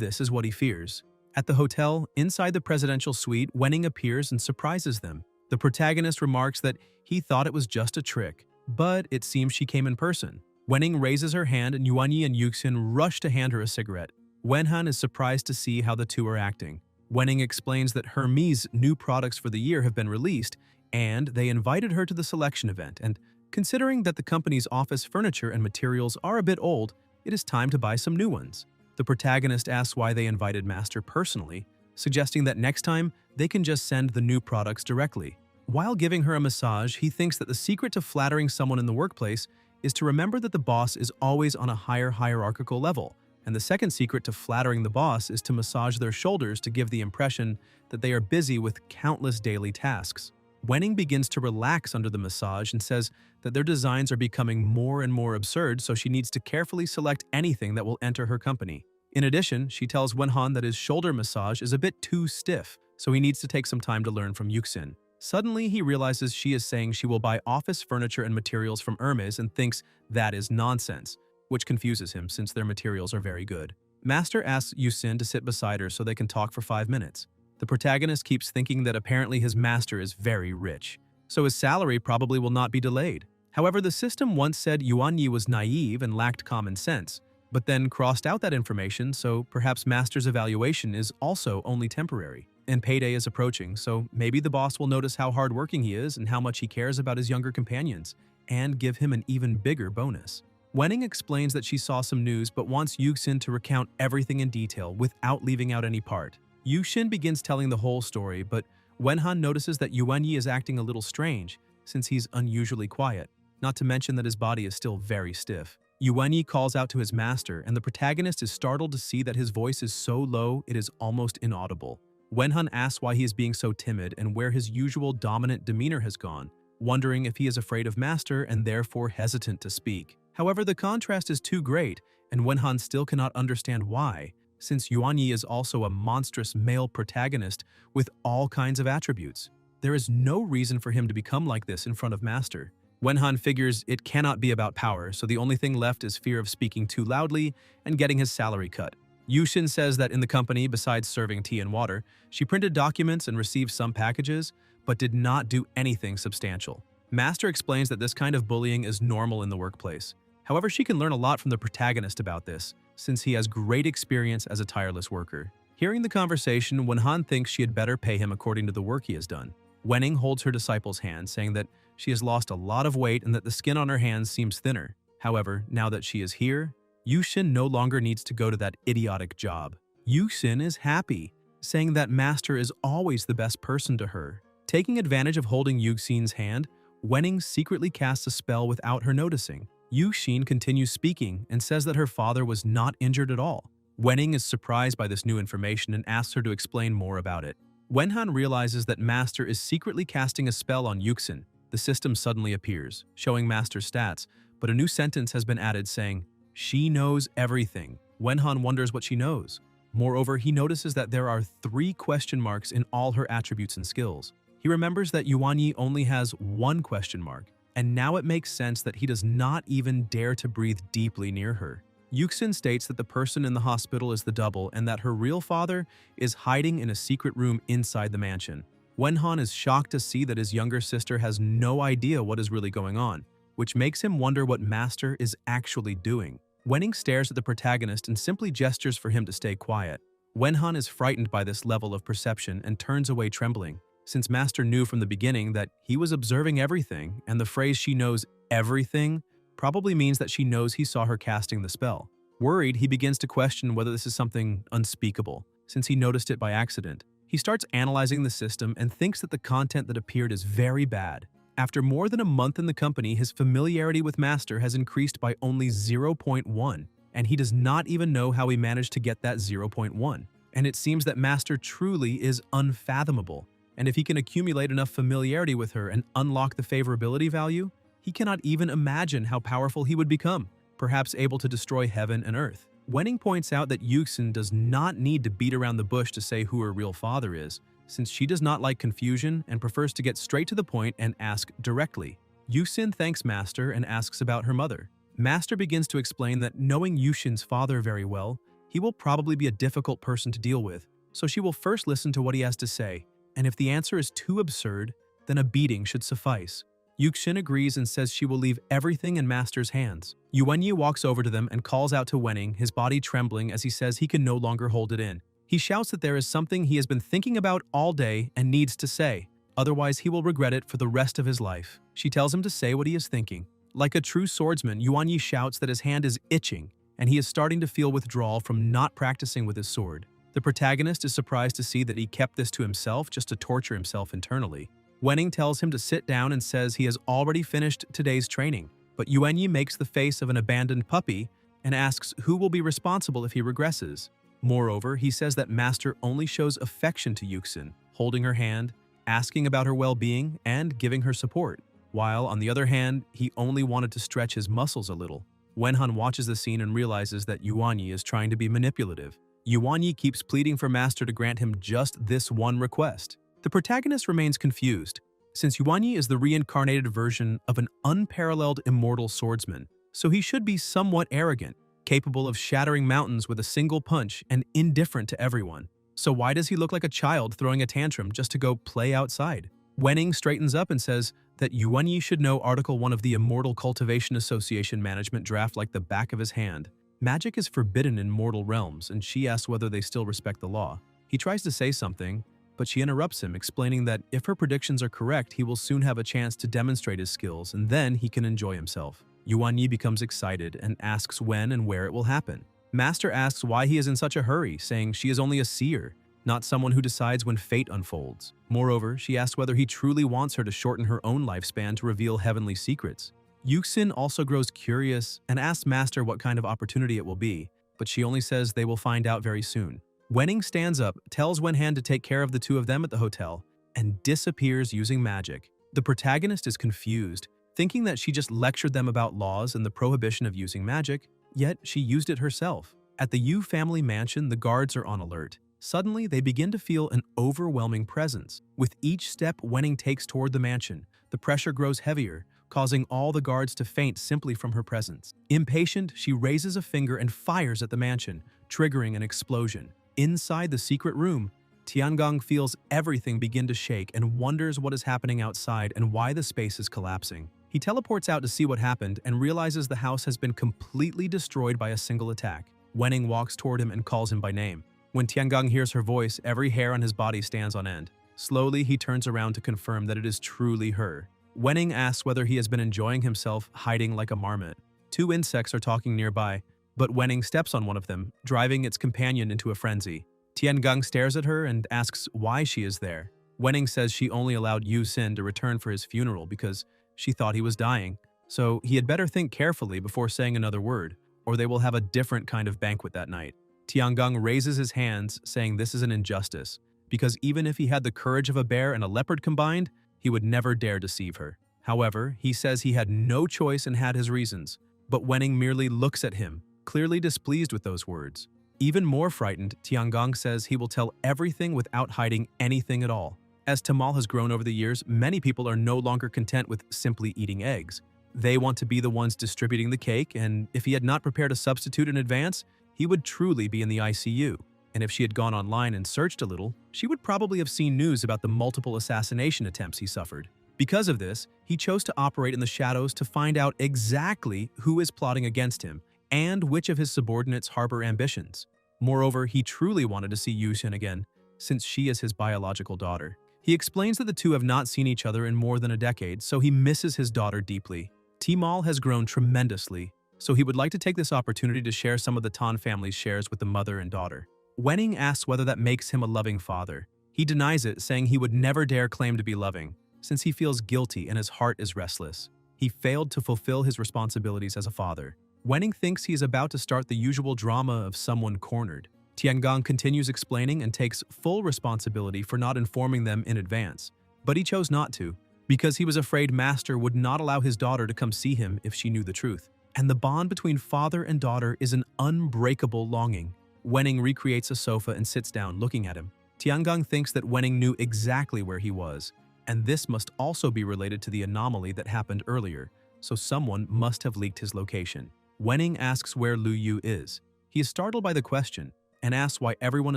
S1: this is what he fears. At the hotel, inside the presidential suite, Wenning appears and surprises them. The protagonist remarks that he thought it was just a trick, but it seems she came in person. Wenning raises her hand and Yuanyi and Yuxin rush to hand her a cigarette. Wenhan is surprised to see how the two are acting. Wenning explains that Hermes' new products for the year have been released, and they invited her to the selection event, and considering that the company's office furniture and materials are a bit old, it is time to buy some new ones. The protagonist asks why they invited Master personally, suggesting that next time they can just send the new products directly. While giving her a massage, he thinks that the secret to flattering someone in the workplace is to remember that the boss is always on a higher hierarchical level, and the second secret to flattering the boss is to massage their shoulders to give the impression that they are busy with countless daily tasks. Wenning begins to relax under the massage and says that their designs are becoming more and more absurd, so she needs to carefully select anything that will enter her company. In addition, she tells Wenhan that his shoulder massage is a bit too stiff, so he needs to take some time to learn from Yuxin. Suddenly, he realizes she is saying she will buy office furniture and materials from Hermes and thinks that is nonsense, which confuses him since their materials are very good. Master asks Yuxin to sit beside her so they can talk for 5 minutes. The protagonist keeps thinking that apparently his master is very rich, so his salary probably will not be delayed. However, the system once said Yuan Yi was naive and lacked common sense, but then crossed out that information, so perhaps Master's evaluation is also only temporary. And payday is approaching, so maybe the boss will notice how hardworking he is and how much he cares about his younger companions, and give him an even bigger bonus. Wenning explains that she saw some news but wants Yuxin to recount everything in detail without leaving out any part. Yuxin begins telling the whole story, but Wenhan notices that Yuan Yi is acting a little strange since he's unusually quiet, not to mention that his body is still very stiff. Yuan Yi calls out to his master, and the protagonist is startled to see that his voice is so low it is almost inaudible. Wenhan asks why he is being so timid and where his usual dominant demeanor has gone, wondering if he is afraid of Master and therefore hesitant to speak. However, the contrast is too great, and Wenhan still cannot understand why, since Yuan Yi is also a monstrous male protagonist with all kinds of attributes. There is no reason for him to become like this in front of Master. Wenhan figures it cannot be about power, so the only thing left is fear of speaking too loudly and getting his salary cut. Yuxin says that in the company, besides serving tea and water, she printed documents and received some packages, but did not do anything substantial. Master explains that this kind of bullying is normal in the workplace. However, she can learn a lot from the protagonist about this, since he has great experience as a tireless worker. Hearing the conversation, Wenhan thinks she had better pay him according to the work he has done. Wenning holds her disciple's hand, saying that she has lost a lot of weight and that the skin on her hands seems thinner. However, now that she is here, Yuxin no longer needs to go to that idiotic job. Yuxin is happy, saying that Master is always the best person to her. Taking advantage of holding Yuxin's hand, Wenning secretly casts a spell without her noticing. Yuxin continues speaking and says that her father was not injured at all. Wenning is surprised by this new information and asks her to explain more about it. Wenhan realizes that Master is secretly casting a spell on Yuxin. The system suddenly appears, showing Master's stats, but a new sentence has been added saying, "She knows everything." Wenhan wonders what she knows. Moreover, he notices that there are 3 question marks in all her attributes and skills. He remembers that Yuan Yi only has 1 question mark, and now it makes sense that he does not even dare to breathe deeply near her. Yuxin states that the person in the hospital is the double and that her real father is hiding in a secret room inside the mansion. Wenhan is shocked to see that his younger sister has no idea what is really going on, which makes him wonder what Master is actually doing. Wenning stares at the protagonist and simply gestures for him to stay quiet. Wenhan is frightened by this level of perception and turns away trembling, since Master knew from the beginning that he was observing everything, and the phrase "she knows everything" probably means that she knows he saw her casting the spell. Worried, he begins to question whether this is something unspeakable, since he noticed it by accident. He starts analyzing the system and thinks that the content that appeared is very bad. After more than a month in the company, his familiarity with Master has increased by only 0.1, and he does not even know how he managed to get that 0.1. And it seems that Master truly is unfathomable, and if he can accumulate enough familiarity with her and unlock the favorability value, he cannot even imagine how powerful he would become, perhaps able to destroy heaven and earth. Wenning points out that Yuxin does not need to beat around the bush to say who her real father is, since she does not like confusion and prefers to get straight to the point and ask directly. Yuxin thanks Master and asks about her mother. Master begins to explain that knowing Yuxin's father very well, he will probably be a difficult person to deal with, so she will first listen to what he has to say, and if the answer is too absurd, then a beating should suffice. Yuxin agrees and says she will leave everything in Master's hands. Yuan Yi walks over to them and calls out to Wenning, his body trembling as he says he can no longer hold it in. He shouts that there is something he has been thinking about all day and needs to say, otherwise he will regret it for the rest of his life. She tells him to say what he is thinking. Like a true swordsman, Yuan Yi shouts that his hand is itching, and he is starting to feel withdrawal from not practicing with his sword. The protagonist is surprised to see that he kept this to himself just to torture himself internally. Wenning tells him to sit down and says he has already finished today's training, but Yuan Yi makes the face of an abandoned puppy and asks who will be responsible if he regresses. Moreover, he says that Master only shows affection to Yuxin, holding her hand, asking about her well-being, and giving her support, while, on the other hand, he only wanted to stretch his muscles a little. Wenhan watches the scene and realizes that Yuan Yi is trying to be manipulative. Yuanyi keeps pleading for Master to grant him just this one request. The protagonist remains confused, since Yuanyi is the reincarnated version of an unparalleled immortal swordsman, so he should be somewhat arrogant, capable of shattering mountains with a single punch and indifferent to everyone. So why does he look like a child throwing a tantrum just to go play outside? Wenning straightens up and says that Yuanyi should know Article 1 of the Immortal Cultivation Association management draft like the back of his hand. Magic is forbidden in mortal realms, and she asks whether they still respect the law. He tries to say something, but she interrupts him, explaining that if her predictions are correct, he will soon have a chance to demonstrate his skills, and then he can enjoy himself. Yuanyi becomes excited and asks when and where it will happen. Master asks why he is in such a hurry, saying she is only a seer, not someone who decides when fate unfolds. Moreover, she asks whether he truly wants her to shorten her own lifespan to reveal heavenly secrets. Yuxin also grows curious and asks Master what kind of opportunity it will be, but she only says they will find out very soon. Wenning stands up, tells Wenhan to take care of the two of them at the hotel, and disappears using magic. The protagonist is confused, thinking that she just lectured them about laws and the prohibition of using magic, yet she used it herself. At the Yu family mansion, the guards are on alert. Suddenly, they begin to feel an overwhelming presence. With each step Wenning takes toward the mansion, the pressure grows heavier, causing all the guards to faint simply from her presence. Impatient, she raises a finger and fires at the mansion, triggering an explosion. Inside the secret room, Tiangong feels everything begin to shake and wonders what is happening outside and why the space is collapsing. He teleports out to see what happened and realizes the house has been completely destroyed by a single attack. Wenning walks toward him and calls him by name. When Tiangong hears her voice, every hair on his body stands on end. Slowly, he turns around to confirm that it is truly her. Wenning asks whether he has been enjoying himself hiding like a marmot. Two insects are talking nearby, but Wenning steps on one of them, driving its companion into a frenzy. Tiangong stares at her and asks why she is there. Wenning says she only allowed Yu Xin to return for his funeral because she thought he was dying, so he had better think carefully before saying another word, or they will have a different kind of banquet that night. Tiangong raises his hands, saying this is an injustice, because even if he had the courage of a bear and a leopard combined, he would never dare deceive her. However, he says he had no choice and had his reasons, but Wenning merely looks at him, clearly displeased with those words. Even more frightened, Tiangong says he will tell everything without hiding anything at all. As Tamal has grown over the years, many people are no longer content with simply eating eggs. They want to be the ones distributing the cake, and if he had not prepared a substitute in advance, he would truly be in the ICU. And if she had gone online and searched a little, she would probably have seen news about the multiple assassination attempts he suffered. Because of this, he chose to operate in the shadows to find out exactly who is plotting against him and which of his subordinates harbor ambitions. Moreover, he truly wanted to see Yuxin again, since she is his biological daughter. He explains that the two have not seen each other in more than a decade, so he misses his daughter deeply. Timal has grown tremendously, so he would like to take this opportunity to share some of the Tan family's shares with the mother and daughter. Wenning asks whether that makes him a loving father. He denies it, saying he would never dare claim to be loving, since he feels guilty and his heart is restless. He failed to fulfill his responsibilities as a father. Wenning thinks he is about to start the usual drama of someone cornered. Tiangong continues explaining and takes full responsibility for not informing them in advance, but he chose not to, because he was afraid Master would not allow his daughter to come see him if she knew the truth. And the bond between father and daughter is an unbreakable longing. Wenning recreates a sofa and sits down, looking at him. Tiangong thinks that Wenning knew exactly where he was, and this must also be related to the anomaly that happened earlier, so someone must have leaked his location. Wenning asks where Lu Yu is. He is startled by the question, and asks why everyone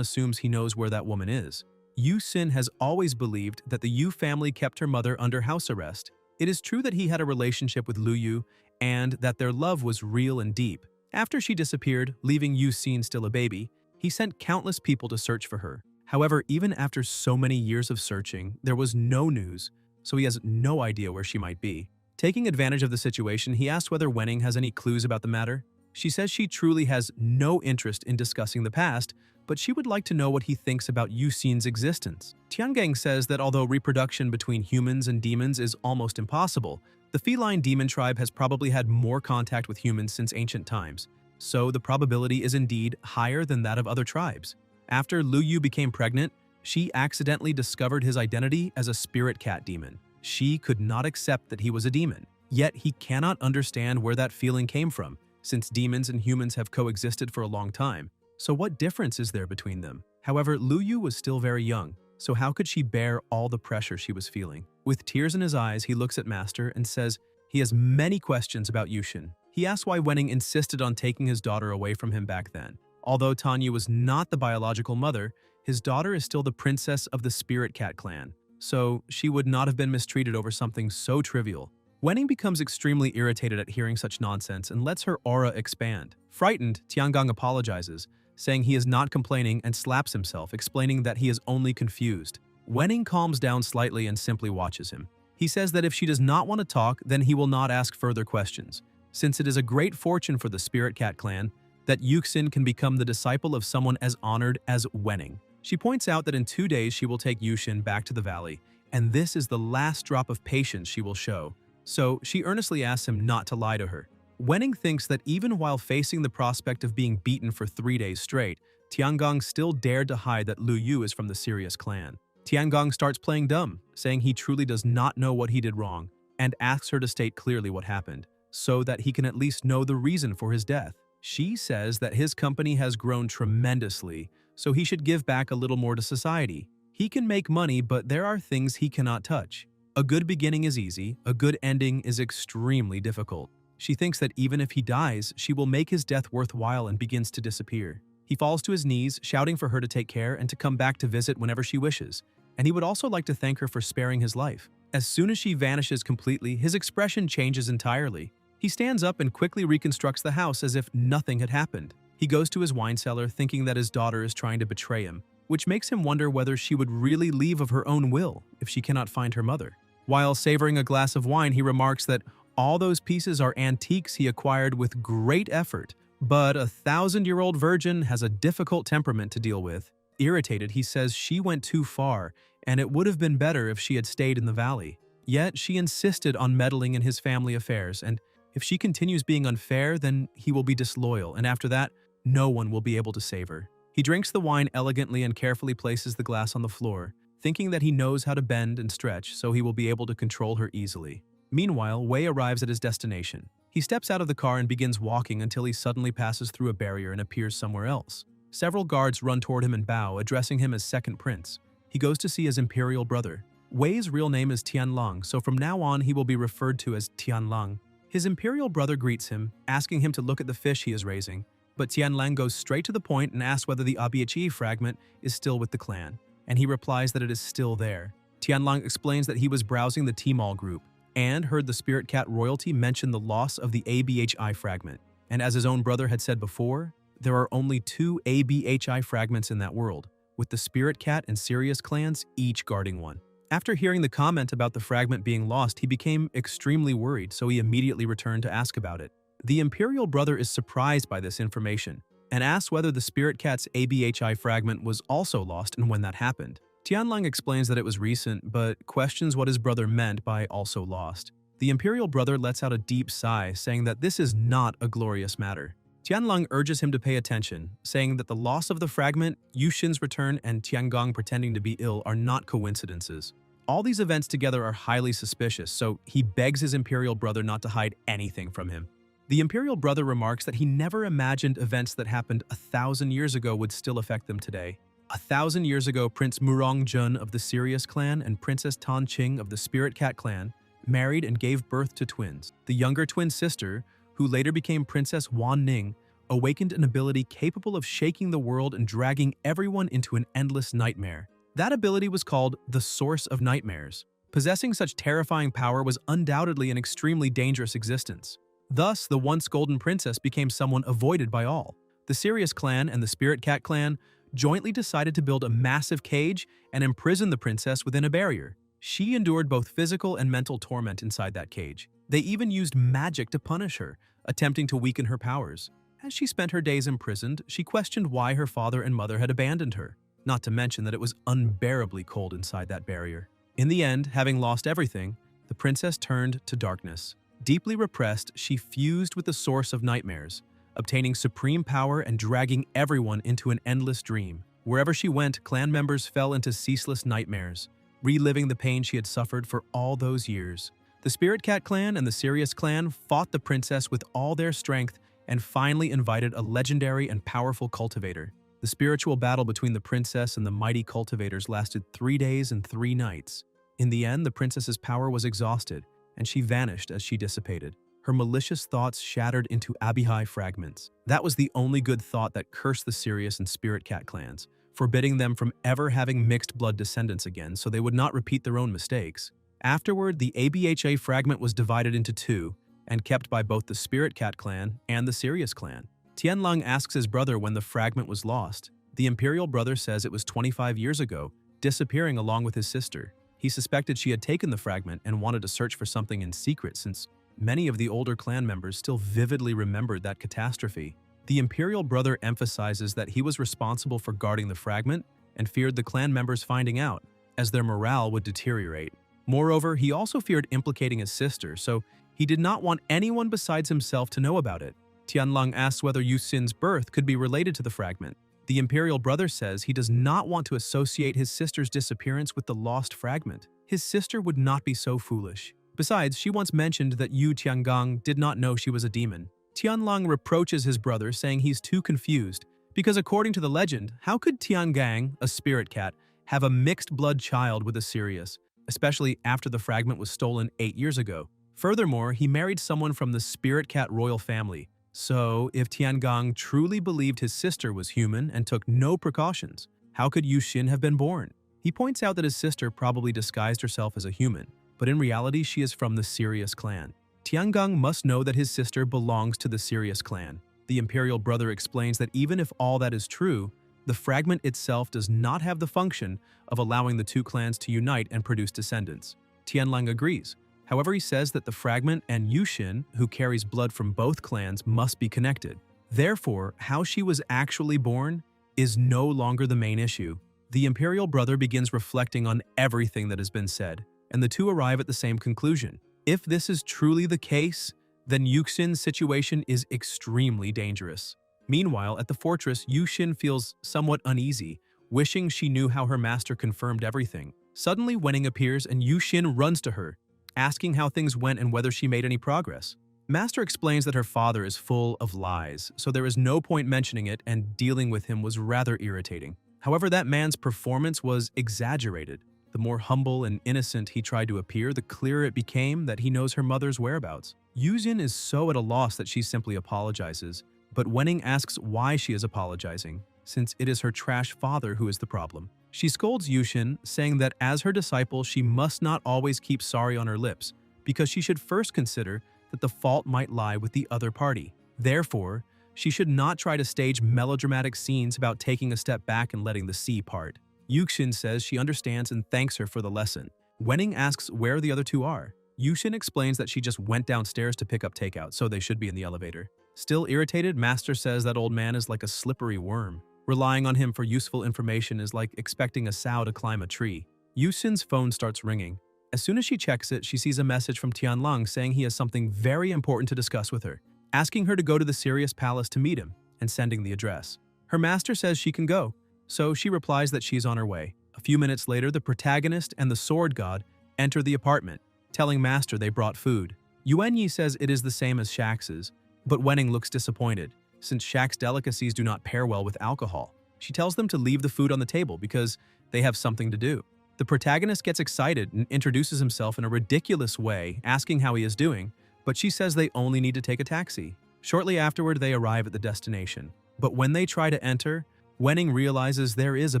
S1: assumes he knows where that woman is. Yu Xin has always believed that the Yu family kept her mother under house arrest. It is true that he had a relationship with Lu Yu, and that their love was real and deep. After she disappeared, leaving Yu Xin still a baby, he sent countless people to search for her. However, even after so many years of searching, there was no news, so he has no idea where she might be. Taking advantage of the situation, he asks whether Wenning has any clues about the matter. She says she truly has no interest in discussing the past, but she would like to know what he thinks about Yu Xin's existence. Tiangong says that although reproduction between humans and demons is almost impossible, the feline demon tribe has probably had more contact with humans since ancient times, so the probability is indeed higher than that of other tribes. After Lu Yu became pregnant, she accidentally discovered his identity as a spirit cat demon. She could not accept that he was a demon, yet he cannot understand where that feeling came from, since demons and humans have coexisted for a long time. So what difference is there between them? However, Lu Yu was still very young, so how could she bear all the pressure she was feeling? With tears in his eyes, he looks at Master and says he has many questions about Yushin. He asks why Wenning insisted on taking his daughter away from him back then. Although Tanya was not the biological mother, his daughter is still the princess of the Spirit Cat clan, so she would not have been mistreated over something so trivial. Wenning becomes extremely irritated at hearing such nonsense and lets her aura expand. Frightened, Tiangong apologizes, saying he is not complaining and slaps himself, explaining that he is only confused. Wenning calms down slightly and simply watches him. He says that if she does not want to talk, then he will not ask further questions, since it is a great fortune for the Spirit Cat clan that Yuxin can become the disciple of someone as honored as Wenning. She points out that in 2 days she will take Yushin back to the valley, and this is the last drop of patience she will show, so she earnestly asks him not to lie to her. Wenning thinks that even while facing the prospect of being beaten for 3 days straight, Tiangong still dared to hide that Lu Yu is from the Sirius clan. Tiangong starts playing dumb, saying he truly does not know what he did wrong, and asks her to state clearly what happened, so that he can at least know the reason for his death. She says that his company has grown tremendously, so he should give back a little more to society. He can make money, but there are things he cannot touch. A good beginning is easy, a good ending is extremely difficult. She thinks that even if he dies, she will make his death worthwhile and begins to disappear. He falls to his knees, shouting for her to take care and to come back to visit whenever she wishes, and he would also like to thank her for sparing his life. As soon as she vanishes completely, his expression changes entirely. He stands up and quickly reconstructs the house as if nothing had happened. He goes to his wine cellar thinking that his daughter is trying to betray him, which makes him wonder whether she would really leave of her own will if she cannot find her mother. While savoring a glass of wine, he remarks that all those pieces are antiques he acquired with great effort, but a 1,000-year-old virgin has a difficult temperament to deal with. Irritated, he says she went too far, and it would have been better if she had stayed in the valley. Yet she insisted on meddling in his family affairs, and if she continues being unfair, then he will be disloyal, and after that, no one will be able to save her. He drinks the wine elegantly and carefully places the glass on the floor, thinking that he knows how to bend and stretch so he will be able to control her easily. Meanwhile, Wei arrives at his destination. He steps out of the car and begins walking until he suddenly passes through a barrier and appears somewhere else. Several guards run toward him and bow, addressing him as Second Prince. He goes to see his imperial brother. Wei's real name is Tianlang, so from now on he will be referred to as Tianlang. His imperial brother greets him, asking him to look at the fish he is raising, but Tianlang goes straight to the point and asks whether the Abiachi fragment is still with the clan, and he replies that it is still there. Tianlang explains that he was browsing the Tmall group and heard the Spirit Cat royalty mention the loss of the ABHI fragment, and as his own brother had said before, there are only 2 ABHI fragments in that world, with the Spirit Cat and Sirius clans each guarding one. After hearing the comment about the fragment being lost, he became extremely worried, so he immediately returned to ask about it. The imperial brother is surprised by this information and asks whether the Spirit Cat's ABHI fragment was also lost and when that happened. Tianlang explains that it was recent, but questions what his brother meant by also lost. The imperial brother lets out a deep sigh, saying that this is not a glorious matter. Tianlang urges him to pay attention, saying that the loss of the fragment, Yushin's return, and Tiangong pretending to be ill are not coincidences. All these events together are highly suspicious, so he begs his imperial brother not to hide anything from him. The imperial brother remarks that he never imagined events that happened 1,000 years ago would still affect them today. 1,000 years ago, Prince Murong Jun of the Sirius clan and Princess Tan Qing of the Spirit Cat clan married and gave birth to twins. The younger twin sister, who later became Princess Wan Ning, awakened an ability capable of shaking the world and dragging everyone into an endless nightmare. That ability was called the Source of Nightmares. Possessing such terrifying power was undoubtedly an extremely dangerous existence. Thus, the once golden princess became someone avoided by all. The Sirius clan and the Spirit Cat clan jointly decided to build a massive cage and imprison the princess within a barrier. She endured both physical and mental torment inside that cage. They even used magic to punish her, attempting to weaken her powers. As she spent her days imprisoned, she questioned why her father and mother had abandoned her, not to mention that it was unbearably cold inside that barrier. In the end, having lost everything, the princess turned to darkness. Deeply repressed, she fused with the source of nightmares, obtaining supreme power and dragging everyone into an endless dream. Wherever she went, clan members fell into ceaseless nightmares, reliving the pain she had suffered for all those years. The Spirit Cat clan and the Sirius clan fought the princess with all their strength and finally invited a legendary and powerful cultivator. The spiritual battle between the princess and the mighty cultivators lasted 3 days and 3 nights. In the end, the princess's power was exhausted, and she vanished as she dissipated. Her malicious thoughts shattered into Abihai fragments. That was the only good thought that cursed the Sirius and Spirit Cat clans, forbidding them from ever having mixed blood descendants again so they would not repeat their own mistakes. Afterward, the ABHA fragment was divided into 2 and kept by both the Spirit Cat clan and the Sirius clan. Tianlong asks his brother when the fragment was lost. The Imperial brother says it was 25 years ago, disappearing along with his sister. He suspected she had taken the fragment and wanted to search for something in secret since many of the older clan members still vividly remembered that catastrophe. The Imperial brother emphasizes that he was responsible for guarding the fragment and feared the clan members finding out, as their morale would deteriorate. Moreover, he also feared implicating his sister, so he did not want anyone besides himself to know about it. Tianlong asks whether Yu Xin's birth could be related to the fragment. The Imperial brother says he does not want to associate his sister's disappearance with the lost fragment. His sister would not be so foolish. Besides, she once mentioned that Yu Tiangang did not know she was a demon. Tianlong reproaches his brother, saying he's too confused, because according to the legend, how could Tiangang, a spirit cat, have a mixed-blood child with a Sirius, especially after the fragment was stolen 8 years ago? Furthermore, he married someone from the spirit cat royal family. So, if Tiangang truly believed his sister was human and took no precautions, how could Yu Xin have been born? He points out that his sister probably disguised herself as a human, but in reality she is from the Sirius clan. Tiangang must know that his sister belongs to the Sirius clan. The Imperial brother explains that even if all that is true, the fragment itself does not have the function of allowing the 2 clans to unite and produce descendants. Tianlang agrees. However, he says that the fragment and Yu Xin, who carries blood from both clans, must be connected. Therefore, how she was actually born is no longer the main issue. The Imperial brother begins reflecting on everything that has been said, and the 2 arrive at the same conclusion. If this is truly the case, then Yu Xin's situation is extremely dangerous. Meanwhile, at the fortress, Yu Xin feels somewhat uneasy, wishing she knew how her master confirmed everything. Suddenly, Wenning appears and Yu Xin runs to her, asking how things went and whether she made any progress. Master explains that her father is full of lies, so there is no point mentioning it, and dealing with him was rather irritating. However, that man's performance was exaggerated. The more humble and innocent he tried to appear, the clearer it became that he knows her mother's whereabouts. Yu Xin is so at a loss that she simply apologizes, but Wenning asks why she is apologizing, since it is her trash father who is the problem. She scolds Yu Xin, saying that as her disciple she must not always keep sorry on her lips, because she should first consider that the fault might lie with the other party. Therefore, she should not try to stage melodramatic scenes about taking a step back and letting the sea part. Yu Xin says she understands and thanks her for the lesson. Wenning asks where the other 2 are. Yu Xin explains that she just went downstairs to pick up takeout, so they should be in the elevator. Still irritated, Master says that old man is like a slippery worm. Relying on him for useful information is like expecting a sow to climb a tree. Yu Xin's phone starts ringing. As soon as she checks it, she sees a message from Tianlong saying he has something very important to discuss with her, asking her to go to the Sirius Palace to meet him, and sending the address. Her master says she can go, so she replies that she's on her way. A few minutes later, the protagonist and the sword god enter the apartment, telling Master they brought food. Yuanyi says it is the same as Shax's, but Wenning looks disappointed, since Shax's delicacies do not pair well with alcohol. She tells them to leave the food on the table because they have something to do. The protagonist gets excited and introduces himself in a ridiculous way, asking how he is doing, but she says they only need to take a taxi. Shortly afterward, they arrive at the destination. But when they try to enter, Wenning realizes there is a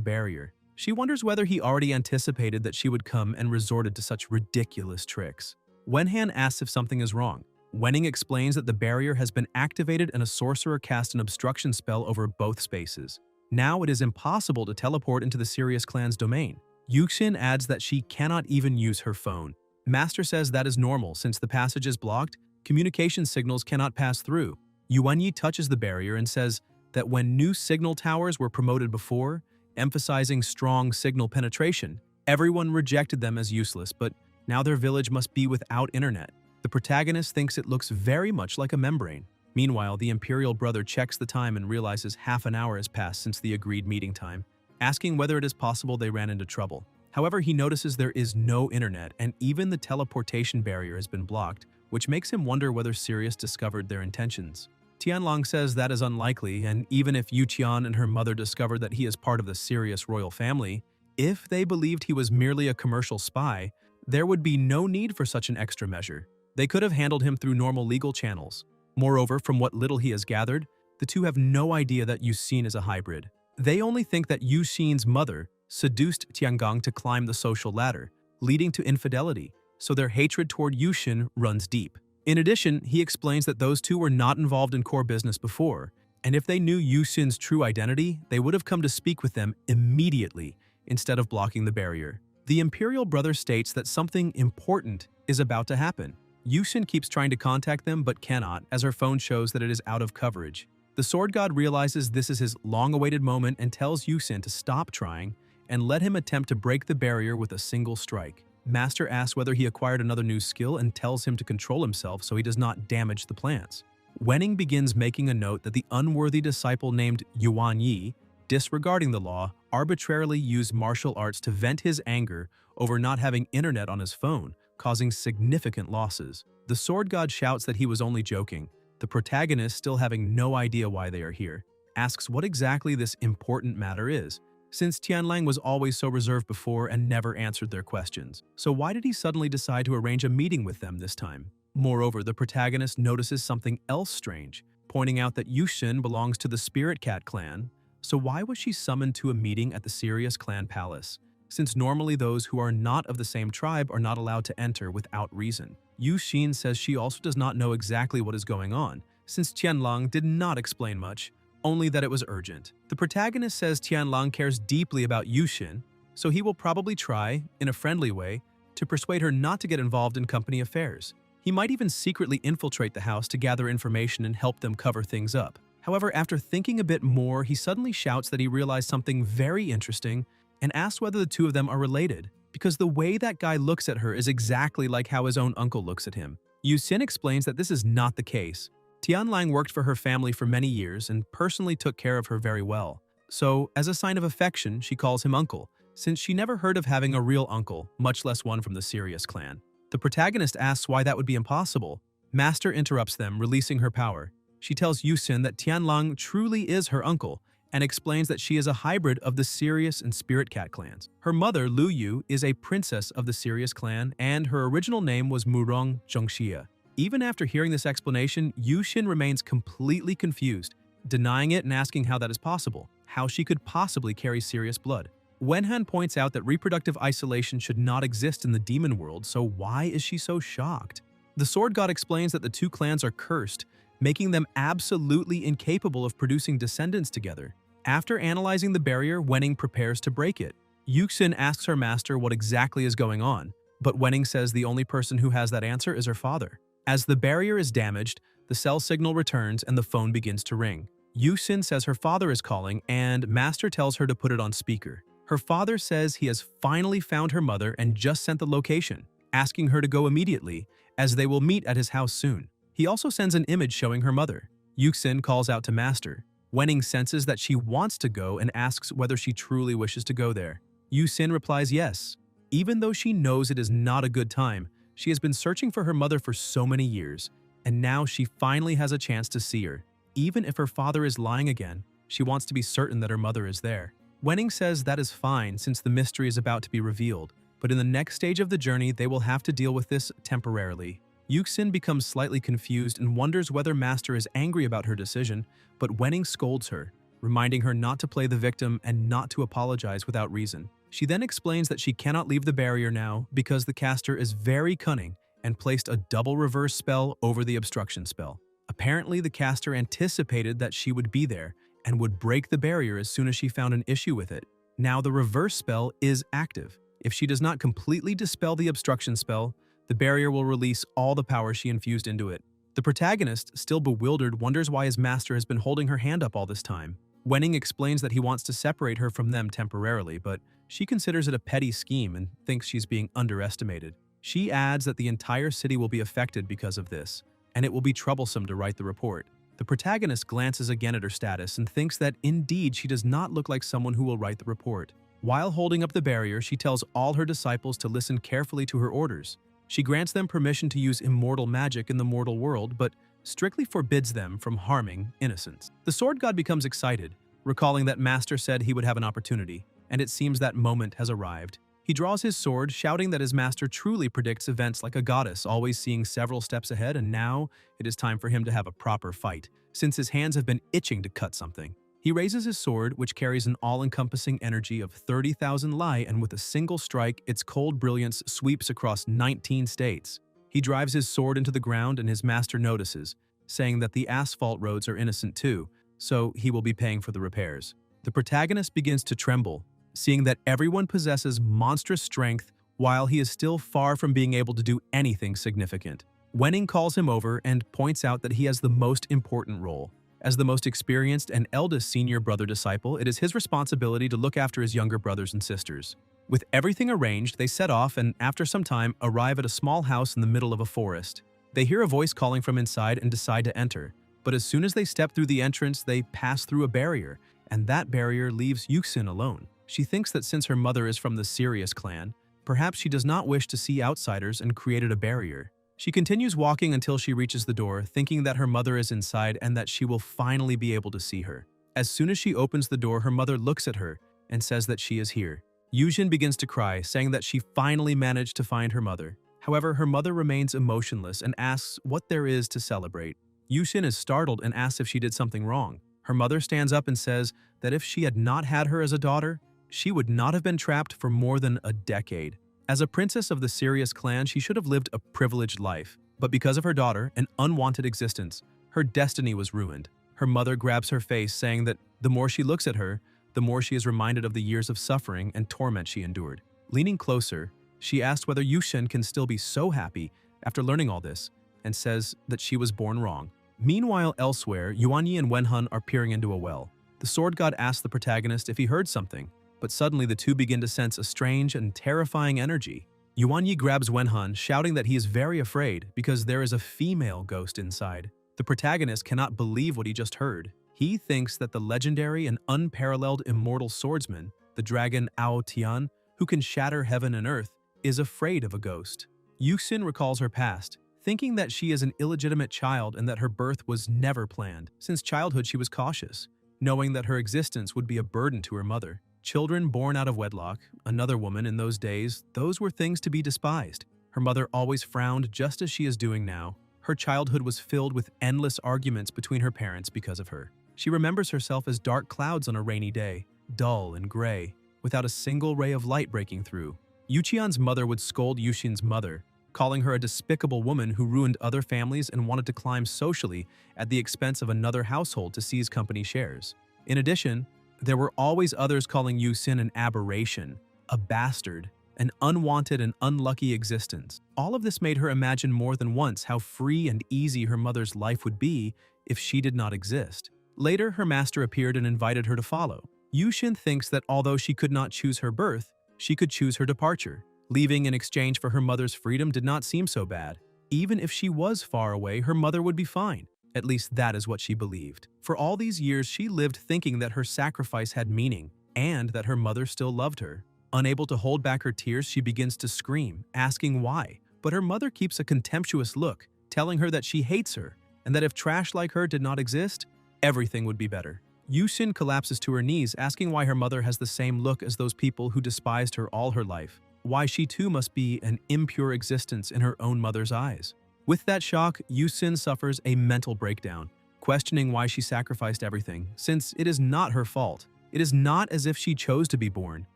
S1: barrier. She wonders whether he already anticipated that she would come and resorted to such ridiculous tricks. Wenhan asks if something is wrong. Wenning explains that the barrier has been activated and a sorcerer cast an obstruction spell over both spaces. Now it is impossible to teleport into the Sirius clan's domain. Yu Xin adds that she cannot even use her phone. Master says that is normal since the passage is blocked, communication signals cannot pass through. Yuanyi touches the barrier and says that when new signal towers were promoted before, emphasizing strong signal penetration, everyone rejected them as useless, but now their village must be without internet. The protagonist thinks it looks very much like a membrane. Meanwhile, the Imperial brother checks the time and realizes half an hour has passed since the agreed meeting time, asking whether it is possible they ran into trouble. However, he notices there is no internet and even the teleportation barrier has been blocked, which makes him wonder whether Sirius discovered their intentions. Tianlong says that is unlikely, and even if Yuqian and her mother discovered that he is part of the serious royal family, if they believed he was merely a commercial spy, there would be no need for such an extra measure. They could have handled him through normal legal channels. Moreover, from what little he has gathered, the two have no idea that Yuxin is a hybrid. They only think that Yuxin's mother seduced Tiangong to climb the social ladder, leading to infidelity, so their hatred toward Yuxin runs deep. In addition, he explains that those two were not involved in core business before, and if they knew Yuxin's true identity, they would have come to speak with them immediately instead of blocking the barrier. The Imperial brother states that something important is about to happen. Yuxin keeps trying to contact them but cannot, as her phone shows that it is out of coverage. The Sword God realizes this is his long-awaited moment and tells Yuxin to stop trying and let him attempt to break the barrier with a single strike. Master asks whether he acquired another new skill and tells him to control himself so he does not damage the plants. Wenning begins making a note that the unworthy disciple named Yuan Yi, disregarding the law, arbitrarily used martial arts to vent his anger over not having internet on his phone, causing significant losses. The Sword God shouts that he was only joking. The protagonist, still having no idea why they are here, asks what exactly this important matter is, since Tianlang was always so reserved before and never answered their questions. So why did he suddenly decide to arrange a meeting with them this time? Moreover, the protagonist notices something else strange, pointing out that Yuxin belongs to the Spirit Cat clan, so why was she summoned to a meeting at the Sirius clan palace, since normally those who are not of the same tribe are not allowed to enter without reason? Yuxin says she also does not know exactly what is going on, since Tianlang did not explain much, only that it was urgent. The protagonist says Tianlang cares deeply about Yuxin, so he will probably try, in a friendly way, to persuade her not to get involved in company affairs. He might even secretly infiltrate the house to gather information and help them cover things up. However, after thinking a bit more, he suddenly shouts that he realized something very interesting and asks whether the two of them are related, because the way that guy looks at her is exactly like how his own uncle looks at him. Yuxin explains that this is not the case. Tianlang worked for her family for many years and personally took care of her very well. So, as a sign of affection, she calls him uncle, since she never heard of having a real uncle, much less one from the Sirius clan. The protagonist asks why that would be impossible. Master interrupts them, releasing her power. She tells Yuxin that Tianlang truly is her uncle, and explains that she is a hybrid of the Sirius and Spirit Cat clans. Her mother, Lu Yu, is a princess of the Sirius clan, and her original name was Murong Zhongxia. Even after hearing this explanation, Yuxin remains completely confused, denying it and asking how that is possible, how she could possibly carry Sirius blood. Wenhan points out that reproductive isolation should not exist in the demon world, so why is she so shocked? The Sword God explains that the two clans are cursed, making them absolutely incapable of producing descendants together. After analyzing the barrier, Wenning prepares to break it. Yuxin asks her master what exactly is going on, but Wenning says the only person who has that answer is her father. As the barrier is damaged, the cell signal returns and the phone begins to ring. Yuxin says her father is calling, and Master tells her to put it on speaker. Her father says he has finally found her mother and just sent the location, asking her to go immediately, as they will meet at his house soon. He also sends an image showing her mother. Yuxin calls out to Master. Wenning senses that she wants to go and asks whether she truly wishes to go there. Yuxin replies yes. Even though she knows it is not a good time, she has been searching for her mother for so many years, and now she finally has a chance to see her. Even if her father is lying again, she wants to be certain that her mother is there. Wenning says that is fine since the mystery is about to be revealed, but in the next stage of the journey they will have to deal with this temporarily. Yuxin becomes slightly confused and wonders whether Master is angry about her decision, but Wenning scolds her, reminding her not to play the victim and not to apologize without reason. She then explains that she cannot leave the barrier now because the caster is very cunning and placed a double reverse spell over the obstruction spell. Apparently, the caster anticipated that she would be there and would break the barrier as soon as she found an issue with it. Now the reverse spell is active. If she does not completely dispel the obstruction spell, the barrier will release all the power she infused into it. The protagonist, still bewildered, wonders why his master has been holding her hand up all this time. Wenning explains that he wants to separate her from them temporarily, but she considers it a petty scheme and thinks she's being underestimated. She adds that the entire city will be affected because of this, and it will be troublesome to write the report. The protagonist glances again at her status and thinks that indeed she does not look like someone who will write the report. While holding up the barrier, she tells all her disciples to listen carefully to her orders. She grants them permission to use immortal magic in the mortal world, but strictly forbids them from harming innocents. The sword god becomes excited, recalling that Master said he would have an opportunity, and it seems that moment has arrived. He draws his sword, shouting that his master truly predicts events like a goddess, always seeing several steps ahead, and now it is time for him to have a proper fight, since his hands have been itching to cut something. He raises his sword, which carries an all-encompassing energy of 30,000 Lai, and with a single strike, its cold brilliance sweeps across 19 states. He drives his sword into the ground, and his master notices, saying that the asphalt roads are innocent too, so he will be paying for the repairs. The protagonist begins to tremble, seeing that everyone possesses monstrous strength while he is still far from being able to do anything significant. Wenning calls him over and points out that he has the most important role. As the most experienced and eldest senior brother disciple, it is his responsibility to look after his younger brothers and sisters. With everything arranged, they set off and, after some time, arrive at a small house in the middle of a forest. They hear a voice calling from inside and decide to enter. But as soon as they step through the entrance, they pass through a barrier, and that barrier leaves Yuxin alone. She thinks that since her mother is from the Sirius clan, perhaps she does not wish to see outsiders and created a barrier. She continues walking until she reaches the door, thinking that her mother is inside and that she will finally be able to see her. As soon as she opens the door, her mother looks at her and says that she is here. Yujin begins to cry, saying that she finally managed to find her mother. However, her mother remains emotionless and asks what there is to celebrate. Yushin is startled and asks if she did something wrong. Her mother stands up and says that if she had not had her as a daughter, she would not have been trapped for more than a decade. As a princess of the Sirius clan, she should have lived a privileged life. But because of her daughter, an unwanted existence, her destiny was ruined. Her mother grabs her face, saying that the more she looks at her, the more she is reminded of the years of suffering and torment she endured. Leaning closer, she asks whether Yushin can still be so happy after learning all this, and says that she was born wrong. Meanwhile, elsewhere, Yuanyi and Wenhun are peering into a well. The sword god asks the protagonist if he heard something, but suddenly the two begin to sense a strange and terrifying energy. Yuanyi grabs Wenhun, shouting that he is very afraid because there is a female ghost inside. The protagonist cannot believe what he just heard. He thinks that the legendary and unparalleled immortal swordsman, the dragon Ao Tian, who can shatter heaven and earth, is afraid of a ghost. Yuxin recalls her past, thinking that she is an illegitimate child and that her birth was never planned. Since childhood, she was cautious, knowing that her existence would be a burden to her mother. Children born out of wedlock, another woman in those days, those were things to be despised. Her mother always frowned just as she is doing now. Her childhood was filled with endless arguments between her parents because of her. She remembers herself as dark clouds on a rainy day, dull and gray, without a single ray of light breaking through. Yuqian's mother would scold Yushin's mother, calling her a despicable woman who ruined other families and wanted to climb socially at the expense of another household to seize company shares. In addition, there were always others calling Yuxin an aberration, a bastard, an unwanted and unlucky existence. All of this made her imagine more than once how free and easy her mother's life would be if she did not exist. Later, her master appeared and invited her to follow. Yushin thinks that although she could not choose her birth, she could choose her departure. Leaving in exchange for her mother's freedom did not seem so bad. Even if she was far away, her mother would be fine. At least that is what she believed. For all these years, she lived thinking that her sacrifice had meaning and that her mother still loved her. Unable to hold back her tears, she begins to scream, asking why. But her mother keeps a contemptuous look, telling her that she hates her and that if trash like her did not exist, everything would be better. Yushin collapses to her knees, asking why her mother has the same look as those people who despised her all her life. Why she too must be an impure existence in her own mother's eyes. With that shock, Yushin suffers a mental breakdown, questioning why she sacrificed everything, since it is not her fault. It is not as if she chose to be born.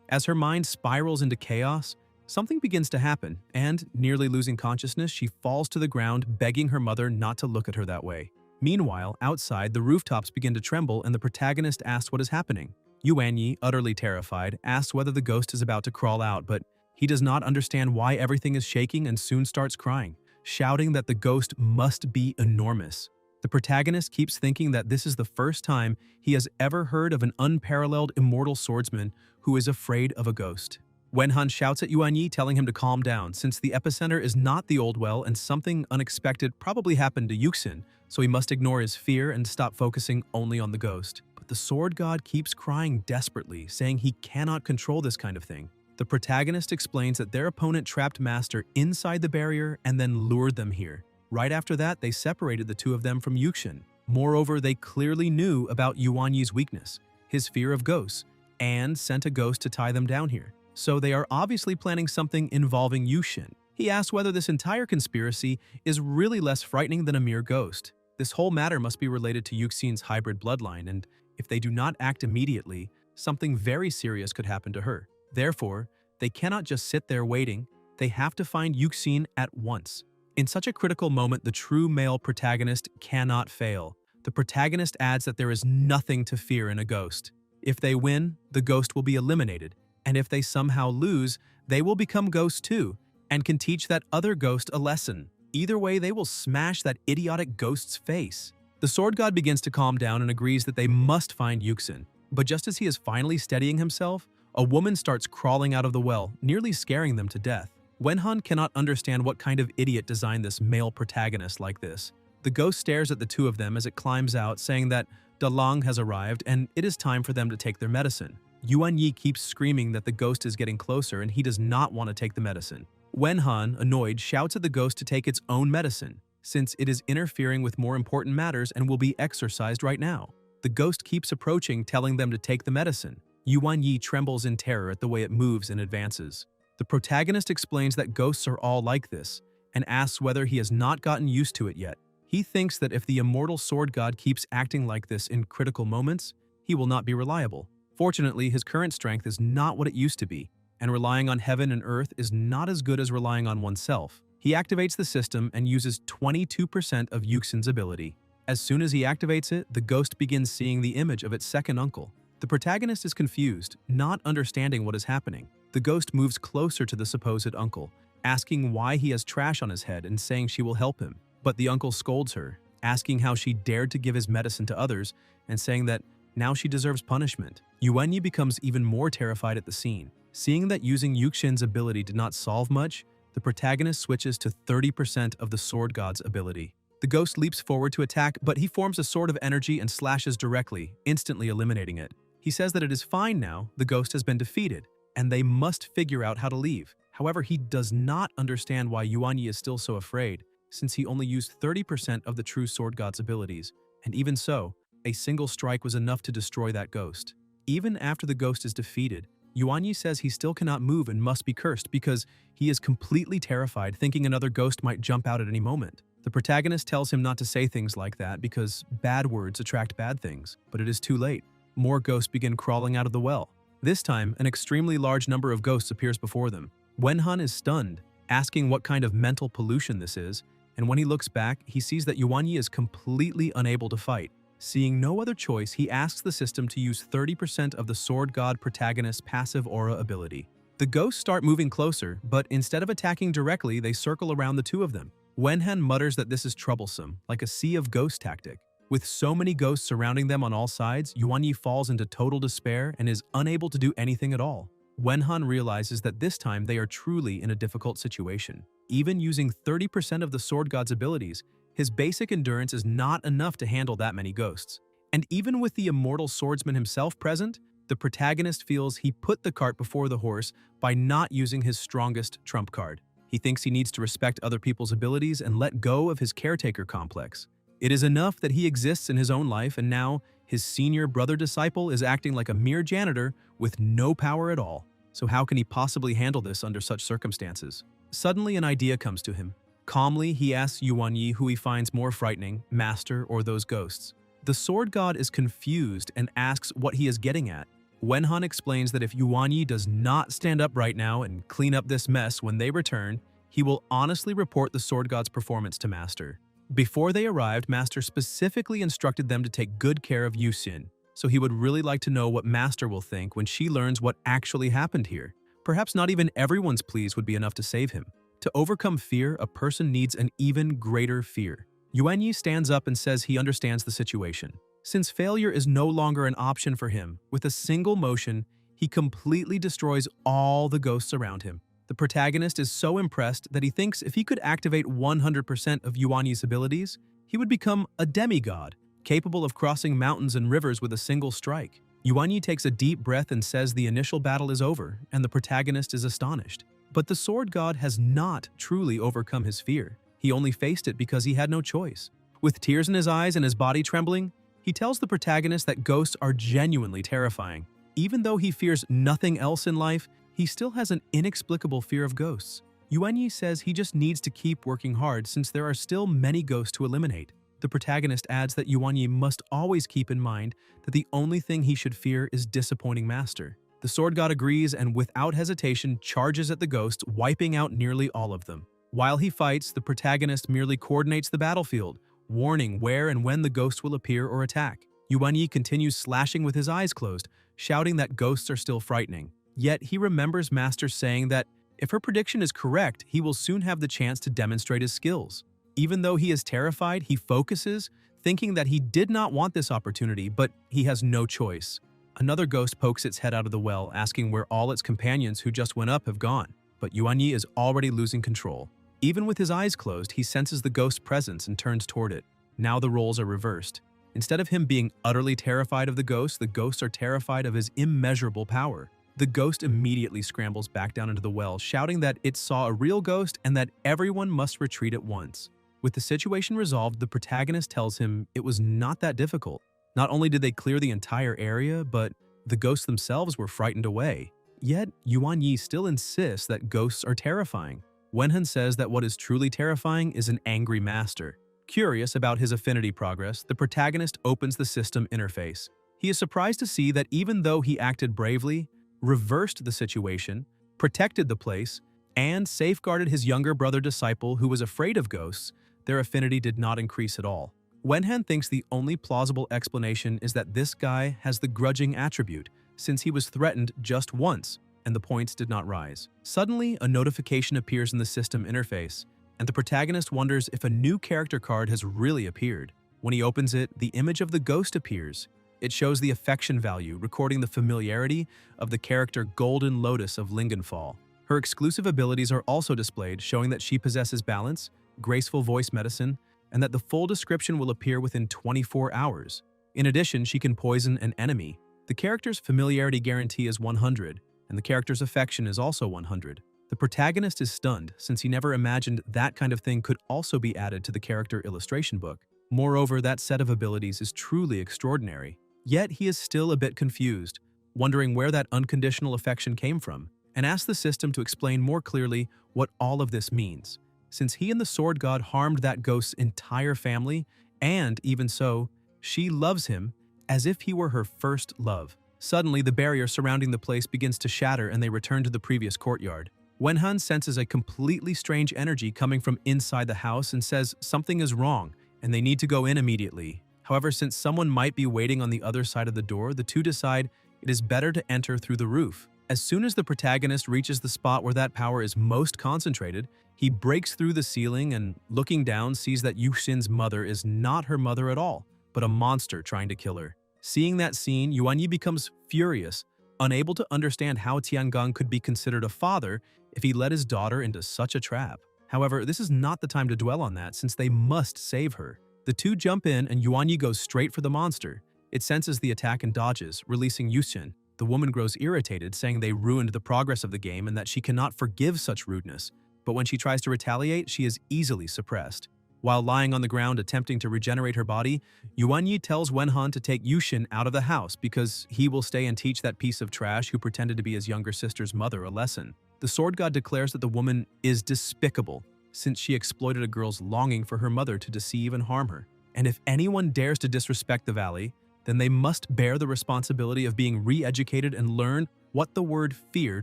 S1: As her mind spirals into chaos, something begins to happen, and, nearly losing consciousness, she falls to the ground, begging her mother not to look at her that way. Meanwhile, outside, the rooftops begin to tremble and the protagonist asks what is happening. Yuanyi, utterly terrified, asks whether the ghost is about to crawl out, but he does not understand why everything is shaking and soon starts crying, shouting that the ghost must be enormous. The protagonist keeps thinking that this is the first time he has ever heard of an unparalleled immortal swordsman who is afraid of a ghost. Wenhun shouts at Yuanyi, telling him to calm down, since the epicenter is not the old well and something unexpected probably happened to Yuxin, so he must ignore his fear and stop focusing only on the ghost. But the sword god keeps crying desperately, saying he cannot control this kind of thing. The protagonist explains that their opponent trapped Master inside the barrier and then lured them here. Right after that, they separated the two of them from Yuxin. Moreover, they clearly knew about Yuan Yi's weakness, his fear of ghosts, and sent a ghost to tie them down here. So they are obviously planning something involving Yuxin. He asks whether this entire conspiracy is really less frightening than a mere ghost. This whole matter must be related to Yuxin's hybrid bloodline, and if they do not act immediately, something very serious could happen to her. Therefore, they cannot just sit there waiting, they have to find Yuxin at once. In such a critical moment, the true male protagonist cannot fail. The protagonist adds that there is nothing to fear in a ghost. If they win, the ghost will be eliminated, and if they somehow lose, they will become ghosts too, and can teach that other ghost a lesson. Either way, they will smash that idiotic ghost's face. The sword god begins to calm down and agrees that they must find Yuxin. But just as he is finally steadying himself, a woman starts crawling out of the well, nearly scaring them to death. Wenhan cannot understand what kind of idiot designed this male protagonist like this. The ghost stares at the two of them as it climbs out, saying that Dalang has arrived and it is time for them to take their medicine. Yuan Yi keeps screaming that the ghost is getting closer and he does not want to take the medicine. Wenhan, annoyed, shouts at the ghost to take its own medicine, since it is interfering with more important matters and will be exorcised right now. The ghost keeps approaching, telling them to take the medicine. Yuan Yi trembles in terror at the way it moves and advances. The protagonist explains that ghosts are all like this, and asks whether he has not gotten used to it yet. He thinks that if the immortal sword god keeps acting like this in critical moments, he will not be reliable. Fortunately, his current strength is not what it used to be, and relying on heaven and earth is not as good as relying on oneself. He activates the system and uses 22% of Yuxin's ability. As soon as he activates it, the ghost begins seeing the image of its second uncle. The protagonist is confused, not understanding what is happening. The ghost moves closer to the supposed uncle, asking why he has trash on his head and saying she will help him. But the uncle scolds her, asking how she dared to give his medicine to others and saying that now she deserves punishment. Yuan Yi becomes even more terrified at the scene. Seeing that using Yuxin's ability did not solve much, the protagonist switches to 30% of the sword god's ability. The ghost leaps forward to attack, but he forms a sword of energy and slashes directly, instantly eliminating it. He says that it is fine now, the ghost has been defeated, and they must figure out how to leave. However, he does not understand why Yuan Yi is still so afraid, since he only used 30% of the true sword god's abilities, and even so, a single strike was enough to destroy that ghost. Even after the ghost is defeated, Yuan Yi says he still cannot move and must be cursed because he is completely terrified, thinking another ghost might jump out at any moment. The protagonist tells him not to say things like that because bad words attract bad things, but it is too late. More ghosts begin crawling out of the well. This time, an extremely large number of ghosts appears before them. Wenhan is stunned, asking what kind of mental pollution this is, and when he looks back, he sees that Yuan Yi is completely unable to fight. Seeing no other choice, he asks the system to use 30% of the sword god protagonist's passive aura ability. The ghosts start moving closer, but instead of attacking directly, they circle around the two of them. Wenhan mutters that this is troublesome, like a sea of ghosts tactic. With so many ghosts surrounding them on all sides, Yuan Yi falls into total despair and is unable to do anything at all. Wenhan realizes that this time they are truly in a difficult situation. Even using 30% of the sword god's abilities, his basic endurance is not enough to handle that many ghosts. And even with the immortal swordsman himself present, the protagonist feels he put the cart before the horse by not using his strongest trump card. He thinks he needs to respect other people's abilities and let go of his caretaker complex. It is enough that he exists in his own life, and now his senior brother disciple is acting like a mere janitor with no power at all. So how can he possibly handle this under such circumstances? Suddenly an idea comes to him. Calmly, he asks Yuan Yi who he finds more frightening, Master or those ghosts. The sword god is confused and asks what he is getting at. Wenhan explains that if Yuan Yi does not stand up right now and clean up this mess when they return, he will honestly report the sword god's performance to Master. Before they arrived, Master specifically instructed them to take good care of Yuxin, so he would really like to know what Master will think when she learns what actually happened here. Perhaps not even everyone's pleas would be enough to save him. To overcome fear, a person needs an even greater fear. Yuan Yi stands up and says he understands the situation. Since failure is no longer an option for him, with a single motion, he completely destroys all the ghosts around him. The protagonist is so impressed that he thinks if he could activate 100% of Yuan Yi's abilities, he would become a demigod, capable of crossing mountains and rivers with a single strike. Yuan Yi takes a deep breath and says the initial battle is over, and the protagonist is astonished. But the sword god has not truly overcome his fear. He He only faced it because he had no choice. With tears in his eyes and his body trembling, he tells the protagonist that ghosts are genuinely terrifying. Even though he fears nothing else in life, he still has an inexplicable fear of ghosts. Yuanyi says he just needs to keep working hard since there are still many ghosts to eliminate. The protagonist adds that Yuanyi must always keep in mind that the only thing he should fear is disappointing master. The sword god agrees and without hesitation charges at the ghosts, wiping out nearly all of them. While he fights, the protagonist merely coordinates the battlefield, warning where and when the ghost will appear or attack. Yuanyi continues slashing with his eyes closed, shouting that ghosts are still frightening. Yet he remembers Master saying that if her prediction is correct, he will soon have the chance to demonstrate his skills. Even though he is terrified, he focuses, thinking that he did not want this opportunity, but he has no choice. Another ghost pokes its head out of the well, asking where all its companions who just went up have gone. But Yuanyi is already losing control. Even with his eyes closed, he senses the ghost's presence and turns toward it. Now the roles are reversed. Instead of him being utterly terrified of the ghosts are terrified of his immeasurable power. The ghost immediately scrambles back down into the well, shouting that it saw a real ghost and that everyone must retreat at once. With the situation resolved, the protagonist tells him it was not that difficult. Not only did they clear the entire area, but the ghosts themselves were frightened away. Yet, Yuanyi still insists that ghosts are terrifying. Wenhan says that what is truly terrifying is an angry master. Curious about his affinity progress, the protagonist opens the system interface. He is surprised to see that even though he acted bravely, reversed the situation, protected the place, and safeguarded his younger brother disciple who was afraid of ghosts, their affinity did not increase at all. Wenhan thinks the only plausible explanation is that this guy has the grudging attribute, since he was threatened just once, and the points did not rise. Suddenly, a notification appears in the system interface, and the protagonist wonders if a new character card has really appeared. When he opens it, the image of the ghost appears. It shows the affection value, recording the familiarity of the character Golden Lotus of Lingenfall. Her exclusive abilities are also displayed, showing that she possesses balance, graceful voice medicine, and that the full description will appear within 24 hours. In addition, she can poison an enemy. The character's familiarity guarantee is 100, and the character's affection is also 100. The protagonist is stunned, since he never imagined that kind of thing could also be added to the character illustration book. Moreover, that set of abilities is truly extraordinary. Yet he is still a bit confused, wondering where that unconditional affection came from, and asks the system to explain more clearly what all of this means. Since he and the sword god harmed that ghost's entire family, and even so, she loves him as if he were her first love. Suddenly, the barrier surrounding the place begins to shatter and they return to the previous courtyard. Wenhan senses a completely strange energy coming from inside the house and says something is wrong and they need to go in immediately. However, since someone might be waiting on the other side of the door, the two decide it is better to enter through the roof. As soon as the protagonist reaches the spot where that power is most concentrated, he breaks through the ceiling and, looking down, sees that Yuxin's mother is not her mother at all, but a monster trying to kill her. Seeing that scene, Yuanyi becomes furious, unable to understand how Tiangong could be considered a father if he led his daughter into such a trap. However, this is not the time to dwell on that since they must save her. The two jump in and Yuanyi goes straight for the monster. It senses the attack and dodges, releasing Yuxin. The woman grows irritated, saying they ruined the progress of the game and that she cannot forgive such rudeness. But when she tries to retaliate, she is easily suppressed. While lying on the ground attempting to regenerate her body, Yuanyi tells Wenhan to take Yuxin out of the house because he will stay and teach that piece of trash who pretended to be his younger sister's mother a lesson. The sword god declares that the woman is despicable since she exploited a girl's longing for her mother to deceive and harm her. And if anyone dares to disrespect the valley, then they must bear the responsibility of being re-educated and learn what the word fear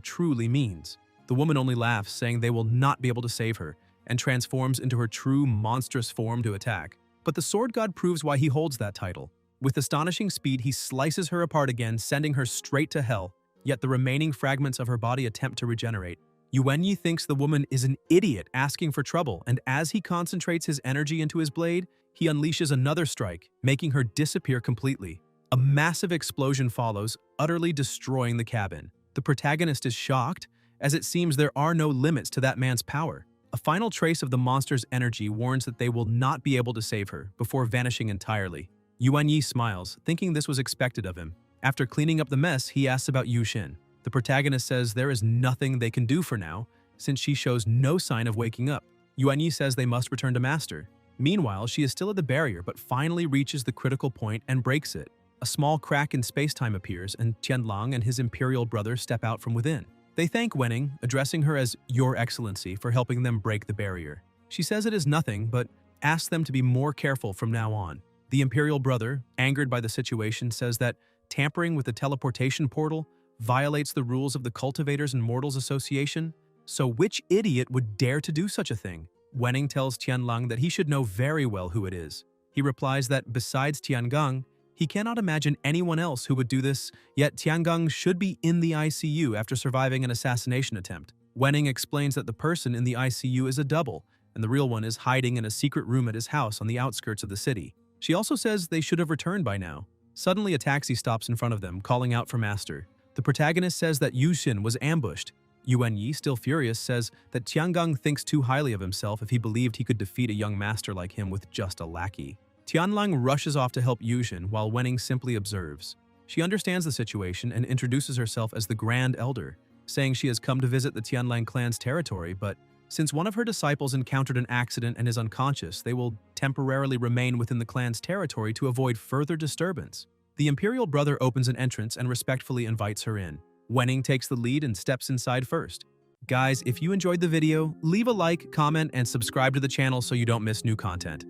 S1: truly means. The woman only laughs, saying they will not be able to save her, and transforms into her true monstrous form to attack. But the sword god proves why he holds that title. With astonishing speed, he slices her apart again, sending her straight to hell, yet the remaining fragments of her body attempt to regenerate. Yuanyi thinks the woman is an idiot asking for trouble, and as he concentrates his energy into his blade, he unleashes another strike, making her disappear completely. A massive explosion follows, utterly destroying the cabin. The protagonist is shocked, as it seems there are no limits to that man's power. A final trace of the monster's energy warns that they will not be able to save her, before vanishing entirely. Yuanyi smiles, thinking this was expected of him. After cleaning up the mess, he asks about Yuxin. The protagonist says there is nothing they can do for now, since she shows no sign of waking up. Yuanyi says they must return to Master. Meanwhile, she is still at the barrier but finally reaches the critical point and breaks it. A small crack in space-time appears and Tianlang and his imperial brother step out from within. They thank Wenning, addressing her as Your Excellency for helping them break the barrier. She says it is nothing, but asks them to be more careful from now on. The imperial brother, angered by the situation, says that tampering with the teleportation portal violates the rules of the Cultivators and Mortals Association. So which idiot would dare to do such a thing? Wenning tells Tianlang that he should know very well who it is. He replies that besides Tiangang, he cannot imagine anyone else who would do this, yet Tiangang should be in the ICU after surviving an assassination attempt. Wenning explains that the person in the ICU is a double, and the real one is hiding in a secret room at his house on the outskirts of the city. She also says they should have returned by now. Suddenly, a taxi stops in front of them, calling out for Master. The protagonist says that Yushin was ambushed. Yuan Yi, still furious, says that Tiangang thinks too highly of himself if he believed he could defeat a young master like him with just a lackey. Tianlang rushes off to help Yushin while Wenning simply observes. She understands the situation and introduces herself as the Grand Elder, saying she has come to visit the Tianlang clan's territory, but since one of her disciples encountered an accident and is unconscious, they will temporarily remain within the clan's territory to avoid further disturbance. The imperial brother opens an entrance and respectfully invites her in. Wenning takes the lead and steps inside first. Guys, if you enjoyed the video, leave a like, comment, and subscribe to the channel so you don't miss new content.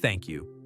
S1: Thank you.